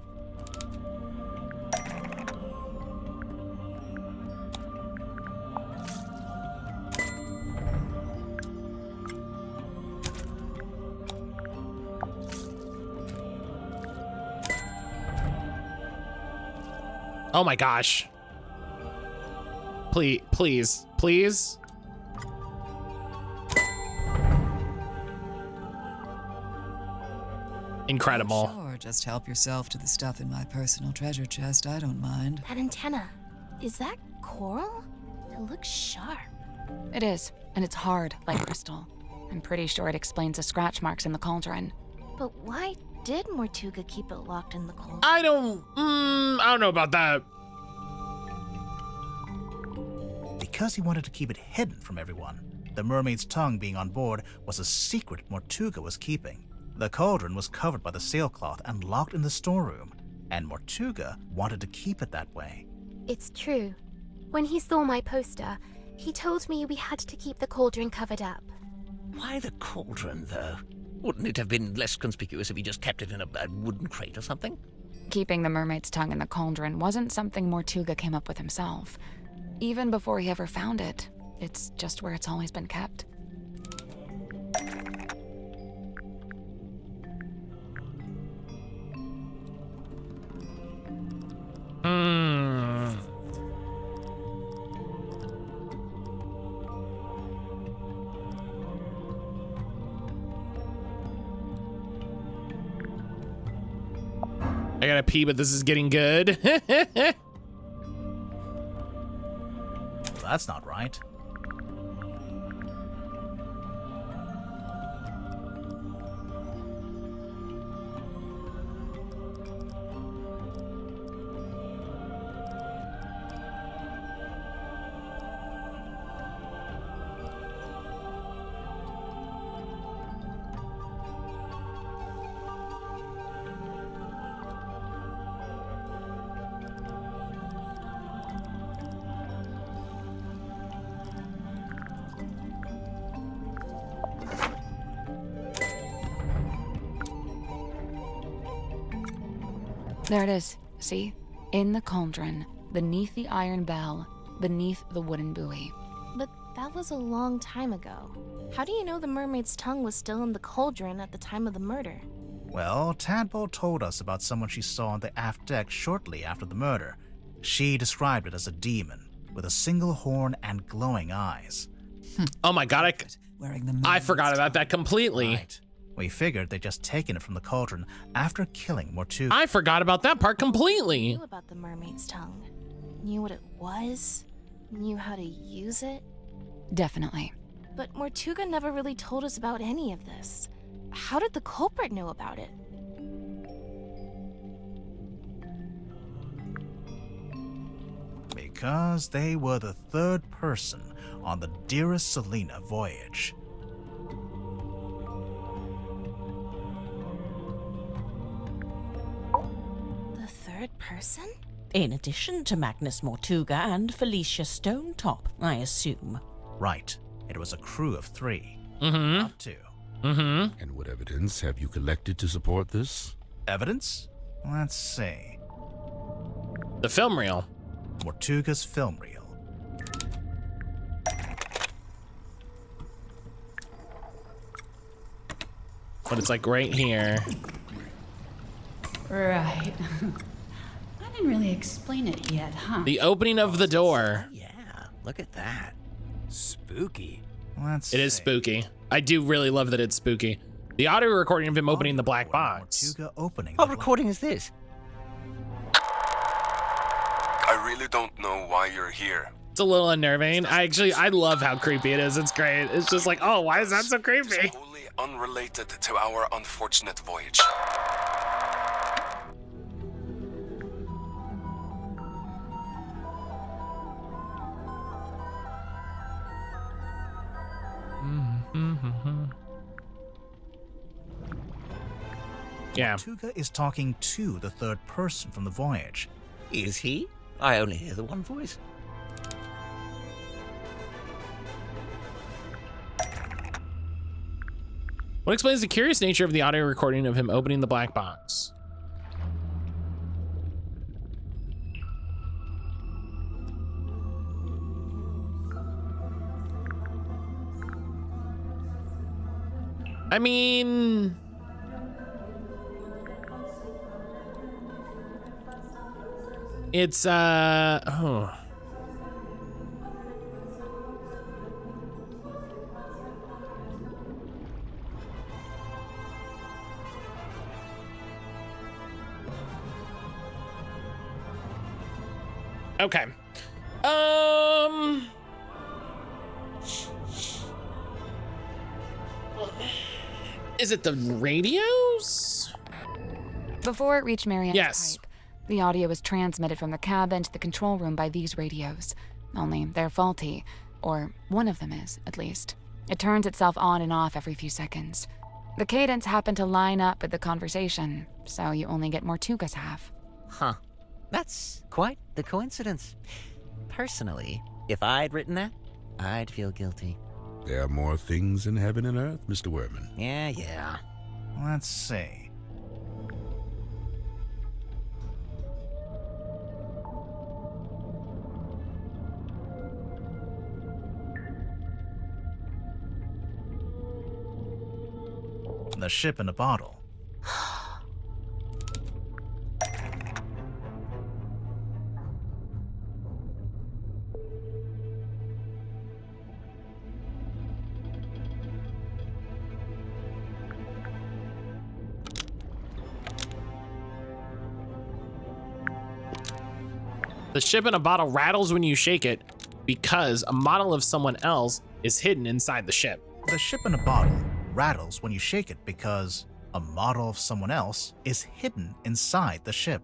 Oh my gosh. Please, please, please. Incredible. Sure, just help yourself to the stuff in my personal treasure chest. I don't mind. That antenna, is that coral? It looks sharp. It is, and it's hard, like crystal. I'm pretty sure it explains the scratch marks in the cauldron. But why did Mortuga keep it locked in the cauldron? I don't know about that. Because he wanted to keep it hidden from everyone. The mermaid's tongue being on board was a secret Mortuga was keeping. The cauldron was covered by the sailcloth and locked in the storeroom, and Mortuga wanted to keep it that way. It's true. When he saw my poster, he told me we had to keep the cauldron covered up. Why the cauldron, though? Wouldn't it have been less conspicuous if he just kept it in a wooden crate or something? Keeping the mermaid's tongue in the cauldron wasn't something Mortuga came up with himself. Even before he ever found it, it's just where it's always been kept. I gotta pee, but this is getting good. That's not right. There it is. See? In the cauldron, beneath the iron bell, beneath the wooden buoy. But that was a long time ago. How do you know the mermaid's tongue was still in the cauldron at the time of the murder? Well, Tadpole told us about someone she saw on the aft deck shortly after the murder. She described it as a demon, with a single horn and glowing eyes. Oh my god, I forgot about that completely. Right. We figured they'd just taken it from the cauldron after killing Mortuga. I forgot about that part completely. Knew about the mermaid's tongue. Knew what it was. Knew how to use it. Definitely. But Mortuga never really told us about any of this. How did the culprit know about it? Because they were the third person on the Dearest Selena voyage. The third person? In addition to Magnus Mortuga and Felicia Stonetop, I assume. Right. It was a crew of 3. Not 2. And what evidence have you collected to support this? Evidence? Let's see. The film reel. Mortuga's film reel. But it's like right here. Right. I didn't really explain it yet, huh? The opening of the door. Yeah, look at that. Spooky. Let's It is spooky. I do really love that it's spooky. The audio recording of him opening the black box. Mortuga opening. What recording is this? I really don't know why you're here. It's a little unnerving. I love how creepy it is. It's great. It's just like, oh, why is that so creepy? It's wholly unrelated to our unfortunate voyage. Yeah. Mortuga is talking to the third person from the voyage. Is he? I only hear the one voice. What explains the curious nature of the audio recording of him opening the black box? I mean... It's, oh. Okay. Is it the radios? Before it reached Marianne's Yes. pipe, the audio was transmitted from the cabin to the control room by these radios. Only they're faulty, or one of them is, at least. It turns itself on and off every few seconds. The cadence happened to line up with the conversation, so you only get Mortuga's half. Huh. That's quite the coincidence. Personally, if I'd written that, I'd feel guilty. There are more things in heaven and earth, Mr. Werman. Yeah. Let's see. The ship in a bottle. The ship in a bottle rattles when you shake it because a model of someone else is hidden inside the ship. The ship in a bottle rattles when you shake it because a model of someone else is hidden inside the ship.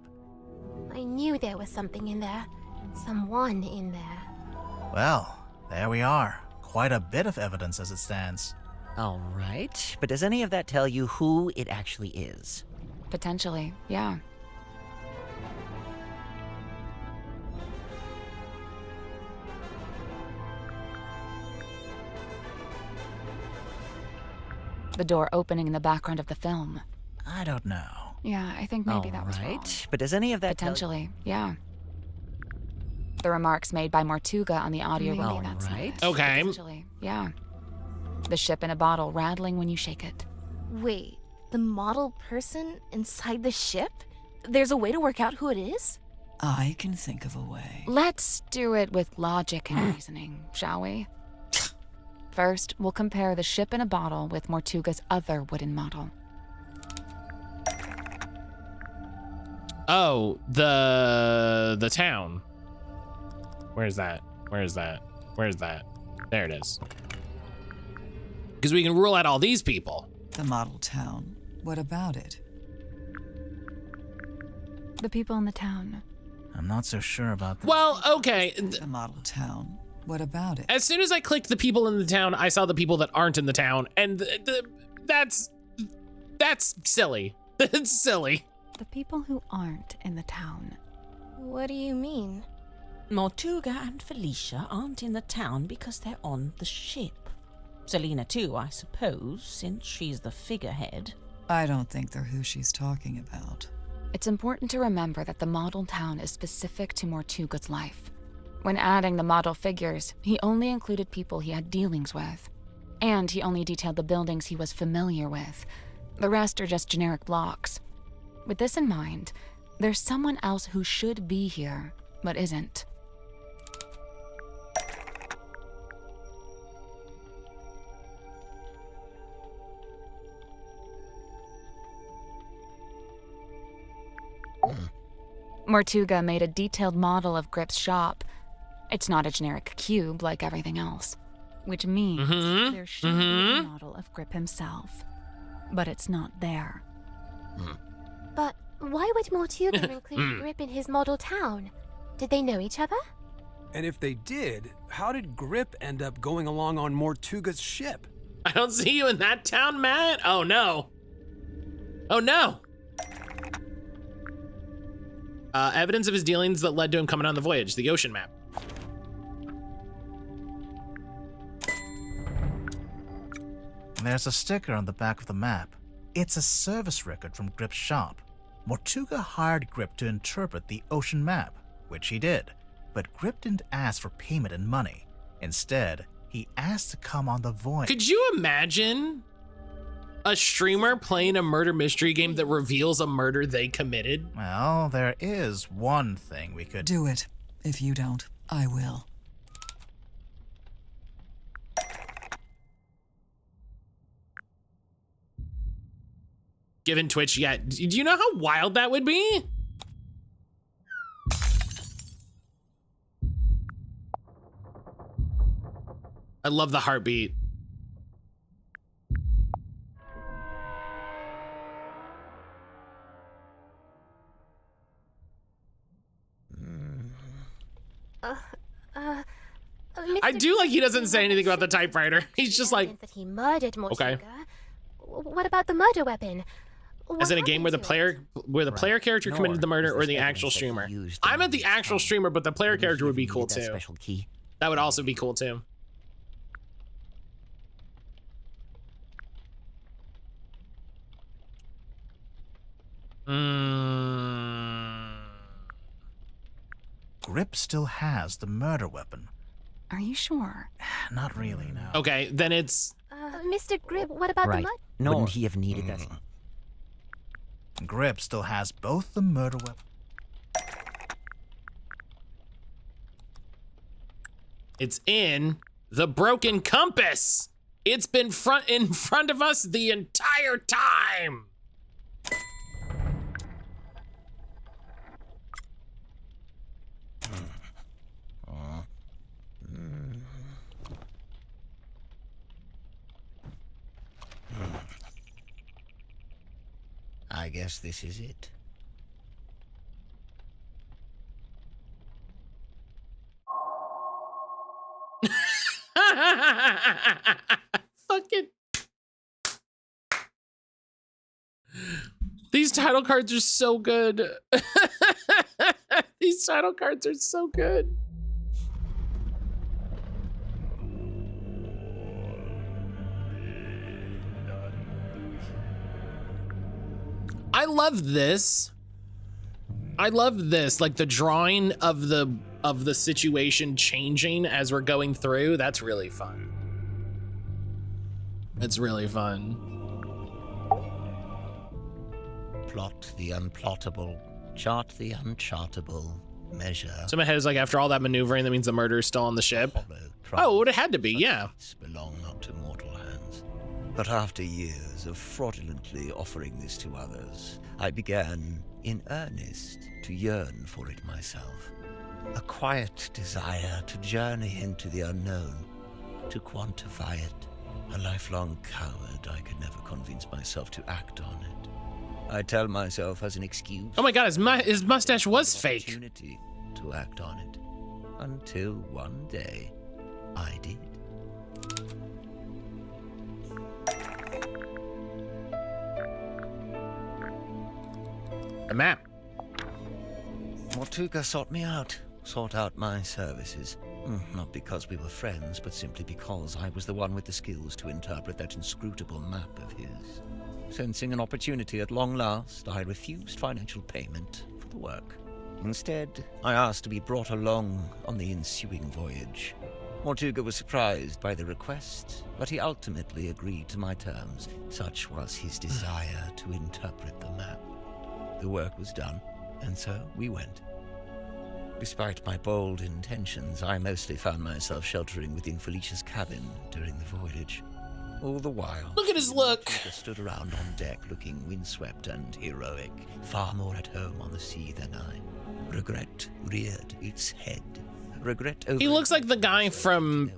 I knew there was something in there. Someone in there. Well, there we are. Quite a bit of evidence as it stands. All right, but does any of that tell you who it actually is? Potentially, yeah. The door opening in the background of the film. I don't know. Yeah, I think maybe that was wrong. Right, but does any of that Potentially, yeah. The remarks made by Mortuga on the audio Maybe relay that's right. it. Okay. Potentially, yeah. The ship in a bottle rattling when you shake it. Wait, the model person inside the ship? There's a way to work out who it is? I can think of a way. Let's do it with logic and reasoning, shall we? First, we'll compare the ship in a bottle with Mortuga's other wooden model. Oh, the town. Where's that? Where's that? Where's that? There it is. Because we can rule out all these people. The model town. What about it? The people in the town. I'm not so sure about that. Well, okay. The model town. What about it? As soon as I clicked the people in the town, I saw the people that aren't in the town, and that's silly. It's silly. The people who aren't in the town. What do you mean? Mortuga and Felicia aren't in the town because they're on the ship. Selena too, I suppose, since she's the figurehead. I don't think they're who she's talking about. It's important to remember that the model town is specific to Mortuga's life. When adding the model figures, he only included people he had dealings with. And he only detailed the buildings he was familiar with. The rest are just generic blocks. With this in mind, there's someone else who should be here, but isn't. Mortuga made a detailed model of Grip's shop. It's not a generic cube like everything else, which means there should be a model of Grip himself, but it's not there. But why would Mortuga include Grip in his model town? Did they know each other? And if they did, how did Grip end up going along on Mortuga's ship? I don't see you in that town, Matt. Oh no. Oh no. Evidence of his dealings that led to him coming on the voyage, the ocean map. There's a sticker on the back of the map. It's a service record from Grip's shop. Mortuga hired Grip to interpret the ocean map, which he did, but Grip didn't ask for payment in money. Instead, he asked to come on the voyage. Could you imagine a streamer playing a murder mystery game that reveals a murder they committed? Well, there is one thing we could do. It. If you don't, I will. Given Twitch, yeah. Do you know how wild that would be? I love the heartbeat. I do like he doesn't say anything about the typewriter. He's just like, that he murdered Mortuga. Okay. What about the murder weapon? As in a game where the player character committed the murder or the actual streamer? I meant the actual streamer, but the player character would be cool too. That would also be cool too. Grip still has the murder weapon. Are you sure? Not really, no. Okay, then it's... Mr. Grip, what about the murder? Wouldn't he have needed that? Grip still has both the murder weapon. It's in the broken compass. It's been in front of us the entire time. I guess this is it. Fucking. These title cards are so good. These title cards are so good. I love this. I love this, like the drawing of the situation changing as we're going through. That's really fun. It's really fun. Plot the unplottable, chart the unchartable, measure. So my head is like, after all that maneuvering, that means the murderer's still on the ship. Oh, it would have had to be, yeah. Belong not to mortal hands. But after years of fraudulently offering this to others, I began, in earnest, to yearn for it myself. A quiet desire to journey into the unknown, to quantify it. A lifelong coward, I could never convince myself to act on it. I tell myself as an excuse. Oh my god, his mustache was fake. Opportunity to act on it. Until one day, I did. A map. Mortuga sought out my services. Not because we were friends, but simply because I was the one with the skills to interpret that inscrutable map of his. Sensing an opportunity at long last, I refused financial payment for the work. Instead, I asked to be brought along on the ensuing voyage. Mortuga was surprised by the request, but he ultimately agreed to my terms. Such was his desire to interpret the map. The work was done, and so we went. Despite my bold intentions, I mostly found myself sheltering within Felicia's cabin during the voyage. All the while, look at his look. Mortuga stood around on deck looking windswept and heroic, far more at home on the sea than I. Regret reared its head. Regret over. He looks like the guy from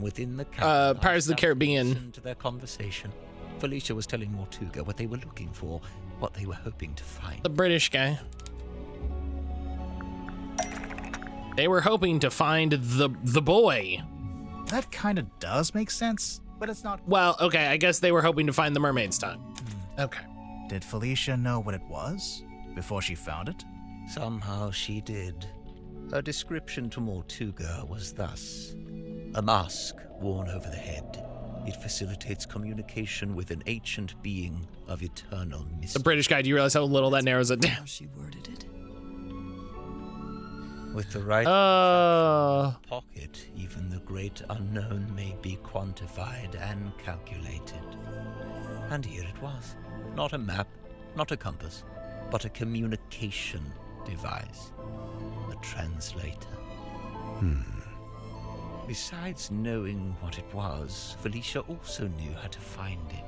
within the cabin, Pirates of the Caribbean. Listened to their conversation. Felicia was telling Mortuga what they were looking for, what they were hoping to find. The British guy. They were hoping to find the boy. That kind of does make sense, but it's not. Well, okay, I guess they were hoping to find the mermaid's tongue. Okay. Did Felicia know what it was before she found it? Somehow she did. Her description to Mortuga was thus: a mask worn over the head. It facilitates communication with an ancient being of eternal mystery. The British guy, do you realize how little that narrows it down? She worded it. With the right pocket, even the great unknown may be quantified and calculated. And here it was. Not a map, not a compass, but a communication device. A translator. Besides knowing what it was, Felicia also knew how to find it.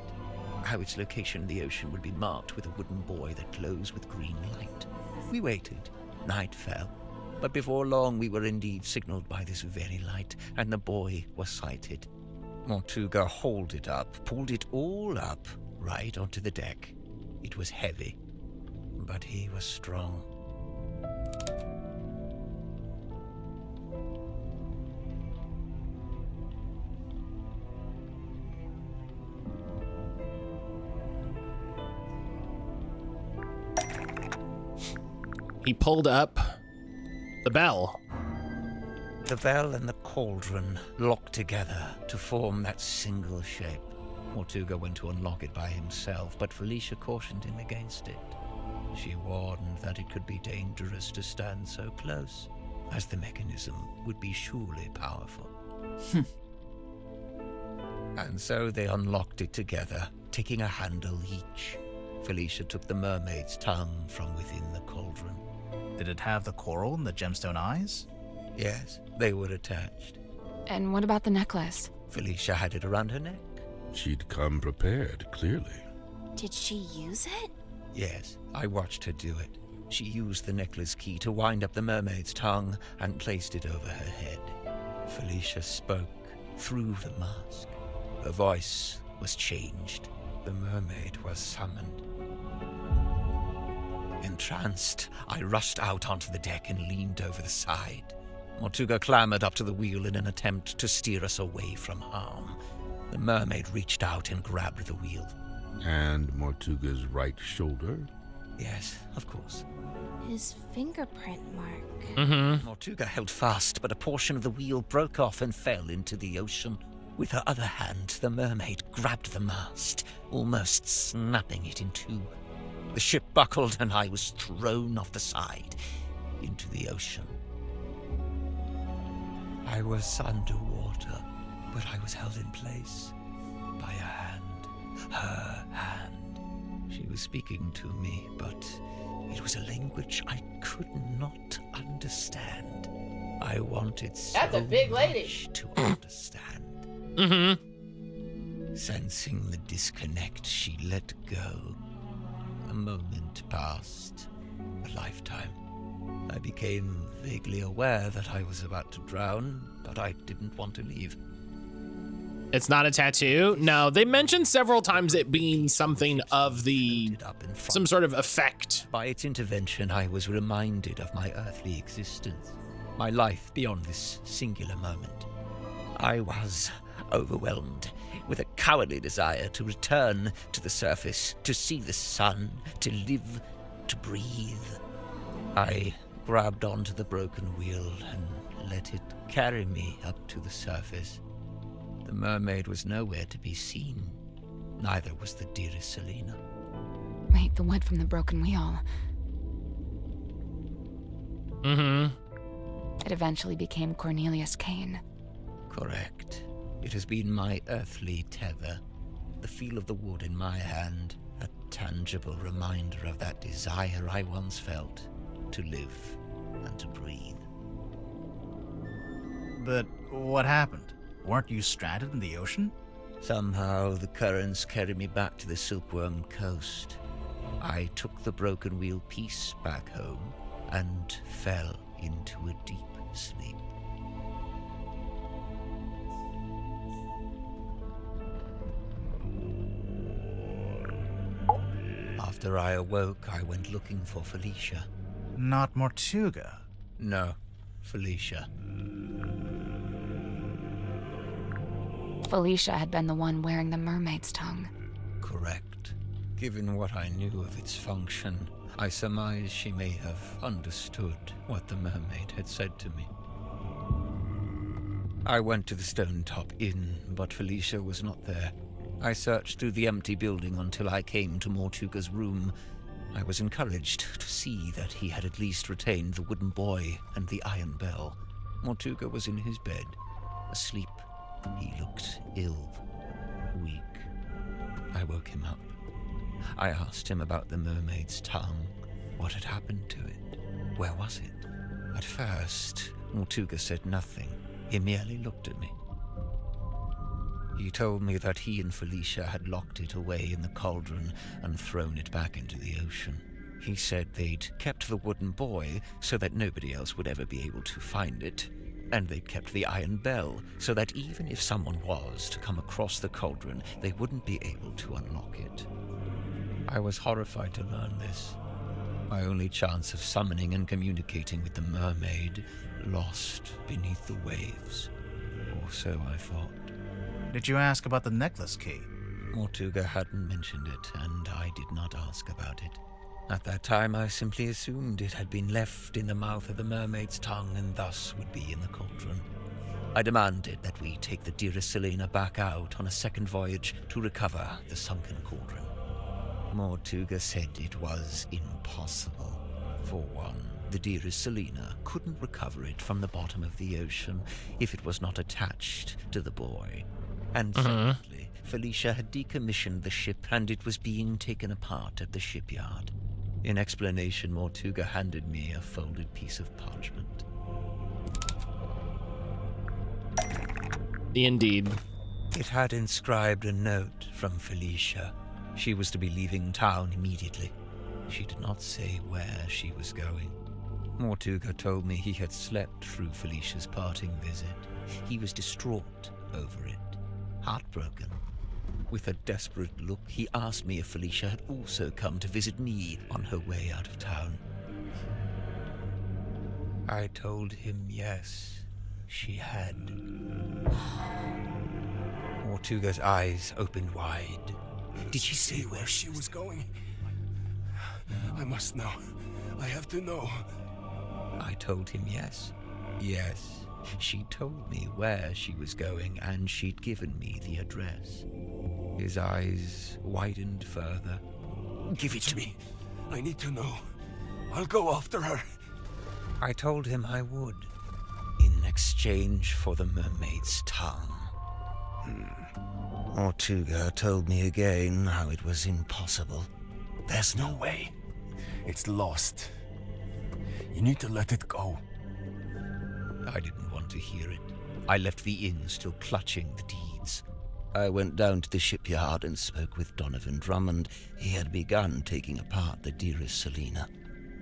How its location in the ocean would be marked with a wooden buoy that glows with green light. We waited. Night fell. But before long we were indeed signaled by this very light, and the buoy was sighted. Mortuga hauled it up, pulled it all up, right onto the deck. It was heavy, but he was strong. He pulled up the bell. The bell and the cauldron locked together to form that single shape. Mortuga went to unlock it by himself, but Felicia cautioned him against it. She warned that it could be dangerous to stand so close, as the mechanism would be surely powerful. And so they unlocked it together, taking a handle each. Felicia took the mermaid's tongue from within the cauldron. Did it have the coral and the gemstone eyes? Yes, they were attached. And what about the necklace? Felicia had it around her neck. She'd come prepared, clearly. Did she use it? Yes, I watched her do it. She used the necklace key to wind up the mermaid's tongue and placed it over her head. Felicia spoke through the mask. Her voice was changed. The mermaid was summoned. Entranced, I rushed out onto the deck and leaned over the side. Mortuga clambered up to the wheel in an attempt to steer us away from harm. The mermaid reached out and grabbed the wheel. And Mortuga's right shoulder? Yes, of course. His fingerprint mark. Mortuga held fast, but a portion of the wheel broke off and fell into the ocean. With her other hand, the mermaid grabbed the mast, almost snapping it in two. The ship buckled and I was thrown off the side into the ocean. I was underwater, but I was held in place by a hand, her hand. She was speaking to me, but it was a language I could not understand. I wanted so That's a big lady. much to understand. Mm-hmm. Sensing the disconnect, she let go. A moment passed, a lifetime. I became vaguely aware that I was about to drown, but I didn't want to leave. It's not a tattoo? No, they mentioned several times it being something of some sort of effect. By its intervention, I was reminded of my earthly existence, my life beyond this singular moment. I was overwhelmed with a cowardly desire to return to the surface, to see the sun, to live, to breathe. I grabbed onto the broken wheel and let it carry me up to the surface. The mermaid was nowhere to be seen. Neither was the dearest Selena. Wait, the wood from the broken wheel. Mm-hmm. It eventually became Cornelius Kane. Correct. It has been my earthly tether, the feel of the wood in my hand, a tangible reminder of that desire I once felt to live and to breathe. But what happened? Weren't you stranded in the ocean? Somehow the currents carried me back to the Silkworm coast. I took the broken wheel piece back home and fell into a deep sleep. After I awoke, I went looking for Felicia. Not Mortuga. No, Felicia. Felicia had been the one wearing the mermaid's tongue. Correct. Given what I knew of its function, I surmised she may have understood what the mermaid had said to me. I went to the Stone Top Inn, but Felicia was not there. I searched through the empty building until I came to Mortuga's room. I was encouraged to see that he had at least retained the wooden boy and the iron bell. Mortuga was in his bed, asleep. He looked ill, weak. I woke him up. I asked him about the mermaid's tongue. What had happened to it? Where was it? At first, Mortuga said nothing. He merely looked at me. He told me that he and Felicia had locked it away in the cauldron and thrown it back into the ocean. He said they'd kept the wooden boy so that nobody else would ever be able to find it, and they'd kept the iron bell so that even if someone was to come across the cauldron, they wouldn't be able to unlock it. I was horrified to learn this. My only chance of summoning and communicating with the mermaid lost beneath the waves. Or so I thought. Did you ask about the necklace key? Mortuga hadn't mentioned it, and I did not ask about it. At that time, I simply assumed it had been left in the mouth of the mermaid's tongue and thus would be in the cauldron. I demanded that we take the dearest Selena back out on a second voyage to recover the sunken cauldron. Mortuga said it was impossible. For one, the dearest Selena couldn't recover it from the bottom of the ocean if it was not attached to the boy. And secondly, Felicia had decommissioned the ship and it was being taken apart at the shipyard. In explanation, Mortuga handed me a folded piece of parchment. Indeed. It had inscribed a note from Felicia. She was to be leaving town immediately. She did not say where she was going. Mortuga told me he had slept through Felicia's parting visit. He was distraught over it, heartbroken. With a desperate look, he asked me if Felicia had also come to visit me on her way out of town. I told him yes, she had. Mortuga's eyes opened wide. Did she say where she was going? I must know. I have to know. I told him yes. Yes, she told me where she was going and she'd given me the address. His eyes widened further. Give it to me. I need to know. I'll go after her. I told him I would, in exchange for the mermaid's tongue. Mortuga told me again how it was impossible. There's no way. It's lost. You need to let it go. I didn't want to hear it. I left the inn still clutching the deeds. I went down to the shipyard and spoke with Donovan Drummond. He had begun taking apart the dearest Selina.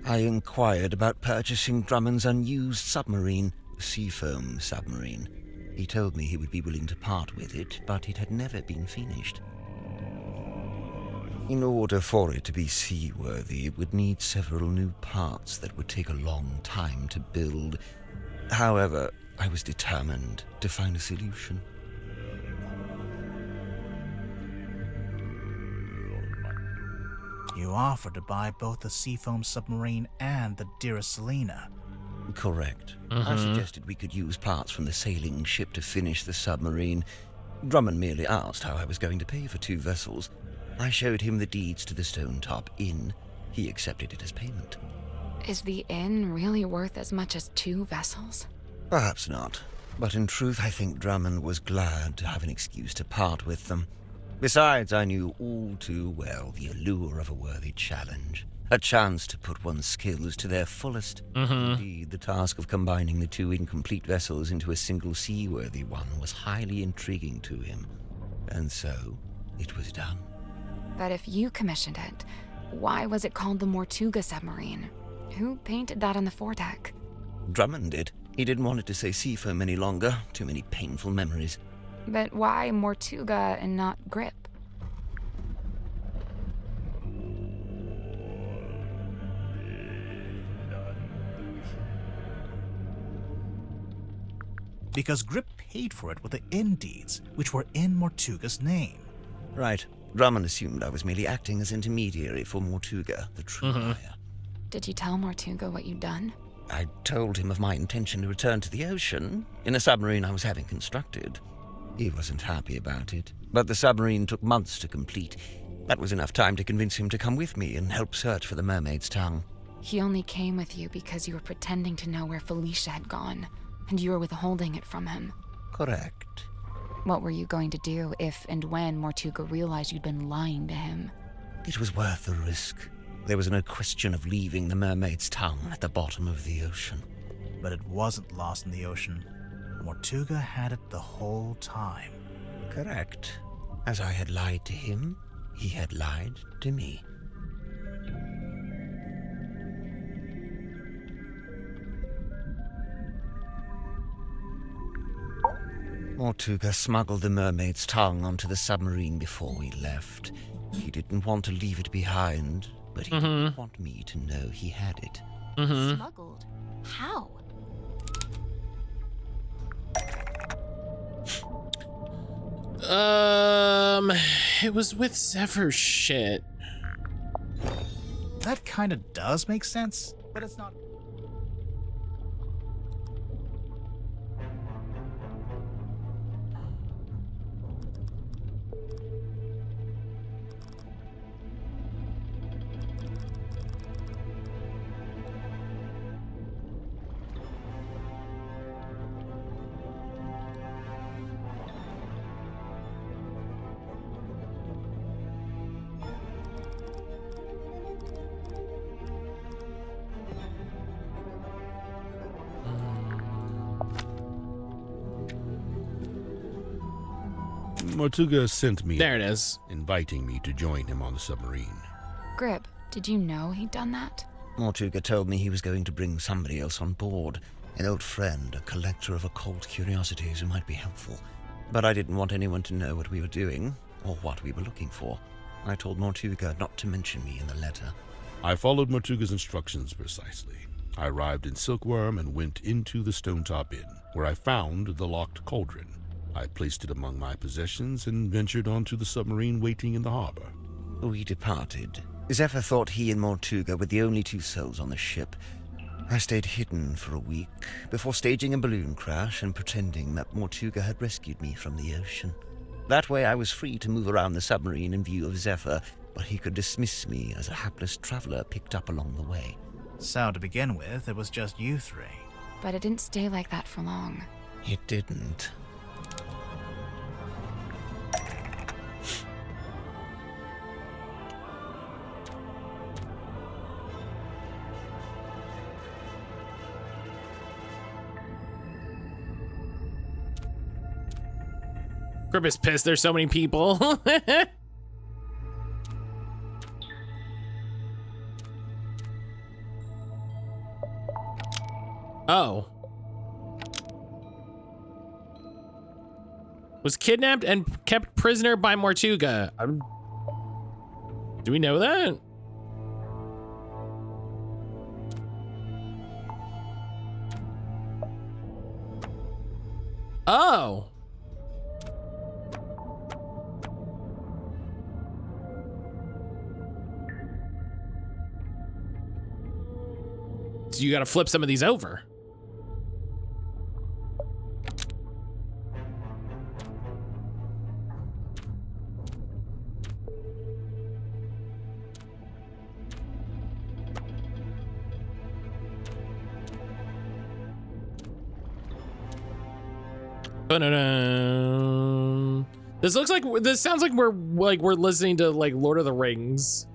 I inquired about purchasing Drummond's unused submarine, the Seafoam submarine. He told me he would be willing to part with it, but it had never been finished. In order for it to be seaworthy, it would need several new parts that would take a long time to build. However, I was determined to find a solution. You offered to buy both the Seafoam submarine and the dearest Selina. Correct. I suggested we could use parts from the sailing ship to finish the submarine. Drummond merely asked how I was going to pay for 2 vessels. I showed him the deeds to the Stone Top Inn. He accepted it as payment. Is the inn really worth as much as 2 vessels? Perhaps not, but in truth I think Drummond was glad to have an excuse to part with them. Besides, I knew all too well the allure of a worthy challenge. A chance to put one's skills to their fullest. Indeed, the task of combining the 2 incomplete vessels into a single seaworthy one was highly intriguing to him. And so, it was done. But if you commissioned it, why was it called the Mortuga submarine? Who painted that on the foredeck? Drummond did. He didn't want it to say Seafoam any longer. Too many painful memories. But why Mortuga and not Grip? Because Grip paid for it with the inn deeds, which were in Mortuga's name. Right. Drummond assumed I was merely acting as intermediary for Mortuga, the true buyer. Did you tell Mortuga what you'd done? I told him of my intention to return to the ocean in a submarine I was having constructed. He wasn't happy about it, but the submarine took months to complete. That was enough time to convince him to come with me and help search for the mermaid's tongue. He only came with you because you were pretending to know where Felicia had gone, and you were withholding it from him. Correct. What were you going to do if and when Mortuga realized you'd been lying to him? It was worth the risk. There was no question of leaving the mermaid's tongue at the bottom of the ocean. But it wasn't lost in the ocean. Mortuga had it the whole time. Correct. As I had lied to him, he had lied to me. Mortuga smuggled the mermaid's tongue onto the submarine before we left. He didn't want to leave it behind, but he didn't want me to know he had it. Smuggled? How? It was with Zephyr's shit. That kind of does make sense, but it's not. Mortuga sent me. There it is. Inviting me to join him on the submarine. Grip, did you know he'd done that? Mortuga told me he was going to bring somebody else on board. An old friend, a collector of occult curiosities who might be helpful. But I didn't want anyone to know what we were doing, or what we were looking for. I told Mortuga not to mention me in the letter. I followed Mortuga's instructions precisely. I arrived in Silkworm and went into the Stone Top Inn, where I found the locked cauldron. I placed it among my possessions and ventured onto the submarine waiting in the harbor. We departed. Zephyr thought he and Mortuga were the only 2 souls on the ship. I stayed hidden for a week before staging a balloon crash and pretending that Mortuga had rescued me from the ocean. That way I was free to move around the submarine in view of Zephyr, or he could dismiss me as a hapless traveler picked up along the way. So, to begin with, it was just you three. But it didn't stay like that for long. It didn't. Grip is pissed. There's so many people. Oh. Was kidnapped and kept prisoner by Mortuga. Do we know that? Oh. So you gotta flip some of these over. Ba-da-dum. This sounds like we're listening to like Lord of the Rings.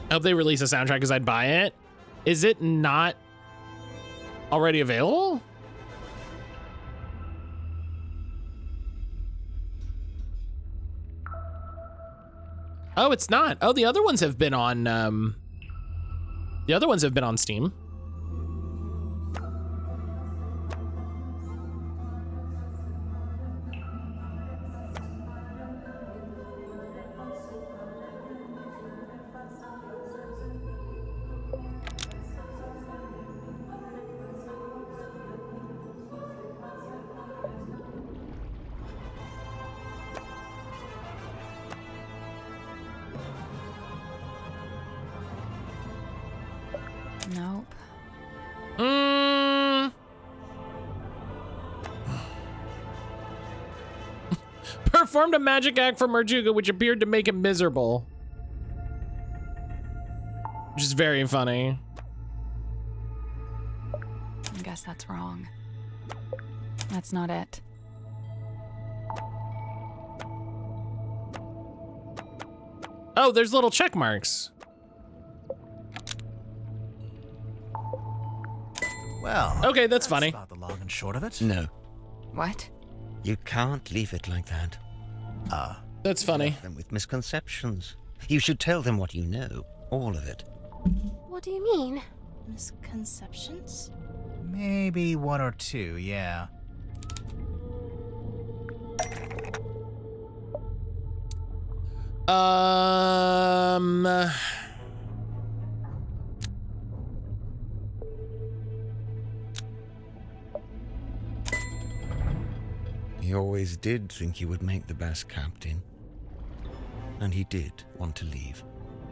I hope they release a soundtrack because I'd buy it. Is it not already available? Oh, it's not. Oh, the other ones have been on Steam. Nope. Performed a magic act for Mortuga, which appeared to make him miserable. Which is very funny. I guess that's wrong. That's not it. Oh, there's little check marks. Well, okay, that's funny. About the long and short of it. No. What? You can't leave it like that. That's funny. Them with misconceptions. You should tell them what you know, all of it. What do you mean? Misconceptions? Maybe one or two, yeah. He always did think he would make the best captain. And he did want to leave.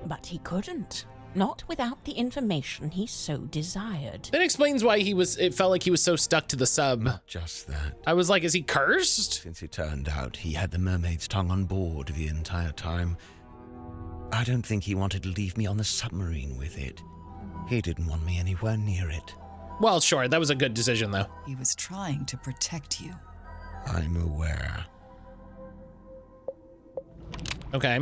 But he couldn't. Not without the information he so desired. That explains why it felt like he was so stuck to the sub. Not just that. I was like, is he cursed? Since it turned out he had the mermaid's tongue on board the entire time, I don't think he wanted to leave me on the submarine with it. He didn't want me anywhere near it. Well, sure, that was a good decision, though. He was trying to protect you. I'm aware. Okay.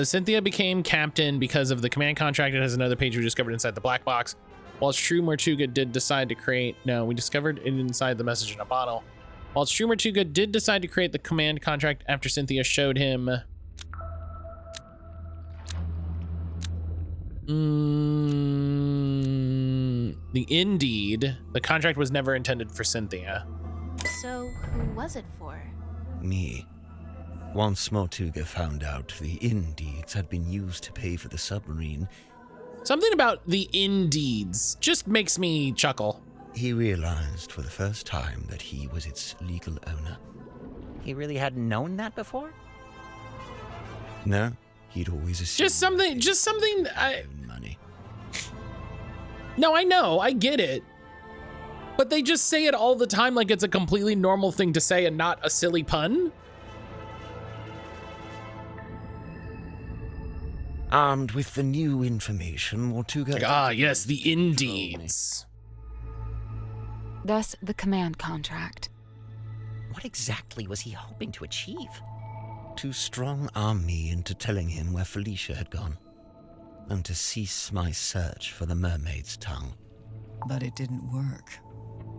Cynthia became captain because of the command contract. It has another page we discovered inside the black box. While it's true Mortuga did decide to create... No, we discovered it inside the message in a bottle. While it's true Mortuga did decide to create the command contract after Cynthia showed him... the Indeed. The contract was never intended for Cynthia. So, who was it for? Me. Once Mortuga found out the Indeeds had been used to pay for the submarine, Something about the indeeds just makes me chuckle. He realized for the first time that he was its legal owner. He really hadn't known that before? No, he'd always assumed. Just something. Money. No, I know, I get it. But they just say it all the time like it's a completely normal thing to say and not a silly pun. Armed with the new information, Mortuga... Yes, the indeeds. Thus, the command contract. What exactly was he hoping to achieve? To strong-arm me into telling him where Felicia had gone, and to cease my search for the mermaid's tongue. But it didn't work.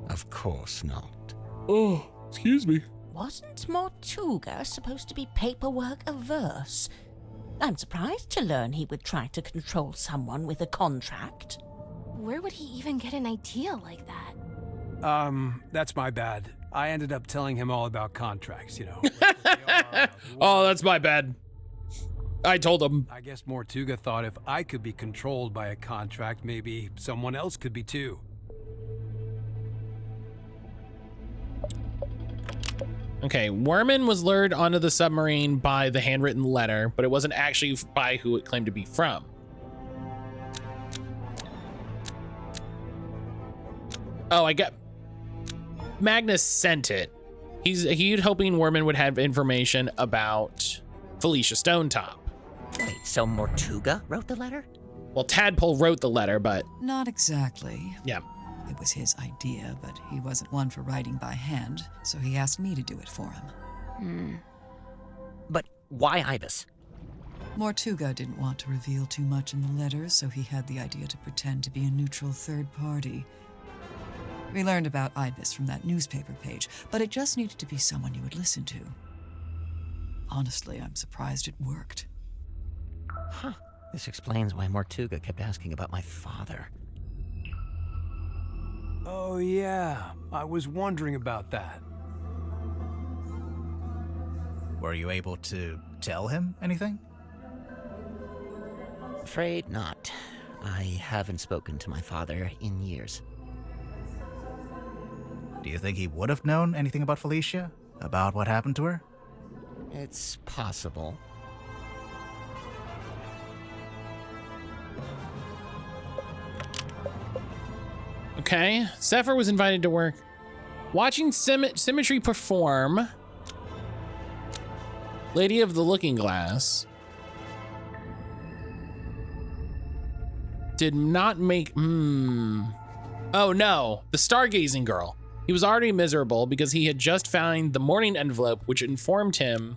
Of course not. Oh, excuse me. Wasn't Mortuga supposed to be paperwork averse? I'm surprised to learn he would try to control someone with a contract. Where would he even get an idea like that? That's my bad. I ended up telling him all about contracts, you know. Oh, that's my bad. I told him. I guess Mortuga thought if I could be controlled by a contract, maybe someone else could be too. Okay, Worman was lured onto the submarine by the handwritten letter, but it wasn't actually by who it claimed to be from. Oh, I got... Magnus sent it. He'd hoping Worman would have information about Felicia Stonetop. Wait, so Mortuga wrote the letter? Well, Tadpole wrote the letter, but... Not exactly. Yeah. It was his idea, but he wasn't one for writing by hand, so he asked me to do it for him. But why Ibis? Mortuga didn't want to reveal too much in the letter, so he had the idea to pretend to be a neutral third party. We learned about Ibis from that newspaper page, but it just needed to be someone you would listen to. Honestly, I'm surprised it worked. Huh. This explains why Mortuga kept asking about my father. Oh yeah, I was wondering about that. Were you able to tell him anything? Afraid not. I haven't spoken to my father in years. Do you think he would have known anything about Felicia? About what happened to her? It's possible. Okay, Zephyr was invited to work. Watching Symmetry perform. Lady of the Looking Glass. Did not make, Oh no, the Stargazing Girl. He was already miserable because he had just found the morning envelope which informed him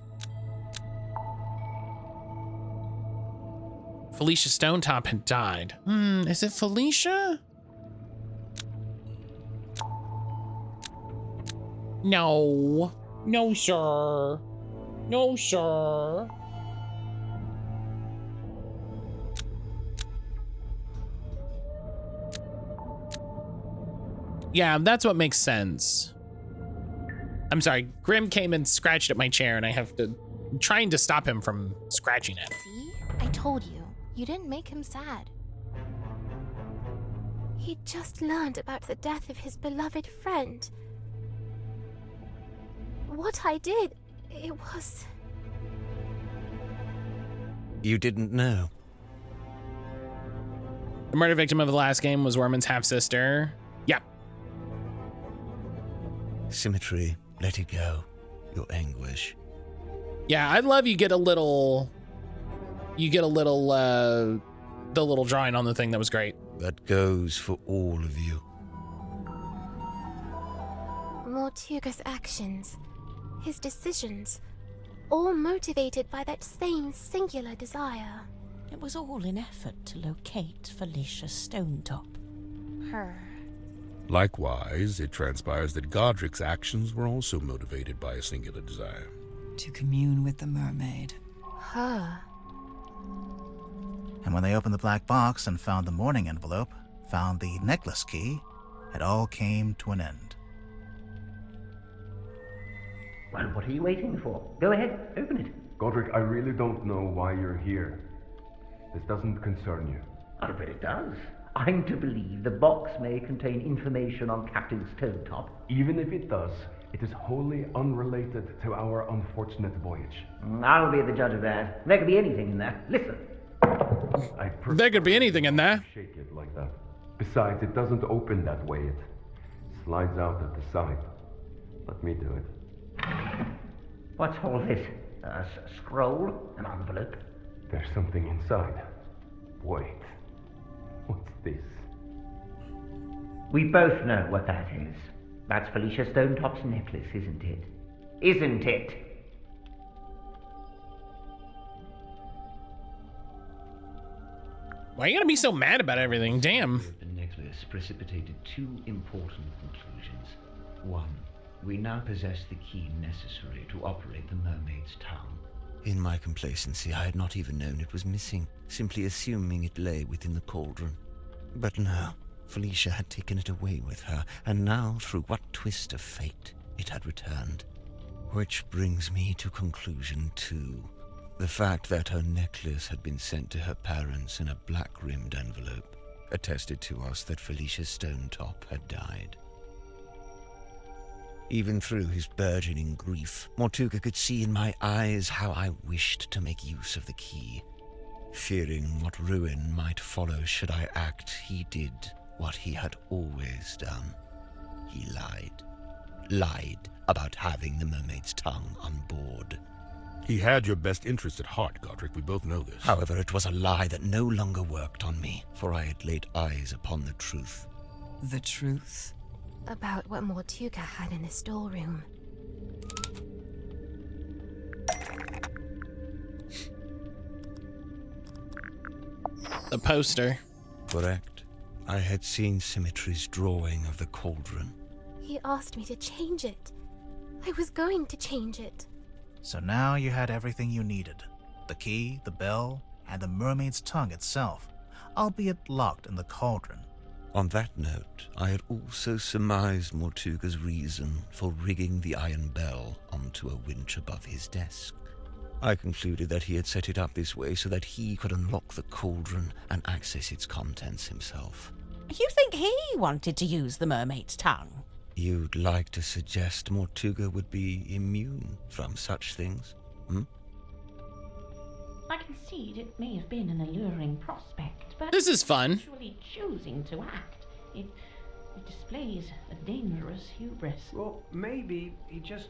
Felicia Stonetop had died. Is it Felicia? No. No, sir. No, sir. Yeah, that's what makes sense. I'm sorry, Grim came and scratched at my chair and I have to, I'm trying to stop him from scratching it. See? I told you. You didn't make him sad. He just learned about the death of his beloved friend. What I did, it was... You didn't know? The murder victim of the last game was Worman's half-sister. Yeah. Symmetry, let it go. Your anguish. Yeah, I love you get a little... the little drawing on the thing. That was great. That goes for all of you. Mortuga's actions, his decisions, all motivated by that same singular desire. It was all in effort to locate Felicia Stonetop. Her. Likewise, it transpires that Godric's actions were also motivated by a singular desire. To commune with the mermaid. Her. And when they opened the black box and found the mourning envelope, found the necklace key, it all came to an end. Well, what are you waiting for? Go ahead, open it. Godric, I really don't know why you're here. This doesn't concern you. I bet it does. I'm to believe the box may contain information on Captain Stonetop. Even if it does, it is wholly unrelated to our unfortunate voyage. I'll be the judge of that. There could be anything in there. Listen. There could be anything in there. Shake it like that. Besides, it doesn't open that way. It slides out at the side. Let me do it. What's all this? A scroll? An envelope? There's something inside. Wait. What's this? We both know what that is. That's Felicia Stonetop's necklace, isn't it? Isn't it? Why are you gonna be so mad about everything? Damn. The necklace precipitated two important conclusions. One, we now possess the key necessary to operate the Mermaid's Tongue. In my complacency, I had not even known it was missing, simply assuming it lay within the cauldron. But no, Felicia had taken it away with her, and now, through what twist of fate, it had returned. Which brings me to conclusion 2. The fact that her necklace had been sent to her parents in a black-rimmed envelope attested to us that Felicia Stonetop had died. Even through his burgeoning grief, Mortuga could see in my eyes how I wished to make use of the key. Fearing what ruin might follow should I act, he did what he had always done. He lied. Lied about having the Mermaid's Tongue on board. He had your best interest at heart, Godric. We both know this. However, it was a lie that no longer worked on me, for I had laid eyes upon the truth. The truth? About what Mortuga had in the storeroom. The poster. Correct. I had seen Symmetry's drawing of the cauldron. He asked me to change it. I was going to change it. So now you had everything you needed. The key, the bell, and the mermaid's tongue itself, albeit locked in the cauldron. On that note, I had also surmised Mortuga's reason for rigging the iron bell onto a winch above his desk. I concluded that he had set it up this way so that he could unlock the cauldron and access its contents himself. You think he wanted to use the mermaid's tongue? You'd like to suggest Mortuga would be immune from such things, hmm? I concede it may have been an alluring prospect, but this is fun. Actually choosing to act, it displays a dangerous hubris. Well, maybe he just...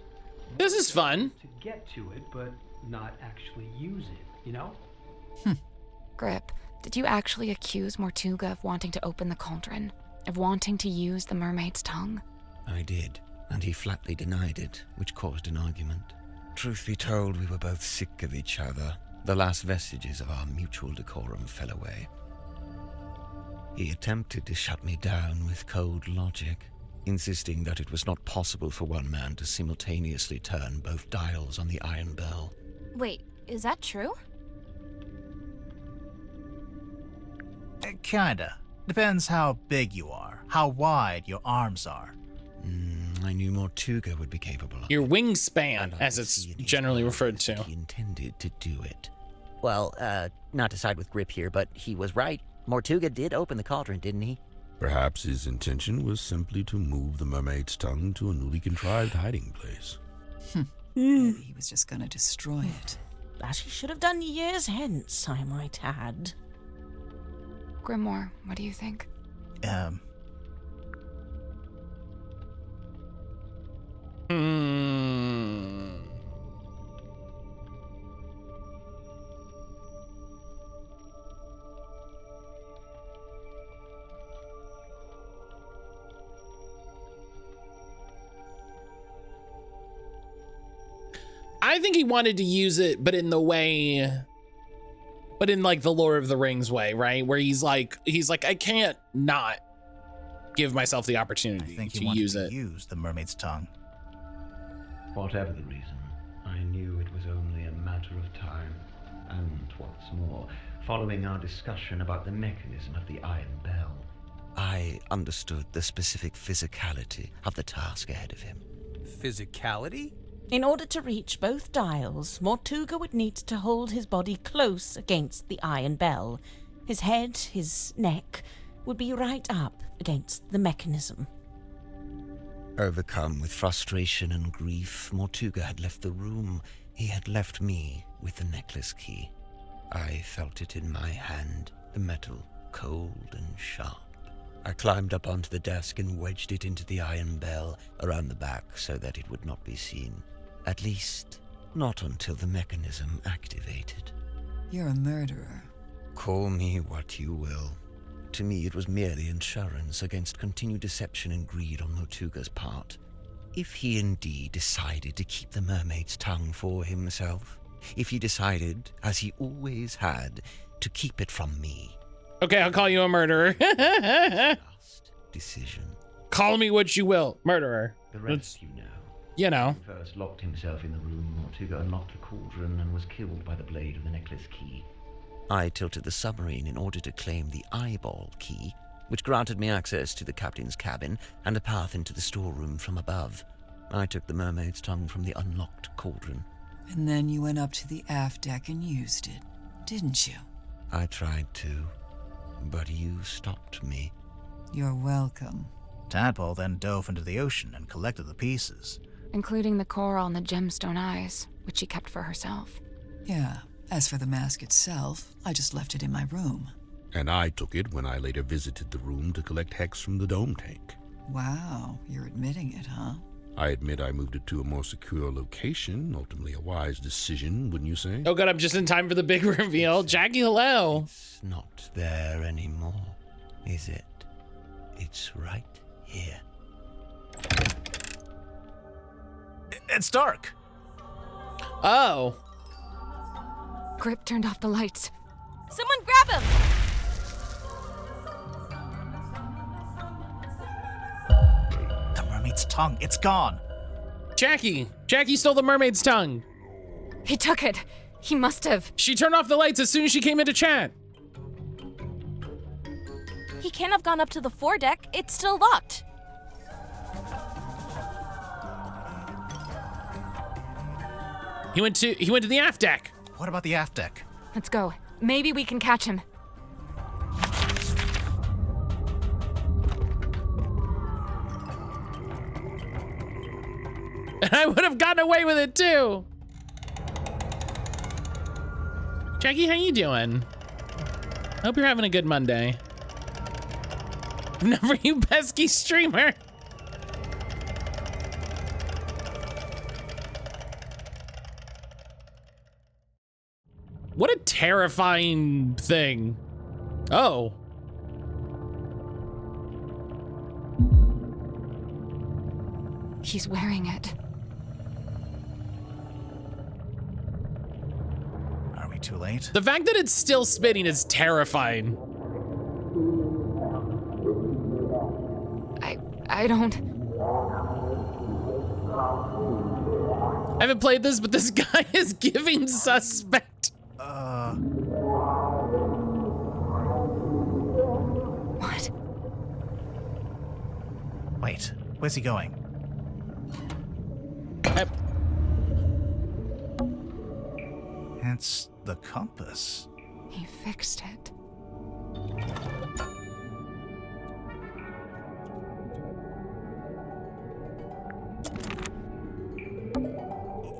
This is fun. ...to get to it, but not actually use it, you know? Grip, did you actually accuse Mortuga of wanting to open the cauldron? Of wanting to use the mermaid's tongue? I did, and he flatly denied it, which caused an argument. Truth be told, we were both sick of each other. The last vestiges of our mutual decorum fell away. He attempted to shut me down with cold logic, insisting that it was not possible for one man to simultaneously turn both dials on the iron bell. Wait, is that true? Kinda. Depends how big you are, how wide your arms are. I knew Mortuga would be capable of your wingspan, as it's generally referred to. He intended to do it. Well, not to side with Grip here, but he was right. Mortuga did open the cauldron, didn't he? Perhaps his intention was simply to move the mermaid's tongue to a newly contrived hiding place. Maybe he was just gonna destroy it. As he should have done years hence, I might add. Grimoire, what do you think? I think he wanted to use it, but in like the Lord of the Rings way, right? Where he's like, I can't not give myself the opportunity I think to he wanted use to it. Use the mermaid's tongue. Whatever the reason, I knew it was only a matter of time. And what's more, following our discussion about the mechanism of the iron bell, I understood the specific physicality of the task ahead of him. Physicality? In order to reach both dials, Mortuga would need to hold his body close against the iron bell, His head, his neck, would be right up against the mechanism. Overcome with frustration and grief, Mortuga had left the room. He had left me with the necklace key. I felt it in my hand, the metal cold and sharp. I climbed up onto the desk and wedged it into the iron bell around the back so that it would not be seen. At least, not until the mechanism activated. You're a murderer. Call me what you will. To me, it was merely insurance against continued deception and greed on Mortuga's part. If he indeed decided to keep the mermaid's tongue for himself, if he decided, as he always had, to keep it from me. Okay, I'll call you a murderer. Decision. Call me what you will, murderer. The rest you know. You know. He first locked himself in the room. Mortuga unlocked the cauldron and was killed by the blade of the necklace key. I tilted the submarine in order to claim the eyeball key, which granted me access to the captain's cabin and a path into the storeroom from above. I took the mermaid's tongue from the unlocked cauldron. And then you went up to the aft deck and used it, didn't you? I tried to, but you stopped me. You're welcome. Tadpole then dove into the ocean and collected the pieces. Including the coral and the gemstone eyes, which she kept for herself. Yeah. As for the mask itself, I just left it in my room. And I took it when I later visited the room to collect hex from the dome tank. Wow, you're admitting it, huh? I admit I moved it to a more secure location, ultimately a wise decision, wouldn't you say? Oh god, I'm just in time for the big reveal. Jackie, hello. It's not there anymore, is it? It's right here. It's dark. Oh. Grip turned off the lights. Someone grab him! The mermaid's tongue, it's gone. Jackie stole the mermaid's tongue. He took it. He must have. She turned off the lights as soon as she came into chat. He can't have gone up to the foredeck. It's still locked. He went to the aft deck. What about the aft deck? Let's go. Maybe we can catch him. And I would have gotten away with it too. Jackie, how you doing? Hope you're having a good Monday. Never you pesky streamer. What a terrifying thing. Oh. He's wearing it. Are we too late? The fact that it's still spinning is terrifying. I don't... I haven't played this, but this guy is giving suspect. What? Wait, where's he going? It's the compass. He fixed it.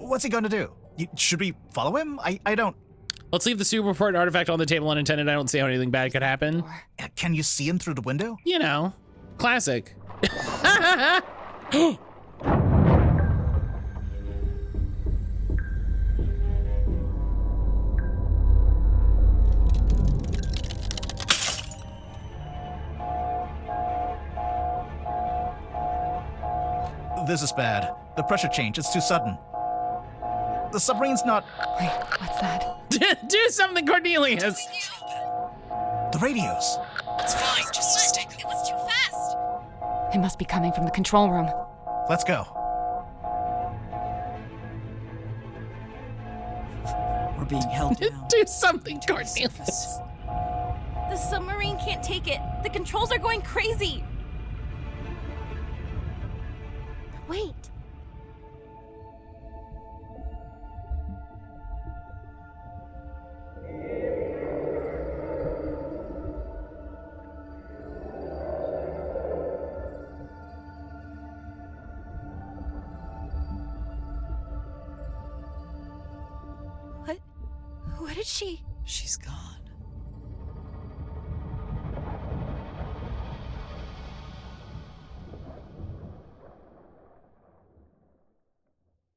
What's he going to do? Should we follow him? I don't... Let's leave the super important artifact on the table unattended. I don't see how anything bad could happen. Can you see him through the window? You know, classic. This is bad. The pressure change, it's too sudden. The submarine's not... Wait, what's that? Do something, Cornelius! The radios. It's fine, just a stick. It was too fast. It must be coming from the control room. Let's go. We're being held down. Do something, Cornelius. The submarine can't take it. The controls are going crazy. Wait. What did she... She's gone.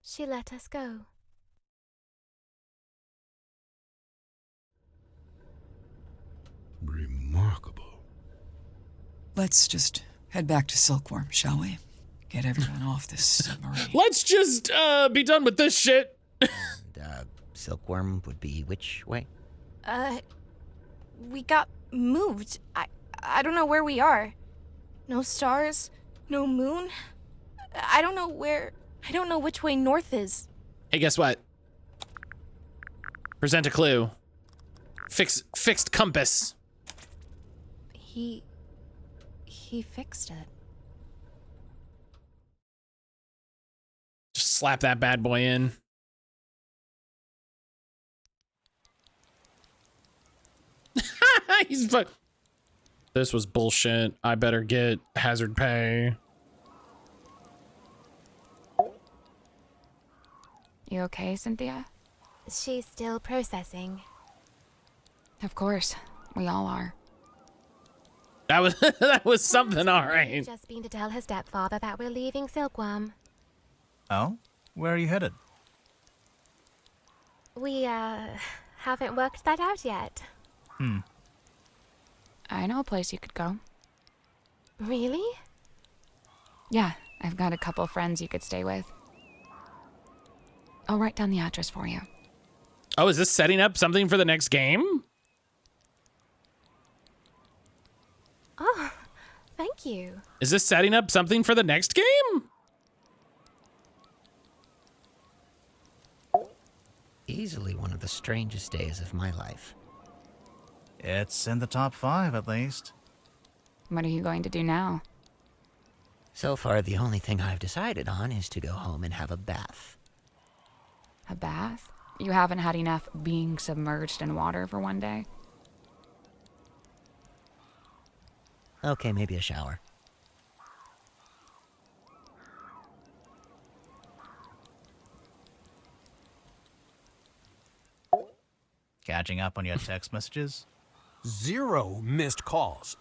She let us go. Remarkable. Let's just head back to Silkworm, shall we? Get everyone off this submarine. Let's just be done with this shit. And Silkworm would be which way? We got moved. I don't know where we are. No stars, no moon. I don't know which way north is. Hey, guess what? Present a clue. Fixed compass. He fixed it. Just slap that bad boy in. He's fuck. This was bullshit. I better get hazard pay. You okay, Cynthia? She's still processing. Of course. We all are. That was something, all right. Just been to tell her stepfather that we're leaving Silkworm. Oh? Where are you headed? We, haven't worked that out yet. I know a place you could go. Really? Yeah, I've got a couple friends you could stay with. I'll write down the address for you. Oh, is this setting up something for the next game? Oh, thank you. Is this setting up something for the next game? Easily one of the strangest days of my life. It's in the top 5, at least. What are you going to do now? So far, the only thing I've decided on is to go home and have a bath. A bath? You haven't had enough being submerged in water for one day? Okay, maybe a shower. Catching up on your text messages? 0 missed calls.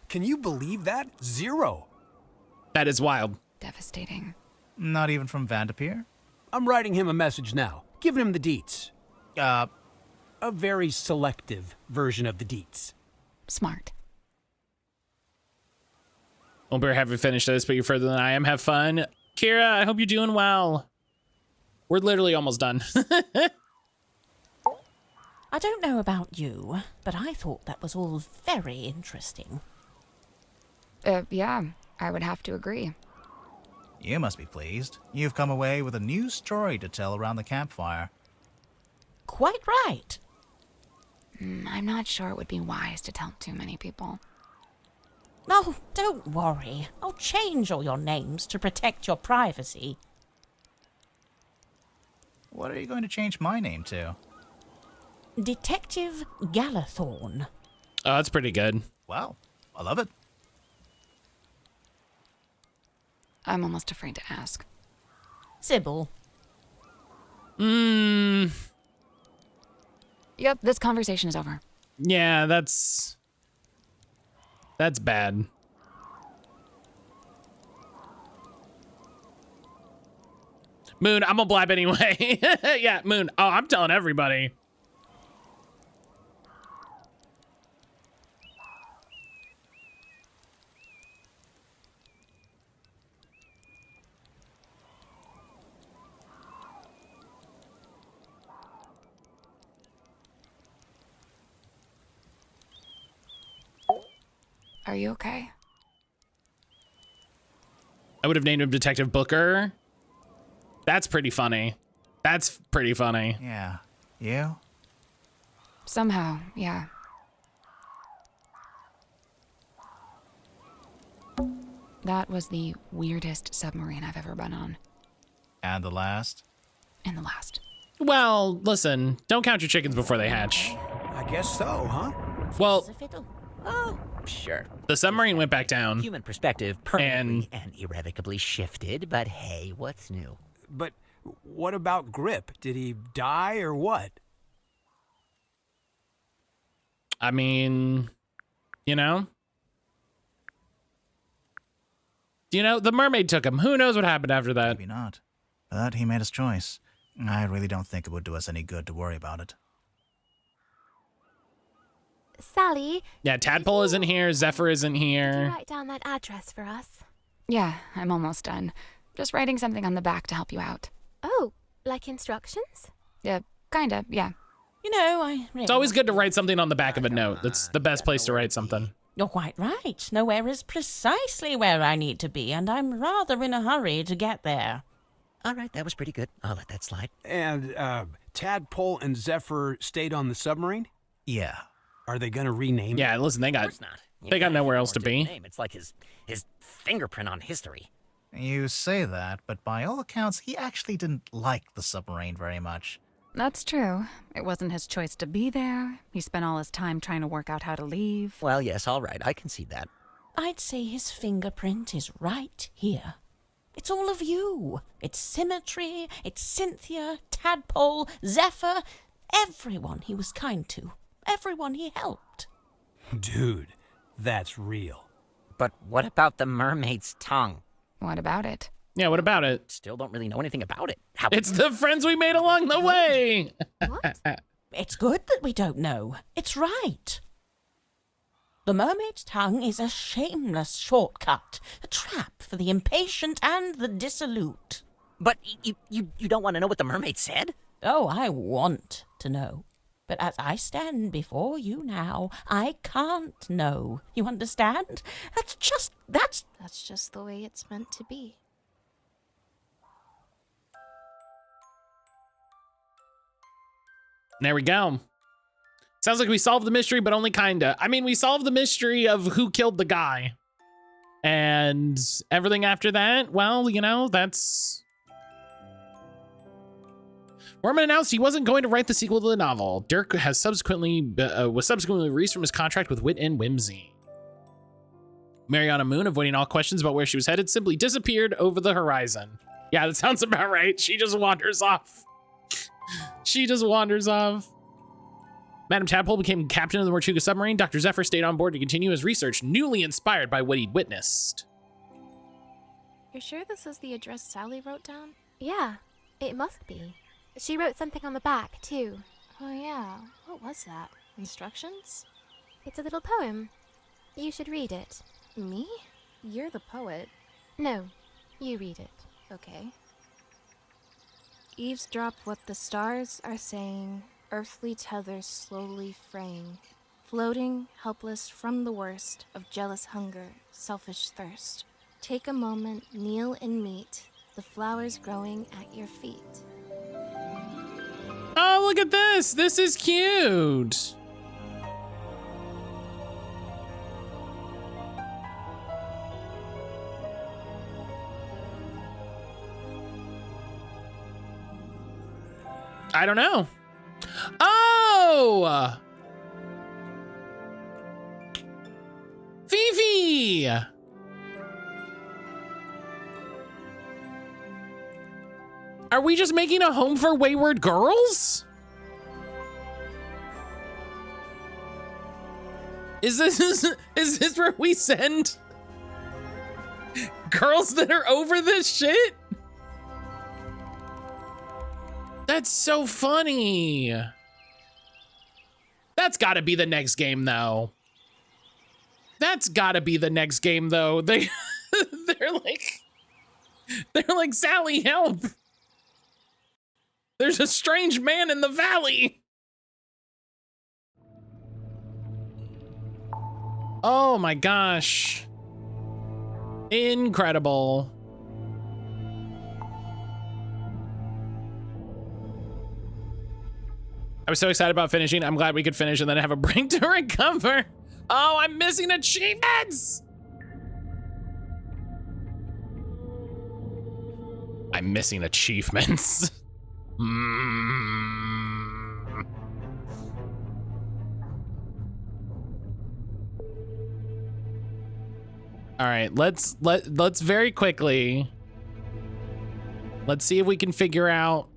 Can you believe that? 0. That is wild. Devastating. Not even from Vanderpeer? I'm writing him a message now, giving him the deets. A very selective version of the deets. Smart. Won't be happy to finish this, but you're further than I am. Have fun. Kira, I hope you're doing well. We're literally almost done. I don't know about you, but I thought that was all very interesting. Yeah, I would have to agree. You must be pleased. You've come away with a new story to tell around the campfire. Quite right. I'm not sure it would be wise to tell too many people. Oh, don't worry. I'll change all your names to protect your privacy. What are you going to change my name to? Detective Galathorn. Oh, that's pretty good. Wow, I love it. I'm almost afraid to ask. Sybil. Yep, this conversation is over. Yeah, that's bad. Moon, I'm gonna blab anyway. Yeah, Moon. Oh, I'm telling everybody. Are you okay? I would have named him Detective Booker. That's pretty funny. That's pretty funny. Yeah. You? Somehow, yeah. That was the weirdest submarine I've ever been on. And the last? And the last. Well, listen, don't count your chickens before they hatch. I guess so, huh? Well, Oh, sure. the submarine went back down. Human perspective permanently and irrevocably shifted, but hey, what's new? But what about Grip? Did he die or what? I mean, you know? The mermaid took him. Who knows what happened after that? Maybe not. But he made his choice. I really don't think it would do us any good to worry about it. Sally. Yeah, Tadpole isn't here. Zephyr isn't Can you here. write down that address for us? Yeah, I'm almost done. Just writing something on the back to help you out. Oh, like instructions? Yeah, kinda, yeah. You know, I really... It's always good to write something on the back of a note. That's the best place to write something. You're quite right. Nowhere is precisely where I need to be, and I'm rather in a hurry to get there. All right, that was pretty good. I'll let that slide. And, Tadpole and Zephyr stayed on the submarine? Yeah. Are they gonna rename it? Yeah, listen, they got nowhere else to be. It's like his fingerprint on history. You say that, but by all accounts, he actually didn't like the submarine very much. That's true. It wasn't his choice to be there. He spent all his time trying to work out how to leave. Well, yes, all right. I can see that. I'd say his fingerprint is right here. It's all of you. It's Symmetry, it's Cynthia, Tadpole, Zephyr, everyone he was kind to, everyone he helped. Dude, that's real. But what about the mermaid's tongue? What about it? Yeah, what about it? Still don't really know anything about it. It's the friends we made along the way. What? It's good that we don't know. It's right. The mermaid's tongue is a shameless shortcut, a trap for the impatient and the dissolute. But you don't want to know what the mermaid said? Oh, I want to know. But as I stand before you now, I can't know. You understand? That's just the way it's meant to be. There we go. Sounds like we solved the mystery, but only kinda. I mean, we solved the mystery of who killed the guy. And everything after that, well, that's... Worman announced he wasn't going to write the sequel to the novel. Dirk was subsequently released from his contract with Wit and Whimsy. Mariana Moon, avoiding all questions about where she was headed, simply disappeared over the horizon. Yeah, that sounds about right. She just wanders off. She just wanders off. Madam Tadpole became captain of the Mortuga submarine. Dr. Zephyr stayed on board to continue his research, newly inspired by what he'd witnessed. You're sure this is the address Sally wrote down? Yeah, it must be. She wrote something on the back, too. Oh yeah, what was that? Instructions? It's a little poem. You should read it. Me? You're the poet. No, you read it. Okay. Eavesdrop what the stars are saying, earthly tethers slowly fraying, floating, helpless from the worst of jealous hunger, selfish thirst. Take a moment, kneel and meet the flowers growing at your feet. Oh, look at this. This is cute. I don't know. Oh! Fifi! Are we just making a home for wayward girls? Is this where we send girls that are over this shit? That's so funny. That's gotta be the next game though. That's gotta be the next game though. They're like, Sally, help. There's a strange man in the valley. Oh my gosh. Incredible. I was so excited about finishing. I'm glad we could finish and then have a break to recover. Oh, I'm missing achievements. I'm missing achievements. All right, let's very quickly. Let's see if we can figure out.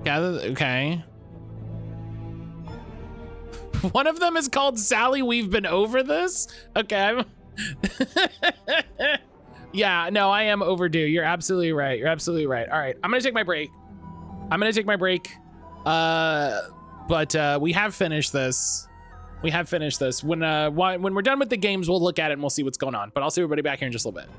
Okay. One of them is called Sally. We've been over this. Okay. Yeah, no, I am overdue. You're absolutely right. You're absolutely right. All right, I'm gonna take my break. But we have finished this. When we're done with the games, we'll look at it and we'll see what's going on. But I'll see everybody back here in just a little bit.